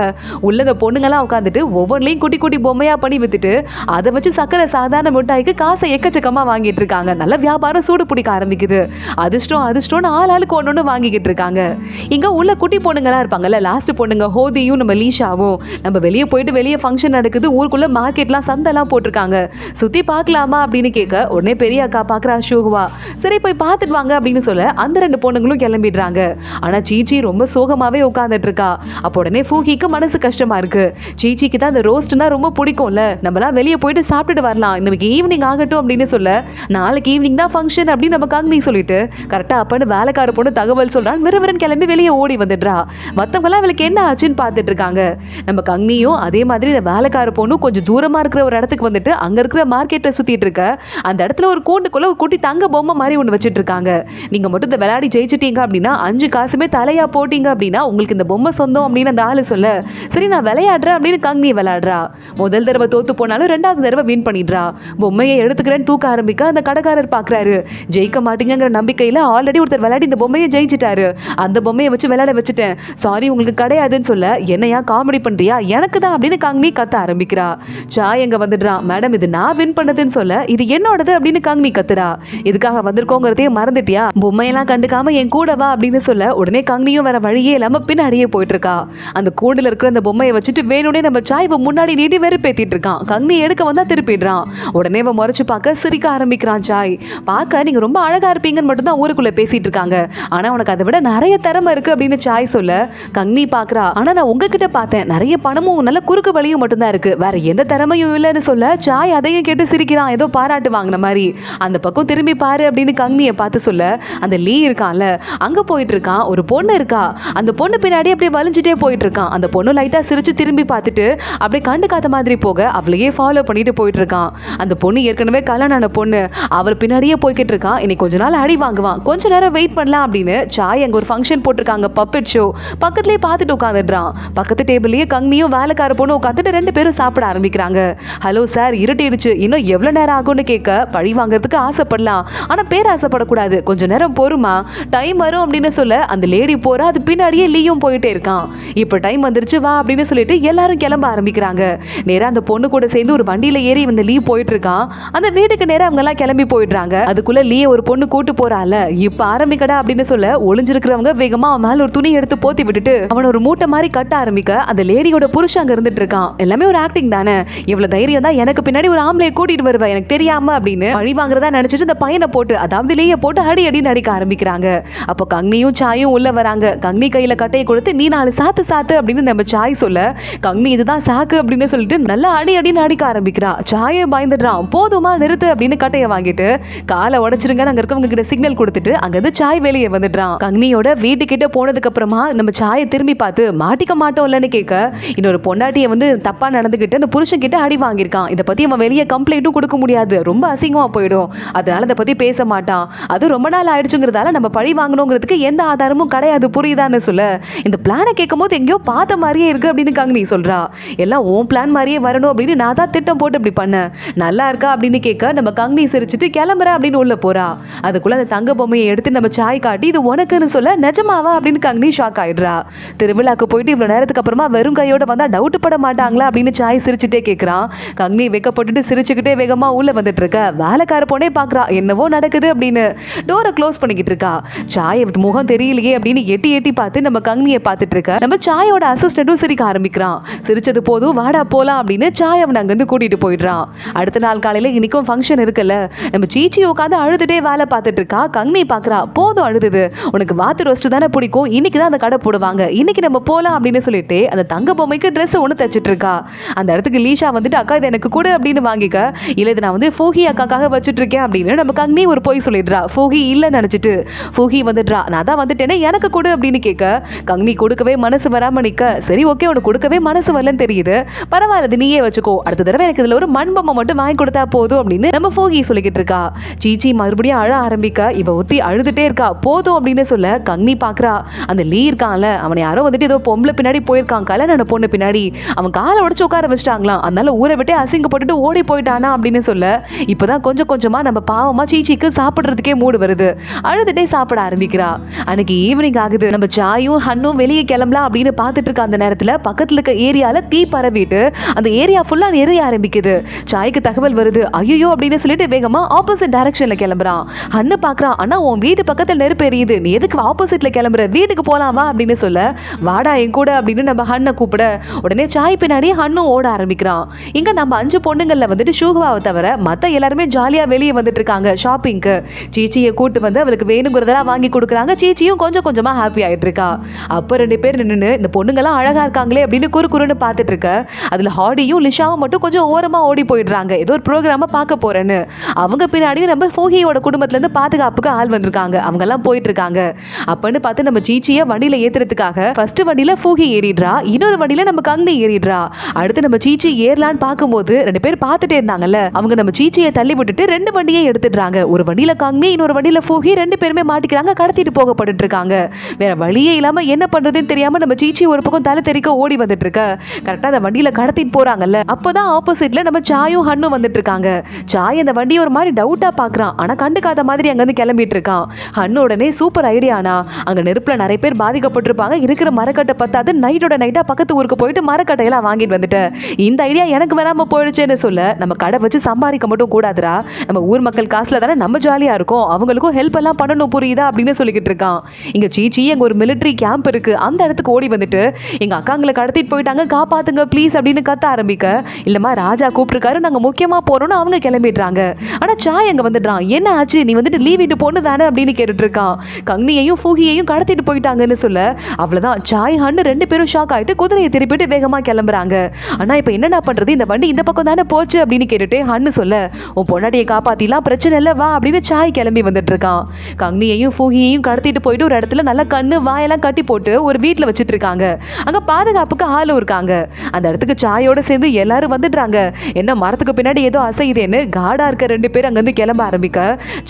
உள்ளங்க பொண்ணுங்கெல்லாம் உட்காந்துட்டு ஒவ்வொன்றையும் குட்டி குட்டி பொம்மையா பண்ணி வித்துட்டு அதை வச்சு சக்கரை சாதாரண மிட்டாய்க்கு காசை எக்கச்சக்கமா வாங்கிட்டு இருக்காங்க. நல்ல வியாபாரம் சூடு பிடிக்க ஆரம்பிக்குது. அதிர்ஷ்டம் அதிர்ஷ்டம்னு ஆளாளுக்கு ஒன்று வாங்கிக்கிட்டு இருக்காங்க. இங்க உள்ள குட்டி பொண்ணுங்களா இருப்பாங்கல்ல, லாஸ்ட் பொண்ணுங்க ஹோதியும் நம்ம லீஷாவும், நம்ம வெளியே போயிட்டு வெளியே ஃபங்க்ஷன் நடக்குது, ஊருக்குள்ள மார்க்கெட்லாம் சந்தெல்லாம் போட்டிருக்காங்க, சுத்தி பார்க்கலாமா அப்படின்னு கேட்க, உடனே பெரிய அக்கா பாக்குறா ஷோகுவா, சரி போய் பார்த்துட்டு வாங்க அப்படின்னு சொல்ல அந்த ரெண்டு பொண்ணுங்களும் கிளம்பிடுறாங்க. ஆனா சீச்சி ரொம்ப சோகமாவே உட்காந்துட்டு இருக்கா. அப்போ உடனே ஃபூஹிக்கு மனசு கஷ்டமா இருக்கு. சீச்சிக்கு தான் அந்த ரோஸ்ட்னா ரொம்ப பிடிக்கும்ல, நம்மளாம் வெளியே போயிட்டு சாப்பிட்டுட்டு வரலாம், இன்னைக்கு ஈவினிங் ஆகட்டும் அப்படின்னு சொல்ல, நாளைக்கு ஈவினிங் தான் ஃபங்க்ஷன் அப்படின்னு நம்ம கங்னி சொல்லிட்டு கரெக்டா அப்பன்னு வேலைக்கார பொண்ணு தகவல் சொல்றான். விறுவிறுன்னு கிளம்பி வெளியே ஓடி வந்துடுறா. மத்தவங்கலாம் அவளுக்கு என்ன ஆச்சுன்னு பார்த்துட்டு இருக்காங்க. நம்ம கங்னியும் அதே மாதிரி இந்த வேலைக்கார பொண்ணும் கொஞ்சம் தூரமா இருக்கிற ஒரு இடத்துக்கு வந்துட்டு அங்க இருக்கிற மார்க்கெட்டை சுத்திட்டு இருக்க, அந்த இடத்துல ஒரு கூண்டுக்குள்ள ஒரு குட்டி தங்க பொம்மை மாதிரி ஒன்று வச்சுட்டு இருக்காங்க. நீங்க மட்டும் இந்த விளையாடி ஜெயிச்சிட்டீங்க அப்படின்னா 5 காசுமே தலையா போட்டீங்க அப்படின்னா உங்களுக்கு இந்த பொம்மை சொந்தம் அப்படின்னு அந்த ஆளு சொல்ல, சரி நான் விளையாடுறேன் அப்படின்னு கங்னி விளையாடுறா. முதல் தடவை தோத்து போனாலும் 2வது தடவை வின் பண்ணிடுறா. பொம்மையை எடுத்துக்கிறேன்னு தூக்க ஆரம்பிக்க அந்த கடைக்காரர் பாக்குறாரு. ஜெயிக்க மாட்டீங்கிற நம்பிக்கையில ஆல்ரெடி ஒருத்தர் விளையாடி இந்த பொம்மையை ஜெயிச்சிட்டாரு, அந்த பொம்மையை வச்சு விளையாட வச்சுட்டேன், சாரி உங்களுக்கு கிடையாதுன்னு சொல்ல, என்னையா காமெடி பண்றியா, எனக்கு தான் அப்படின்னு கங்னி கத்த ஆரம்பிக்கிறா. சாய் எங்க வந்துடுறான். மேடம் இது நான் வின் பண்ணதுன்னு சொல்ல, இது என்னோடது அப்படின்னு கங்னி கத்துறா. இதுக்காக வந்திருக்கோங்கிறதையே மறந்துட்டியா, பொம்மையெல்லாம் கண்டுக்காம என் கூட வா அப்படின்னு சொல்ல, உடனே கங்னியும் வர வழியே இல்லாம பின்னாடியே போயிட்டு இருக்கா. அந்த கூண்டுல இருக்கிற அந்த பொம்மையை வச்சுட்டு வேணும்னே நம்ம சாய் முன்னாடி நீட்டி வெறுப்பேத்திட்டு இருக்கான். கங்னி எடுக்க வந்தா திருப்பிடுறான். உடனே முறைச்சு பார்க்க சிரிக்க ஆரம்பிக்கிறான். சாய் பார்க்க நீங்க ரொம்ப அழகா இருப்பீங்கன்னு மட்டும் தான் ஊருக்குள்ள பேசிட்டு இருக்காங்க, ஆனா உனக்கு அதை விட நிறைய திறமை இருக்கு அப்படின்னு சாய் சொல்ல, கங்னி பாக்குறா. ஆனா நான் உங்ககிட்ட பார்த்தேன், நிறைய பணமும் நல்ல குறுக்கு வழியும் மட்டும்தான் இருக்கு, வேற எந்த திறமையும் இல்லைன்னு சொல்ல, சாய் அதையும் கேட்டு சிரிக்கிறான், ஏதோ பாராட்டு வாங்கின மாதிரி. அந்த பக்கம் திரும்பி பாரு அப்படின்னு கங்னியை பார்த்து சொல்ல, அந்த லீ இருக்கான்ல அங்க போயிட்டு இருக்கான். ஒரு பொண்ணு இருக்கா, அந்த பொண்ணு பின்னாடி அப்படியே வலிஞ்சிட்டே போயிட்டு இருக்கான். அந்த பொண்ணு லைட்டா சிரிச்சு திரும்பி பார்த்துட்டு அப்படியே கண்டுக்காத மாதிரி போக அவளையே ஃபாலோ பண்ணிட்டு போயிட்டு இருக்கான். அந்த பொண்ணு ஏற்கனவே கல்யாணம் ஆன பொண்ணு, அவர் பின்னாடியே போய்கிட்டு இருக்கான். இன்னைக்கு கொஞ்ச நாள் அடி வாங்குவான், கொஞ்ச நேரம் வெயிட் பண்ணலாம் அப்படின்னு சாய் அங்க ஒரு ஃபங்க்ஷன் போட்டிருக்காங்க, பப்பெட் ஷோ, பக்கத்துலயே பார்த்துட்டு உட்காந்துடுறான். பக்கத்து டேபிள்லயே கங்னியும் வேலைக்கார பொண்ணு உட்காந்துட்டு 2 பேரும் சாப்பிட ஆரம்பிக்கிறாங்க. ஹலோ சார், இருட்டிடுச்சு, இன்னும் எவ்வளவு நேரம் ஆகும்னு கேட்க, பழி வாங்குறதுக்கு ஆசைப்படலாம், ஆனா பேர் ஆசைப்படக்கூடாது, கொஞ்ச நேரம் பொறுமா, டைம் வரும் அப்படின்னு சொல்ல அந்த லேடி போறா. அது பின்னாடியே லீயும் போயிட்டே இருக்கான். இப்ப டைம் வந்துருச்சு வா அப்படின்னு சொல்லிட்டு எல்லாரும் கிளம்ப ஆரம்பிக்கிறாங்க. நேரா அந்த பொண்ணு கூட சேர்ந்து ஒரு வண்டியில ஏறி இந்த லீ போயிட்டு இருக்கான். அந்த வீட்டுக்கு நேரா அவங்க எல்லாம் கிளம்பி போயிடுறாங்க. அதுக்குள்ள லீ ஒரு பொண்ணு கூட்டு போறால, இப்ப ஆரம்பிக்கடா அப்படின்னு சொல்ல, ஒளிஞ்சிருக்கிறவங்க வேகமா அவன் மேல ஒரு துணி எடுத்து போத்தி விட்டுட்டு அவன் ஒரு மூட்டை மாதிரி கட்ட ஆரம்பிக்க, அந்த லேடியோட புருஷன் அங்க இருந்துட்டு இருக்கான். எல்லாமே ஒரு ஆக்டிங் தானே, இவ்வளவு தைரியம் தான் எனக்கு பின்னாடி ஒரு ஆம்பளை சாயை கூட்டிட்டு வருவ எனக்கு தெரியாம அப்படின்னு பழி வாங்குறதா நினைச்சிட்டு இந்த பையனை போட்டு அதாவது லேய போட்டு அடி அடின்னு அடிக்க ஆரம்பிக்கிறாங்க. அப்போ கங்னியும் சாயும் உள்ள வராங்க. கங்னி கையில கட்டையை கொடுத்து நீ 4 சாத்து சாத்து அப்படின்னு நம்ம சாய் சொல்ல கங்னி இதுதான் சாக்கு அப்படின்னு சொல்லிட்டு நல்லா அடி அடின்னு அடிக்க ஆரம்பிக்கிறா. சாயை பயந்துடுறான். போதுமா நிறுத்து அப்படின்னு கட்டையை வாங்கிட்டு காலை உடைச்சிருங்க அங்க இருக்கவங்க கிட்ட சிக்னல் கொடுத்துட்டு அங்கிருந்து சாய் வெளியே வந்துடுறான். கங்னியோட வீட்டுக்கிட்ட போனதுக்கு அப்புறமா நம்ம சாயை திரும்பி பார்த்து மாட்டிக்க மாட்டோம்லன்னு கேட்க இன்னொரு பொண்டாட்டியை தப்பா நடந்துகிட்டு அந்த புருஷன் கிட்ட அடி வாங்கியிருக்கான். இதை பத்தி அவன் வெளியே கம்ப்ளைண்ட்டும் கொடுக்க முடியாது, ரொம்ப அசிங்கமா போயிடும். அதனால இதை பத்தி பேச மாட்டான். அது ரொம்ப நாள் ஆயிடுச்சுங்கிறதால நம்ம பழி வாங்கணுங்கிறதுக்கு எந்த ஆதாரமும் கிடையாது, புரியுதான்னு சொல்ல இந்த பிளானை கேட்கும் போது எங்கேயோ பார்த்த மாதிரியே இருக்கு அப்படின்னு கங்னி சொல்றா. எல்லாம் உன் பிளான் மாதிரியே வரணும் அப்படின்னு நான் தான் திட்டம் போட்டு இப்படி பண்ண நல்லா இருக்கா அப்படின்னு கேட்க நம்ம கங்னி சிரிச்சுட்டு கிளம்புற அப்படின்னு உள்ள போறா. அதுக்குள்ள அந்த தங்க பொம்மையை எடுத்து நம்ம சாய் காட்டி இது உனக்குன்னு சொல்ல நிஜமாவா அப்படின்னு கங்னி ஷாக் ஆயிடுறா. திருவிழாக்கு போயிட்டு இவ்வளவு நேரத்துக்கு அப்புறமா வெறும் கையோட வந்தா டவுட் பட மாட்டாங்களா அப்படின்னு சாய் சிரிச்சுட்டே கேட்கறான். கங்னி வெக்கப்பட்டுட்டு சிரிச்சுக்கிட்டே வேகமா உள்ள வந்துட்டு இருக்க வேலைக்கார பொண்ணே பாக்குறா என்னவோ நடக்குது அப்படின்னு டோரை க்ளோஸ் பண்ணிக்கிட்டு இருக்கா. சாய் முகம் தெரியலையே அப்படின்னு எட்டி எட்டி பார்த்து நம்ம கங்னியை பார்த்துட்டு இருக்க நம்ம சாயோட அசிஸ்டன்ட்டும் சிரிக்க ஆரம்பிக்கிறான். சிரிச்சது போதும் வாடா போலாம் அப்படின்னு சாய் அவன் அங்கிருந்து கூட்டிட்டு போயிடுறான். அடுத்த நாள் காலையில இன்னைக்கும் ஃபங்க்ஷன் இருக்குல்ல, நம்ம சீச்சி உட்காந்து அழுதுட்டே வேலை பார்த்துட்டு இருக்கா. கங்னி பாக்குறா போதும் அழுதுது, உனக்கு வாத்து ரோஸ்ட் தானே பிடிக்கும், இன்னைக்கு தான் அந்த கடை போடுவாங்க, இன்னைக்கு நம்ம போலாம் அப்படின்னு சொல்லிட்டு அந்த தங்க பொம்மைக்கு ட்ரெஸ் ஒன்று தச்சுட்டு இருக்கா. அந்த இடத்துக்கு லீஷா அக்கா இது எனக்கு கூட அப்படின்னு வாங்கிக்க, இல்ல இது நான் ஃபூஹி அக்காக்காக வச்சுட்டு இருக்கேன் அப்படின்னு நம்ம கங்னி ஒரு போய் சொல்லிடுறா. ஃபூஹி இல்ல நினைச்சிட்டு ஃபூஹி வந்துடுறா. நான் தான் வந்துட்டேனே எனக்கு கொடு அப்படின்னு கேட்க கங்னி கொடுக்கவே மனசு வராம நிக்க சரி ஓகே உனக்கு கொடுக்கவே மனசு வரலன்னு தெரியுது, பரவாயில்ல நீயே வச்சுக்கோ, அடுத்த தடவை எனக்கு இதுல ஒரு மண் பொம்மை மட்டும் வாங்கி கொடுத்தா போதும் அப்படின்னு நம்ம ஃபூஹி சொல்லிக்கிட்டு இருக்கா. சீச்சி மறுபடியும் அழ ஆரம்பிக்க இவ ஒருத்தி அழுதுட்டே இருக்கா. போதும் அப்படின்னு சொல்ல கங்னி பாக்குறா அந்த லீ இருக்கான்ல அவனை யாரோ ஏதோ பொம்பளை பின்னாடி போயிருக்கான் கல்யாண பொண்ணு பின்னாடி, அவன் காலை உடச்சு உட்கார வச்சிட்டாங்களாம், அதனால ஊரை விட்டு அசிங்கப்பட்டுட்டு ஓடி போயிட்டானா அப்படின்னு சொல்ல இப்பதான் கொஞ்சம் கொஞ்சமா நம்ம பாவமா சீச்சிக்கு சாப்பிடுறதுக்கே மூடு வருது. அழுதுட்டே சாப்பிட ஆரம்பிக்கிறா. அன்னைக்கு ஈவினிங் ஆகுது. நம்ம சாயும் ஹன்னும் வெளியே கிளம்பலாம் அப்படின்னு பார்த்துட்டு இருக்க அந்த நேரத்துல பக்கத்துல இருக்க ஏரியால தீ பரவிட்டு அந்த ஏரியா ஃபுல்லா எரிய ஆரம்பிக்குது. சாய்க்கு தகவல் வருது. ஐயோ அப்படின்னு சொல்லிட்டு வேகமா ஆப்போசிட் டைரக்ஷன்ல கிளம்புறான். ஹன்னு பாக்குறான் ஆனா உன் வீட்டு பக்கத்துல நெருப்பு எரியுது, நீ எதுக்கு ஆப்போசிட்ல கிளம்புற, வீட்டுக்கு போலாம் வா அப்படின்னு சொல்ல வாடா என் கூட அப்படின்னு நம்ம ஹன்னை கூப்பிட உடனே சாய் பின்னாடி ஹன்னும் ஓட ஆரம்பிக்கிறான். இங்க நம்ம 5 பொண்ணுங்கள்ல ஷூகுவாவை தவிர மத்த எல்லாருமே ஜாலியா வெளியே வந்துட்டு இருக்காங்க ஷாப்பிங்க்கு. சீச்சியை கூட்டு வந்து அவளுக்கு வேணுங்கிறதெல்லாம் வாங்கி கொடுக்குறாங்க. சீச்சியும் கொஞ்சம் கொஞ்சமா ஹாப்பி ஆயிட்டு இருக்கா. அப்ப 2 பேர் நின்று இந்த பொண்ணுங்கெல்லாம் அழகா இருக்காங்களே அப்படின்னு குறுன்னு பார்த்துட்டு இருக்க அதுல ஹாடியும் லிஷாவும் மட்டும் கொஞ்சம் ஓரமா ஓடி போயிடுறாங்க ஏதோ ஒரு ப்ரோக்ராம பார்க்க போறேன்னு. அவங்க பின்னாடி நம்ம ஃபூஹியோட குடும்பத்துல இருந்து பாதுகாப்புக்கு ஆள் வந்திருக்காங்க, அவங்க எல்லாம் போயிட்டு இருக்காங்க. அப்பன்னு பார்த்து நம்ம சீச்சியை வண்டியில ஏத்துறதுக்காக ஃபர்ஸ்ட் வண்டியில ஃபூஹி ஏறிடுறா, இன்னொரு வண்டியில நம்ம கங்னி ஏறிடுறா. அடுத்து நம்ம சீச்சி ஏறலான்னு பார்க்கும்போது 2 பேர் பார்த்துட்டே இருந்தாங்கல்ல அவங்க நம்ம சீச்சியை தள்ளி விட்டுட்டு 2 வண்டியை எடுத்துடுறாங்க. ஒரு வண்டியில கங்னி இன்னொரு வண்டியில ஃபூஹி 2 பேருமே மாட்டிக்கிறாங்க, கடத்திட்டு போகப்பட்டு இருக்காங்க. வேற வழியே இல்லாம என்ன பண்றதுன்னு தெரியாம நம்ம சீச்சி ஒரு பக்கம் தலை தெறிக்க ஓடி வந்துட்டு இருக்க கரெக்டா அந்த வண்டியில கடத்திட்டு போறாங்கல்ல அப்பதான் ஆப்போசிட்ல நம்ம சாயும் ஹன்னும் வந்துட்டு இருக்காங்க. சாய் அந்த வண்டியை ஒரு மாதிரி டவுட்டா பாக்குறான், ஆனா கண்டுக்காத மாதிரி அங்க இருந்து கிளம்பிட்டு இருக்கான். ஹன்னு உடனே சூப்பர் ஐடியானா அங்க நெருப்புல நிறைய பேர் பாதிக்கப்பட்டிருப்பாங்க, இருக்கிற மரக்கட்டை பத்தாது நைட்டோட நைட்டா பக்கத்து ஊருக்கு போயிட்டு மரக்கட்டையெல்லாம் வாங்கிட்டு வந்துட்டு இந்த ஐடியா எனக்கு வராம போயிடுச்சேன்னு சொல்ல நம்ம கடை வச்சு சம்பாதிக்க மட்டும் கூடாதுரா, நம்ம ஊர் மக்கள் காசுல தானே நம்ம ஜாலியா இருக்கும், அவங்களுக்கும் ஹெல்ப் எல்லாம் பண்ணணும் புரியுதா அப்படின்னு சொல்லிக்கிட்டு இருக்கான். இங்க சீச்சி எங்க ஒரு மிலிட்டரி கேம்ப் இருக்கு அந்த இடத்துக்கு ஓடி வந்துட்டு எங்க அக்காங்களை கடத்திட்டு போயிட்டாங்க காப்பாத்துங்க ப்ளீஸ் அப்படின்னு கத்த ஆரம்பிக்க இல்லம்மா ராஜா கூப்பிட்டுருக்காரு நாங்க முக்கியமா போறோம்னு அவங்க கிளம்பிடுறாங்க. ஆனா சாய் அங்க வந்துடுறான். என்ன ஆச்சு நீ லீவ் விட்டு பொண்ணு தானே அப்படின்னு கேட்டுட்டு இருக்கான். கங்னியையும் ஃபூஹியையும் கடத்திட்டு போயிட்டாங்கன்னு சொல்ல அவ்வளவுதான் சாய் ஹன்னு 2 பேரும் ஷாக் ஆயிட்டு குதிரையை திருப்பிட்டு வேகமா கிளம்புறாங்க. ஆனா இப்ப என்னடா பண்றது, இந்த வண்டி இந்த பக்கம் தானே போச்சு அப்படின்னு கேட்டுட்டு ஹன்னு சொல்ல உன் பொண்டாட்டியை காப்பாத்திலாம் பிரச்சனை இல்ல வா அப்படின்னு சாய் கிளம்பி வந்துட்டு இருக்கான். கங்னியையும் ஃபூஹியையும் கடத்திட்டு போயிட்டு ஒரு இடத்துல நல்லா கண்ணு வாயெல்லாம் கட்டி போட்டு ஒரு வீட்டுல வச்சுட்டு இருக்காங்க. அங்க பாதுகாப்புக்கு ஆளும் இருக்காங்க. அந்த இடத்துக்கு சாயோட சேர்ந்து எல்லாரும் வந்துடுறாங்க. என்ன மரத்துக்கு பின்னாடி ஏதோ அசையுதேன்னு காடா இருக்க 2 பேர் அங்கிருந்து கிளம்ப ஆரம்பிக்க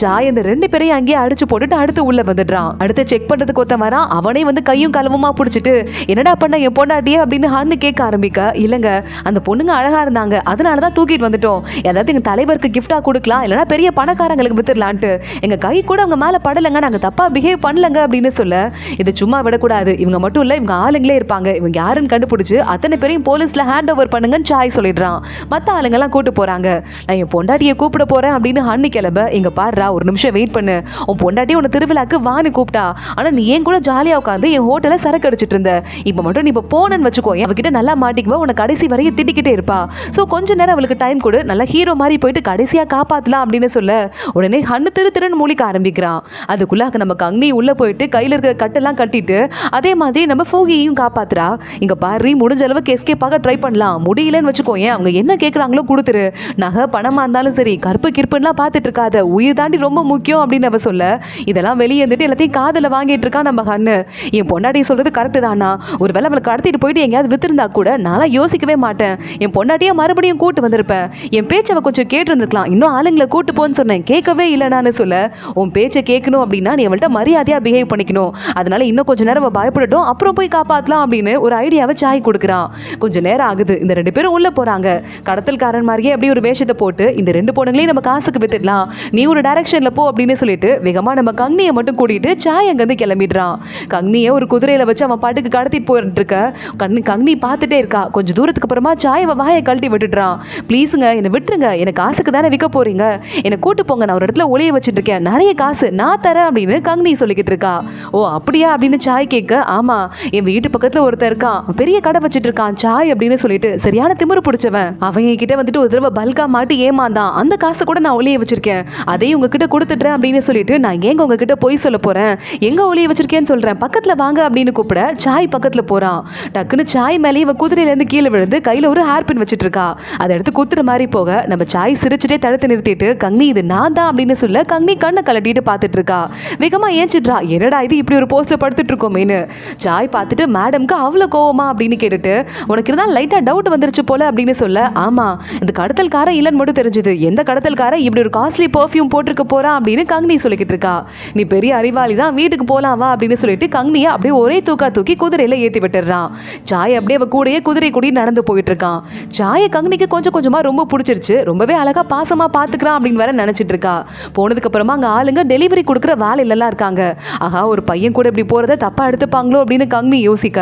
சாய் அந்த 2 பேரையும் அங்கேயே அடிச்சு போட்டுட்டு அடுத்து உள்ள வந்துடுறான். அடுத்து செக் பண்றதுக்கு ஒருத்தன் வரான். அவனே கையும் களவுமா பிடிச்சிட்டு என்னடா பண்ண என் பொண்டாட்டியே அப்படின்னு ஹன்னு கேட்க ஆரம்பிக்க இல்லங்க அந்த பொண்ணுங்க அழகா இருந்தாங்க அதனாலதான் தூக்கிட்டு வந்துட்டோம், ஏதாவது எங்க தலைவருக்கு கிஃப்டா கொடுக்கலாம் இல்லைன்னா பெரிய பணக்காரங்களுக்கு வித்துடலான்ட்டு, எங்க கை கூட அவங்க மேல படலங்க, நாங்க தப்பா பிஹேவ் பண்ணலங்க அப்படின்னு சொல்ல இது சும்மா விடக்கூடாது, இவங்க மட்டும் இல்ல இவங்க ஆளுங்களே இருப்பாங்க, இவங்க யாருன்னு கண்டுபிடிச்சு அத்தனை பேரையும் போலீஸ்ல ஹேண்ட் ஓவர் பண்ணுங்கன்னு சாய் சொல்லிடுறான். மத்த ஆளுங்கெல்லாம் கூட்டு போறாங்க. நான் என் பொண்டாட்டியை கூப்பிட போறேன் அப்படின்னு ஹன்னு கிளம்ப இங்க பாருடா ஒரு நிமிஷம் வெயிட் பண்ணு, உன் பொண்டாட்டி உன்னை திருவிழாக்கு வான்னு கூப்பிட்டா, ஆனா நீ ஏன் கூட ஜாலியா உட்காந்து என் ஹோட்டல சரக்கு அடிச்சிட்டு இருந்த, இப்ப மட்டும் நீ இப்ப போனன்னு வச்சுக்கோ அவகிட்ட நல்லா மாட்டிக்குவா, உன்னை கடைசி வரையும் திட்டிக்கிட்டே இருப்பா, சோ கொஞ்ச நேரம் அவளுக்கு டைம் கூட நல்லா ஹீரோ மாதிரி போயிட்டு கடைசியா காப்பாத்தலாம் அப்படின்னு சொல்ல உடனே ஹன்னு திரு திருன்னு மூலிக்க ஆரம்பிக்கிறான். அதுக்குள்ள நம்ம கங்னி உள்ள போயிட்டு கையில இருக்கிற கட்டெல்லாம் கட்டிட்டு அதே மாதிரி நம்ம ஃபோகியையும் காப்பாத்துறா. இங்க பாரு, முடிஞ்ச அளவுக்கு எஸ்கேப் ஆக ட்ரை பண்ணலாம், முடியலன்னு வச்சுக்கோயேன் அவங்க என்ன கேட்கறாங்களோ கொடுத்துரு, நகை பணமா இருந்தாலும் சரி, கருப்பு கிருப்புலாம் பார்த்துட்டு இருக்காத, உயிர் தாண்டி ரொம்ப முக்கியம் அப்படின்னு அவ சொல்ல இதெல்லாம் வெளியே இருந்துட்டு எல்லாத்தையும் காதல வாங்கிட்டு இருக்கா நம்ம ஹன்னு. என் பொண்டாட்டி சொல்றது கரெக்டு தானா, ஒருவேளை அவளை கடத்திட்டு போயிட்டு எங்கேயாவது வித்திருந்தா கூட நான்லாம் யோசிக்கவே மாட்டேன், என் பொண்டாட்டியா மறுபடியும் கூட்டு வந்திருப்பேன், என் பேச்சை அவ கொஞ்சம் கேட்டு இருந்திருக்கலாம், இன்னும் ஆளுங்களை கூட்டு போன்னு சொன்னேன், கேட்கவே இல்லை நான் சொல்ல, உன் பேச்சை கேட்கணும் அப்படின்னா நீ அவள்கிட்ட மரியாதையா பிஹேவ் பண்ணிக்கணும், அதனால இன்னும் கொஞ்ச நேரம் பயப்படட்டும், அப்புறம் போய் காப்பாத்தலாம் அப்படின்னு ஒரு ஐடியாவை சாய் கொடுக்குறான். கொஞ்ச நேரம் ஆகுது, இந்த 2 பேரும் உள்ள போறாங்க. கடத்தல்காரன் மாதிரியே அப்படியே ஒரு வேஷத்தை போட்டு இந்த 2 பொண்ணுங்களையும் நம்ம காசுக்கு வித்துடலாம், நீ ஒரு டைரக்ஷன்ல போ அப்படின்னு சொல்லிட்டு வேகமா நம்ம கங்னியை மட்டும் கூட்டிட்டு சாய் அங்கிருந்து கிளம்பிடுறான். கங்னியை ஒரு குதிரையில வச்சு அவன் பாட்டுக்கு கடத்திட்டு போயிட்டு இருக்க கங்னி பார்த்துட்டே இருக்கா. கொஞ்சம் தூரத்துக்கு அப்புறமா சாய் வாயை கழட்டி விட்டுடுறான். ப்ளீஸுங்க என்னை விட்டுருங்க, எனக்கு காசுக்கு தானே விற்க போறீங்க, என்னை கூட்டு போங்க, நான் ஒரு இடத்துல ஒளிய வச்சுட்டு இருக்கேன், நிறைய காசு நான் தரேன் அப்படின்னு கங்னி சொல்லிக்கிட்டு இருக்கா. ஓ அப்படியா அப்படின்னு சாய் கேட்க, ஆமா என் வீட்டு பக்கத்துல ஒருத்தர் இருக்கான், பெரிய கடை வச்சுட்டு இருக்கான் சாய் அப்படின்னு சொல்லிட்டு சரியான திமிரு பிடிச்சவன், அவங்க கிட்ட வந்துட்டு ஒரு தடவை பல்கா மாட்டி ஏமாந்தான், அந்த காசை கூட நான் ஒளிய வச்சிருக்கேன், அதையும் உங்ககிட்ட கொடுத்துட்றேன் அப்படின்னு சொல்லிட்டு நான் ஏங்க உங்ககிட்ட போய் சொல்ல போறேன், எங்க ஒளிய வச்சிருக்கேன்னு சொல்றேன், பக்கத்துல வாங்க அப்படின்னு கூப்பிட சாய் பக்கத்துல போறான். டக்குன்னு சாய் மேலே இவ குதிரையில இருந்து கீழே விழுந்து கையில ஒரு ஹேர் பின் வச்சிட்டு இருக்கா. அதை எடுத்து குத்துற மாதிரி போக நம்ம சாய் சிரிச்சுட்டே தடுத்து நிறுத்திட்டு கங்னி இது நான் தான் அப்படின்னு சொல்ல கங்னி கண்ணை கலட்டிட்டு பார்த்துட்டு இருக்கா. வேகமா ஏஞ்சிட்றா, என்னடா இது இப்படி ஒரு போஸ்ட்ல படுத்துட்டு இருக்கோமேனு. சாய் பார்த்துட்டு மேடம்க்கு அவ்வளோ கோவமா அப்படின்னு கேட்டுட்டு உனக்கு இருந்தால் லைட்டாக டவுட் வந்துருச்சு போல அப்படின்னு சொல்ல, ஆமா இந்த கடத்தல்கார இல்லைன்னு மட்டும் தெரிஞ்சுது, எந்த கடத்தல்கார இப்படி ஒரு காஸ்ட்லி பர்ஃப்யூம் போட்டிருக்க போறான் அப்படின்னு கங்னி சொல்லிக்கிட்டு இருக்கா. நீ பெரிய அறிவாளி தான், வீட்டுக்கு போலாம் வா அப்படின்னு சொல்லிட்டு கங்னியை அப்படியே ஒரே தூக்கி குதிரையில ஏற்றி விட்டுறான். சாய் அப்படியே அவ கூடயே குதிரை கூடி நடந்து போயிட்டு இருக்கான். சாயை கங்னிக்கு கொஞ்சம் கொஞ்சமா ரொம்ப பிடிச்சிருச்சு, ரொம்பவே அழகா பாசமா பாத்துக்கிறான் அப்படின்னு வேற நினைச்சிட்டு இருக்கா. போனதுக்கு அப்புறமா அங்க ஆளுங்க டெலிவரி கொடுக்குற வேலையிலலாம் இருக்காங்க. ஆஹா ஒரு பையன் கூட இப்படி போறத தப்பா எடுத்துப்பாங்களோ அப்படின்னு கங்னி யோசிக்க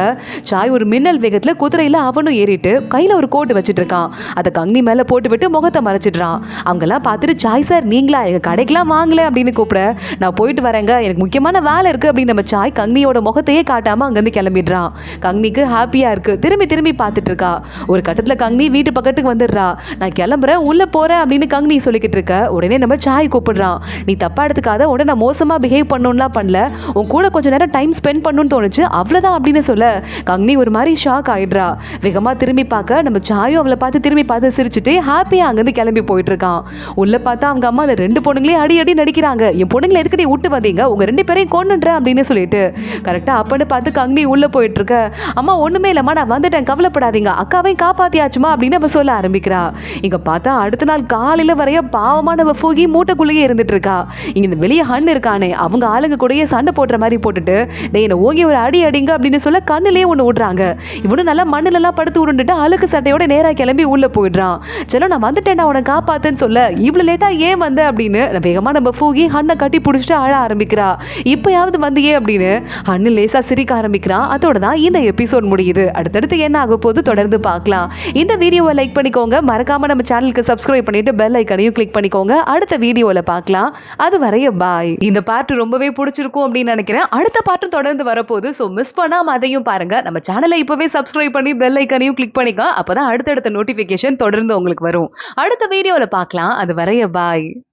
சாய் ஒரு மின்னல் வேகத்துல குதிரையில அவனும் ஏறிட்டு கையில ஒரு கோட்டு வச்சிட்டு இருக்கான். அதை கங்னி மேல போட்டு விட்டு முகத்தை மறைச்சிடுறான். அவங்க எல்லாம் பார்த்துட்டு சாய் சார் நீங்களா, எங்க கடைக்கெல்லாம் வாங்கல அப்படின்னு கூப்பிட, நான் போயிட்டு வரேங்க எனக்கு முக்கியமான வேலை இருக்கு அப்படின்னு நம்ம சாய் கங்னியோட முகத்தையே காட்டாம அங்கிருந்து கிளம்பிடுறான். கங்னிக்கு ஹாப்பியா இருக்கு, திரும்பி திரும்பி பார்த்துட்டு இருக்கா. ஒரு கட்டத்துல கங்னி வீட்டு பக்கத்துக்கு வந்துடுறா. நான் கிளம்புறேன் உள்ள போறேன் அப்படின்னு கங்னி சொல்லிக்கிட்டு இருக்க உடனே நம்ம சாய் கூப்பிடுறான். நீ தப்பா எடுத்துக்காத, உடனே நான் மோசமா பிஹேவ் பண்ணணும்லாம் பண்ணல, உன் கூட கொஞ்ச நேரம் டைம் ஸ்பெண்ட் பண்ணணும்னு தோணுச்சு அவ்வளவுதான் அப்படின்னு சொல்ல கங்னி ஒரு மாதிரி ஷாக் ஆயிடுறா. வேகமா திரும்பி பார்க்க நம்ம சாயும் அவளை பார்த்து திரும்பி பார்த்து சிரிச்சுட்டு ஹாப்பியா அங்கிருந்து கிளம்பி போயிட்டு இருக்கான். உள்ள பார்த்தா அவங்க அம்மா அந்த 2 பொண்ணுங்களையும் அடி அடி நடிக்கிறாங்க. என் பொண்ணுங்களை எதுக்கடி விட்டு வந்தீங்க, உங்க 2 பேரையும் கொன்னுன்ற அப்படின்னு சொல்லிட்டு கரெக்டா அப்பன்னு பார்த்து கங்னி உள்ள போயிட்டு இருக்க, அம்மா ஒண்ணுமே இல்லம்மா நான் வந்துட்டேன் கவலைப்படாதீங்க, அக்காவையும் காப்பாத்தியாச்சுமா அப்படின்னு அவ சொல்ல ஆரம்பிக்கிறா. இங்க பார்த்தா அடுத்த நாள் காலையில வரைய பாவமான ஃபூகி மூட்டைக்குள்ளேயே இருந்துட்டு இருக்கா. இங்க இந்த வெளியே ஹன் இருக்கானே அவங்க ஆளுங்க கூடயே சண்டை போடுற மாதிரி போட்டுட்டு டே என்ன ஓங்கி ஒரு அடி அடிங்க அப்படின்னு சொல்ல கண்ணுலயே ஒண்ணு விடுறாங்க. இவனும் நல்லா மண்ணுல எல்லாம் படுத்து உருண்டுட்டு அழுக்கு சட்டையோட நேரா கிளம்பி உள்ள போயிடுறான். சரி நான் வந்துட்டேன் உன்னை காப்பாத்துன்னு சொல்ல இவ்வளவு லேட்டா ஏன் வந்த அப்படின்னு வேகமா நம்ம ஃபூகி ஹன்னை கட்டி பிடிச்சிட்டு அழ ஆரம்பிக்கிறா. இப்பயாவது வந்தியே அப்படின்னு ஹன்னு லேசா சிரிக்க ஆரம்பிக்கிறான். அதோட தான் இந்த எபிசோட் முடியுது. அடுத்தடுத்து என்ன ஆக போது தொடர்ந்து பார்க்கலாம். இந்த வீடியோவை லைக் பண்ணிக்கோங்க, மறக்காம நம்ம சேனலுக்கு சப்ஸ்கிரைப் பண்ணிட்டு பெல் ஐக்கனையும் கிளிக் பண்ணிக்கோங்க. அடுத்த வீடியோல பார்க்கலாம். அது வரைய பாய். இந்த பார்ட் ரொம்பவே பிடிச்சிருக்கும் அப்படின்னு நினைக்கிறேன். அடுத்த பார்ட்டும் தொடர்ந்து வரப்போகுது. ஸோ மிஸ் பண்ணாம அதையும் பாருங்க. நம்ம சேனலை இப்பவே சப்ஸ்கிரைப் பண்ணி பெல் ஐக்கனையும் கிளிக் பண்ணிக்க, அப்பதான் அடுத்தடுத்த நோட்டிபிகேஷன் தொடர்ந்து உங்களுக்கு வரும். அடுத்த வீடியோல பார்க்கலாம். அது வரைய பாய்.